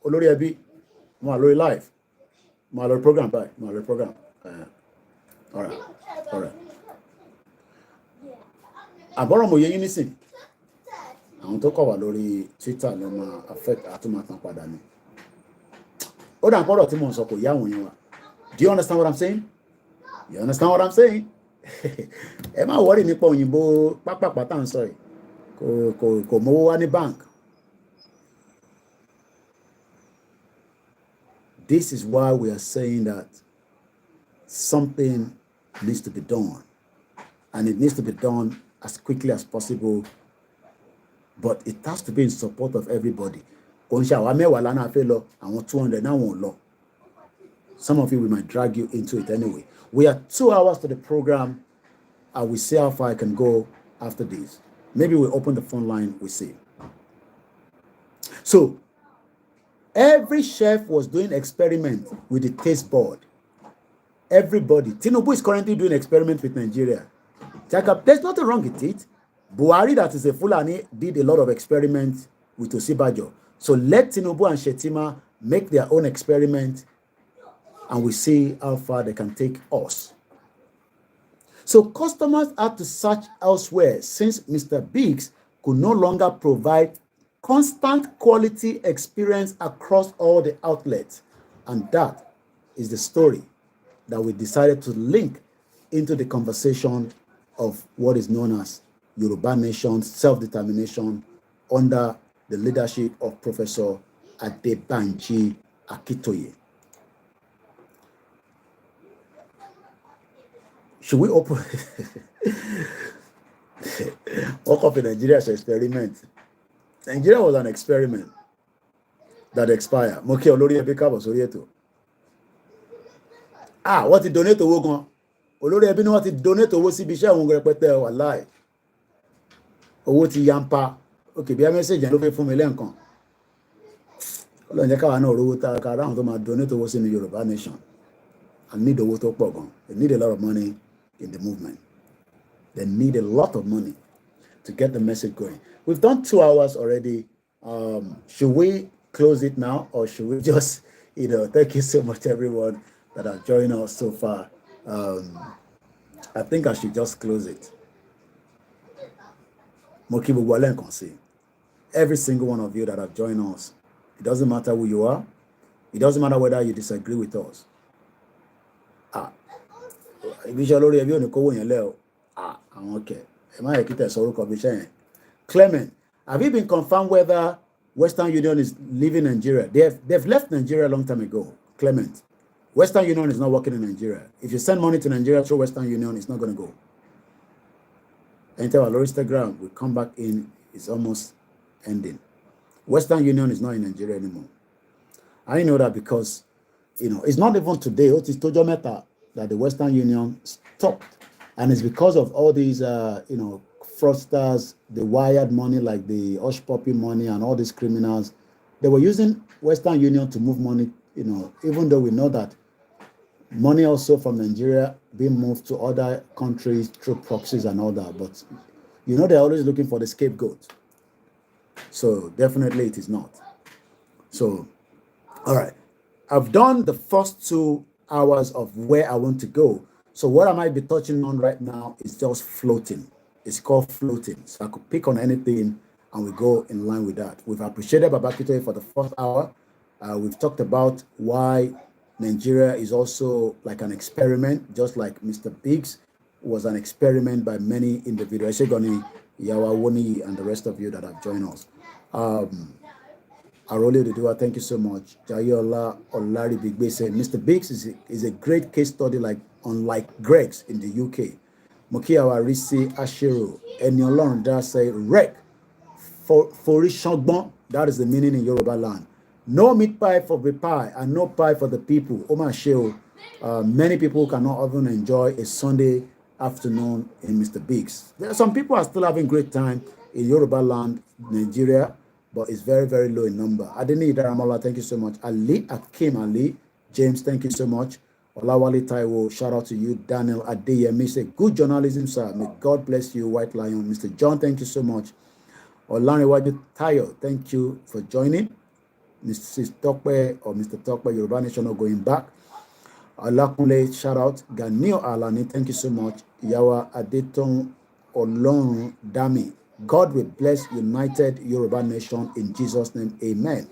olórí ẹbí, mo wà lórí live, mo wà lórí program báyìí, mo wà lórí program. All right. Àbọ̀rọ̀ mo yẹ yín nísìn. Àwọn tó kọ̀ wà lórí Twitter ló máa affect àtúmọ̀tán padà ni. Ó dà pọ̀rọ̀ tí mo ń sọ kò yá àwọn yẹn wà. Do you understand what I'm saying? You understand what I'm saying? Ẹ má worry nípa òyìnbó pápápá tá à ń sọ yìí. Kò mówó wá ní bank. This is why we are saying that something needs to be done. And it needs to be done as quickly as possible. But it has to be in support of everybody. Some of you, we might drag you into it anyway. We are 2 hours to the program. I will see how far I can go after this. Maybe we'll open the phone line, we see. So, every chef was doing experiment with the taste board. Everybody. Tinubu is currently doing experiment with Nigeria. There's nothing wrong with it. Buhari, that is a Fulani, did a lot of experiments with Osibajo. So let Tinubu and Shetima make their own experiment and we see how far they can take us. So customers had to search elsewhere since Mr. Biggs could no longer provide constant quality experience across all the outlets. And that is the story that we decided to link into the conversation of what is known as Yoruba Nation self-determination under the leadership of Professor Adebanji Akintoye. Should we open? Walk up in Nigeria's experiment. Nigeria was an experiment that expired. Moki Olori Ebika was Orieto. What did donate to Wogon? Olori Ebi no what did donate to Wosibisha Wongre Pete or lie. Owó ti yampa. Okay, bí a message ló fẹ́ fún mi lẹ́ǹkan. Ọlọ́run jẹ́ káwa náà rówó tá ká ráhùn tó máa donate owó sínú Yoruba Nation. I need owó tó pọ̀ gan. They need a lot of money in the movement. They need a lot of money to get the message going. We've done 2 hours already. Should we close it now or should we just, thank you so much everyone that have joined us so far. I think I should just close it. Every single one of you that have joined us, it doesn't matter who you are. It doesn't matter whether you disagree with us. Clement, have you been confirmed whether Western Union is leaving Nigeria? They've left Nigeria a long time ago. Clement, Western Union is not working in Nigeria. If you send money to Nigeria through Western Union, it's not going to go. Enter our Instagram, we come back in, it's almost ending. Western Union is not in Nigeria anymore. I know that because it's not even today. It is Tojo Meta that the Western Union stopped. And it's because of all these, fraudsters, the wired money like the Hush Puppy money and all these criminals. They were using Western Union to move money, even though we know that money also from Nigeria being moved to other countries through proxies and all that. But, they're always looking for the scapegoat. So definitely it is not. So, all right. I've done the first 2 hours of where I want to go. So what I might be touching on right now is just floating. It's called floating. So I could pick on anything and we go in line with that. We've appreciated Baba Akintoye for the first hour. We've talked about why Nigeria is also like an experiment, just like Mr. Biggs was an experiment by many individuals. Shegoni, Yawawoni, and the rest of you that have joined us. Arole Dudua, thank you so much. Jayola Olari Bigbe said, Mr. Biggs is a great case study, unlike Greg's in the UK. Mokiawa Risi Ashiro, Eniolon Dar say, Rek, Forishogbon, that is the meaning in Yoruba land. No meat pie for the pie and no pie for the people. Oma Sheo, many people cannot even enjoy a Sunday afternoon in Mr. Biggs. There are some people are still having great time in Yoruba land, Nigeria, but it's very, very low in number. Adeni Idaramola, thank you so much. Ali Akim Ali, James, thank you so much. Olawale Taiwo, shout out to you. Daniel Adeyemi, say, good journalism, sir. May God bless you, White Lion. Mr. John, thank you so much. Olanrewaju Tayo, thank you for joining. Mrs. Tokwe or Mr. Tokwe, Yoruba National going back. Olakunle, shout out. Ganio Alani, thank you so much. Yawa Adeton Olorun Dami. God will bless United Yoruba Nation in Jesus' name. Amen.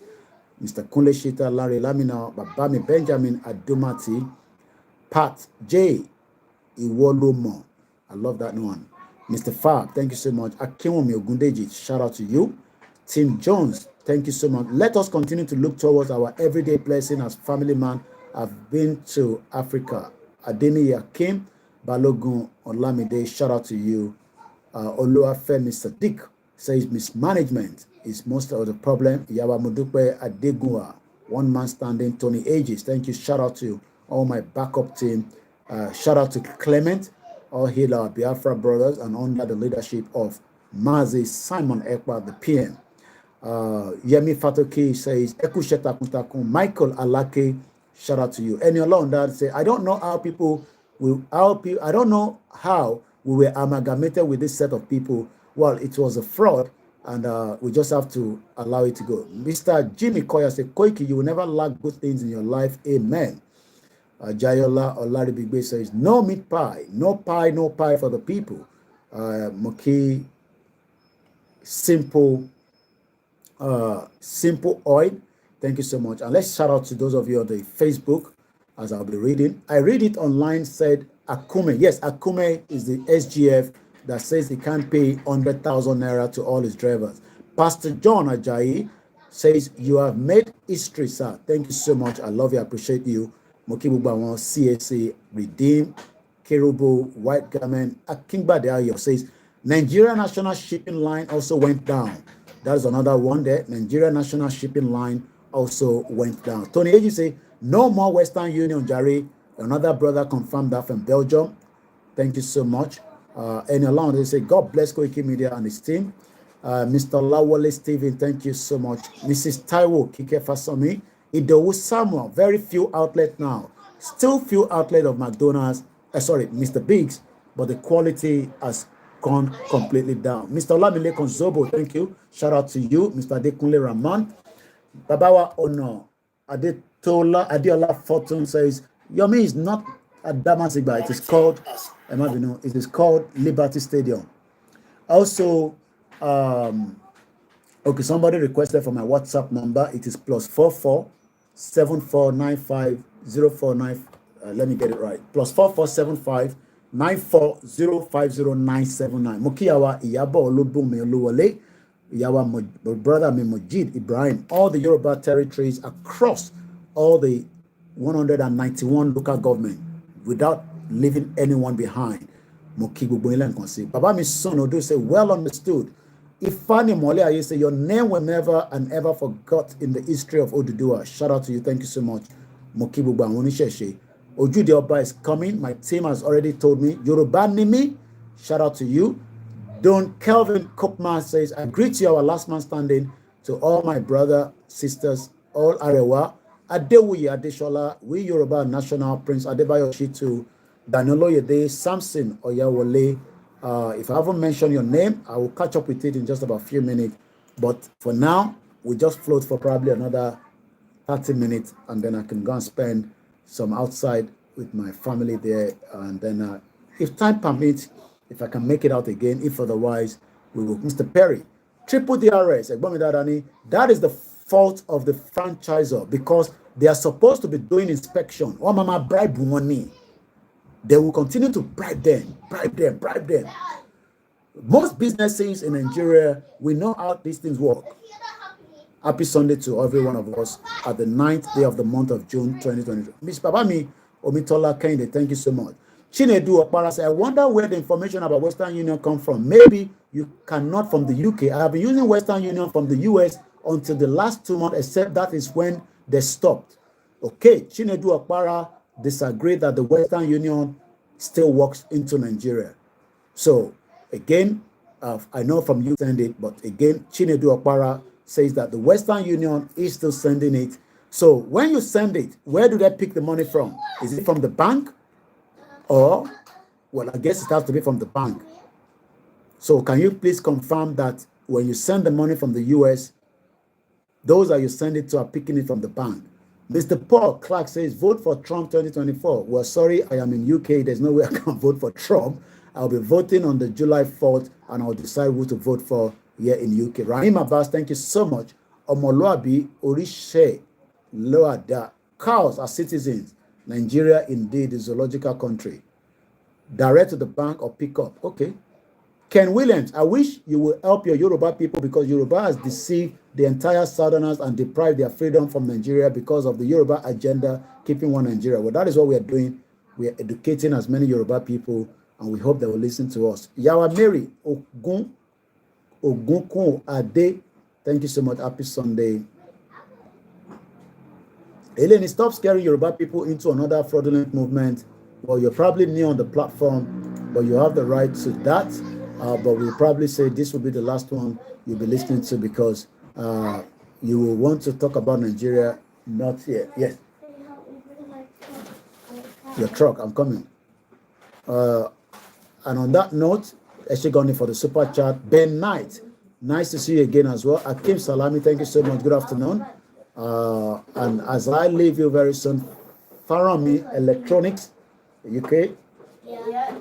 Mr. Kunle Shita, Larry Lamina, Babami Benjamin Adumati, Pat J. Iwolomo. I love that one. Mr. Fab, thank you so much. Akinwumi Ogundeji, shout out to you. Tim Jones, thank you so much. Let us continue to look towards our everyday blessing as family man. I've been to Africa. Adeni Yakim, Balogun Olamide, shout out to you. Oluwafemi Sadiq says mismanagement is most of the problem. Yawa Mudupe Adegunwa, one man standing. Tony Ages, thank you. Shout out to all my backup team. Shout out to Clement, all hail our Biafra brothers, and under the leadership of Mazi Simon Ekwa, the PM. Yemi Fatoki says, Ekusheta Kuntakun. Michael Alake, shout out to you. Any alone that say, I don't know how people will help you. I don't know how we were amalgamated with this set of people. Well, it was a fraud, and we just have to allow it to go. Mr. Jimmy Koya said, Koiki, you will never lack good things in your life. Amen. Jayola Olaribigbe says, no meat pie, no pie for the people. Moki, simple oil. Thank you so much. And let's shout out to those of you on the Facebook, as I'll be reading. I read it online, said Akume. Yes, Akume is the SGF that says he can't pay 100,000 naira to all his drivers. Pastor John Ajayi says, you have made history, sir. Thank you so much. I love you. I appreciate you. Mokibubawan, CSA, Redeem, Kerubo, White Garment. Akingba Deayo says, Nigeria National Shipping Line also went down. That is another one there. Nigeria National Shipping Line also went down. Tony Eji say, no more Western Union, Jari. Another brother confirmed that from Belgium. Thank you so much. And along they say, God bless Koikimedia and his team. Mr. Lawale Stephen, thank you so much. Mrs. Taiwo Kike Fasami. Idowu Samuel, very few outlets now. Still few outlets of McDonald's. Mr. Biggs, but the quality has gone completely down. Mr. Olamile Konzobo, thank you. Shout out to you. Mr. Adekunle Rahman. Babawa Ono. Adiola Fortune says, Yomi is not at Damasigba. It is called Liberty Stadium. Also, okay, somebody requested for my WhatsApp number. It is +44 7495 049. Let me get it right. +4475 94050 Mukiyawa Iyabo Olubumi Oluwole. Yawa brother Mojid Ibrahim. All the Yoruba territories across all the 191 local government without leaving anyone behind. Baba mi son Odo say, well understood. Ifani Mole Aye say, your name will never and ever forgot in the history of Oduduwa. Shout out to you. Thank you so much. Moki gbogbo àwọn oníṣẹ̀ṣe. Ojude Oba is coming. My team has already told me. Yoruba Nimi, shout out to you. Don Kelvin Kopma says, I greet you, our last man standing, to all my brother, sisters, all Arewa, Adewuyi Adeshola, we Yoruba National, Prince Adebayo Shitu, Danilo Yede, Samson Oyawole. If I haven't mentioned your name, I will catch up with it in just about a few minutes. But for now, we just float for probably another 30 minutes, and then I can go and spend some outside with my family there. And then if time permits, if I can make it out again, if otherwise, we will. Mr. Perry, triple DRS, that is the fault of the franchisor because they are supposed to be doing inspection. Oh, mama, bribe money. They will continue to bribe them. Most businesses in Nigeria, we know how these things work. Happy Sunday to every one of us at the 9th day of the month of June 2022. Miss Babami Omitola Kende, thank you so much. Chinedu Okpara said, I wonder where the information about Western Union come from. Maybe you cannot from the UK. I have been using Western Union from the US until the last 2 months, except that is when they stopped. Okay, Chinedu Okpara disagreed that the Western Union still works into Nigeria. So again, I know from you send it, but again, Chinedu Okpara says that the Western Union is still sending it. So when you send it, where do they pick the money from? Is it from the bank? Or, well, I guess it has to be from the bank. So can you please confirm that when you send the money from the US, those that you send it to are picking it from the bank? Mr. Paul Clark says, vote for Trump 2024. Well, sorry, I am in UK. There's no way I can vote for Trump. I'll be voting on the July 4th, and I'll decide who to vote for here in UK. Rahim Abbas, thank you so much. Omoluabi Orishe Loada. Cows are citizens. Nigeria indeed is a zoological country. Direct to the bank or pick up. Okay. Ken Williams, I wish you will help your Yoruba people because Yoruba has deceived the entire Southerners and deprived their freedom from Nigeria because of the Yoruba agenda, keeping one Nigeria. Well, that is what we are doing. We are educating as many Yoruba people, and we hope they will listen to us. Yawa Mary Ogunkun Ade, thank you so much. Happy Sunday. Eleni, stop scaring Yoruba people into another fraudulent movement. Well, you're probably new on the platform, but you have the right to that. But we'll probably say this will be the last one you'll be listening to because you will want to talk about Nigeria, not yet. Yes. Your truck, I'm coming. And on that note, Eshigoni for the super chat. Ben Knight, nice to see you again as well. Akim Salami, thank you so much. Good afternoon. And as I leave you very soon, Farami Electronics, UK. Yeah.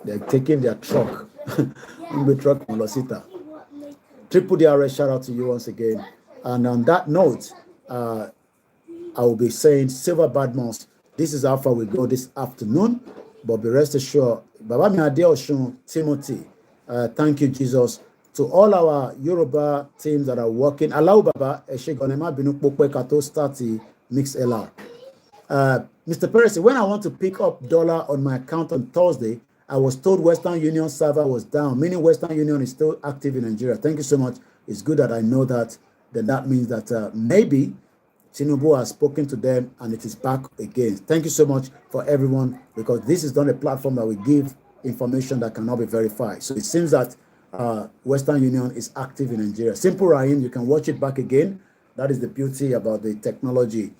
They're taking their truck. Truck Molosita. Triple DRS, shout out to you once again. And on that note, I will be saying Silver Badmos. This is how far we go this afternoon. But be rest assured, Baba Miade Oshun Timothy, thank you, Jesus. To all our Yoruba teams that are working, allow Baba Eshegonema Binu Pope Kato Stati Mix LR. Mr. Perez, when I want to pick up dollar on my account on Thursday, I was told Western Union server was down, meaning Western Union is still active in Nigeria. Thank you so much. It's good that I know that. Then that means that maybe Tinubu has spoken to them and it is back again. Thank you so much for everyone, because this is not a platform that we give information that cannot be verified. So it seems that Western Union is active in Nigeria. Simple Rahim, you can watch it back again. That is the beauty about the technology.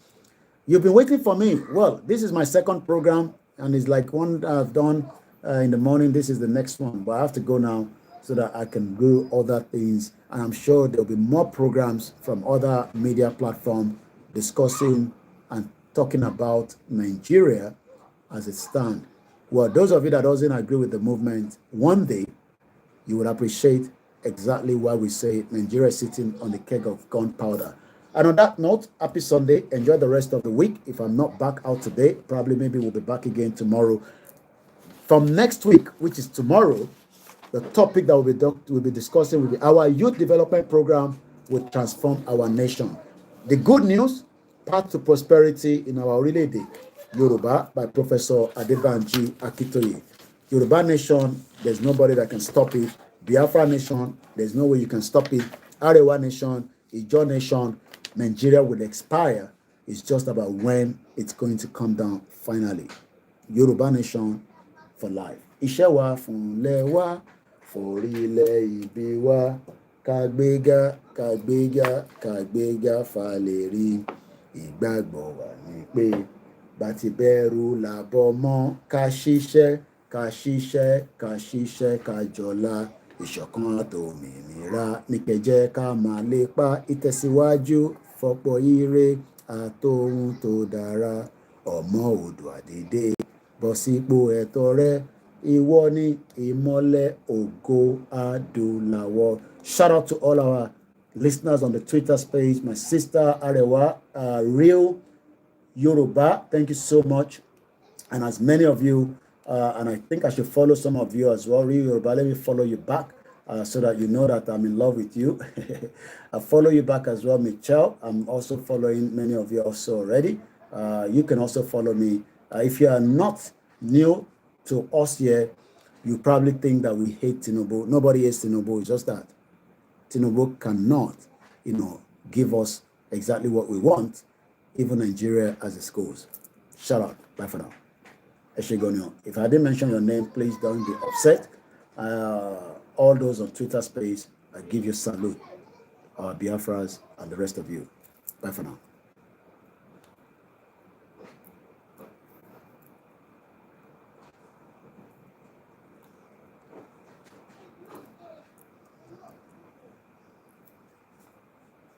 You've been waiting for me. Well, this is my second program, and it's like one I've done in the morning. This is the next one, but I have to go now so that I can do other things. And I'm sure there'll be more programs from other media platforms discussing and talking about Nigeria as it stands. Well, those of you that doesn't agree with the movement, one day you will appreciate exactly why we say Nigeria is sitting on the keg of gunpowder. And on that note, happy Sunday. Enjoy the rest of the week. If I'm not back out today, probably maybe we'll be back again tomorrow. From next week, which is tomorrow, the topic that we'll be discussing will be our youth development program will transform our nation. The good news, Path to Prosperity in Our Relay Yoruba by Professor Adebanji Akintoye. Yoruba Nation, there's nobody that can stop it. Biafra Nation, there's no way you can stop it. Arewa Nation, Ijo Nation, Nigeria will expire It's just about when it's going to come down finally. Yoruba nation for life. Iṣẹ́ wa fúnlẹ̀ wa, forílẹ̀ ìbí wa, kàgbéga, kàgbéga, kàgbéga falẹ̀rí. Ìgbàgbọ́ wa ni pé bá ti bẹ̀rù làbọ̀ mọ́, ká ṣiṣẹ́, ká ṣiṣẹ́, ká ṣiṣẹ́, ká jọlá. Ìṣọ̀kan àtòmìnira ní kẹjẹ́ ká máa lépa ìtẹ̀síwájú fọ́pọ̀ ire àtòhun tó dára. Ọmọ Oòduà dìde bọ́ sípò ẹ̀tọ́ rẹ, ìwọ ni ìmọ́lẹ̀ ògo adúláwọ̀. Shout out to all our listeners on the Twitter space. My sister Arewa, Real Yoruba, thank you so much. And as many of you, and I think I should follow some of you as well, Real Yoruba, let me follow you back so that you know that I'm in love with you. I follow you back as well, Michelle. I'm also following many of you also already. You can also follow me. If you are not new to us here, you probably think that we hate Tinubu. Nobody hates Tinubu. It's just that Tinubu cannot, give us exactly what we want, even Nigeria as it goes. Shout out. Bye for now. Eshegonyo. If I didn't mention your name, please don't be upset. All those on Twitter space, I give you salute. Biafras and the rest of you. Bye for now.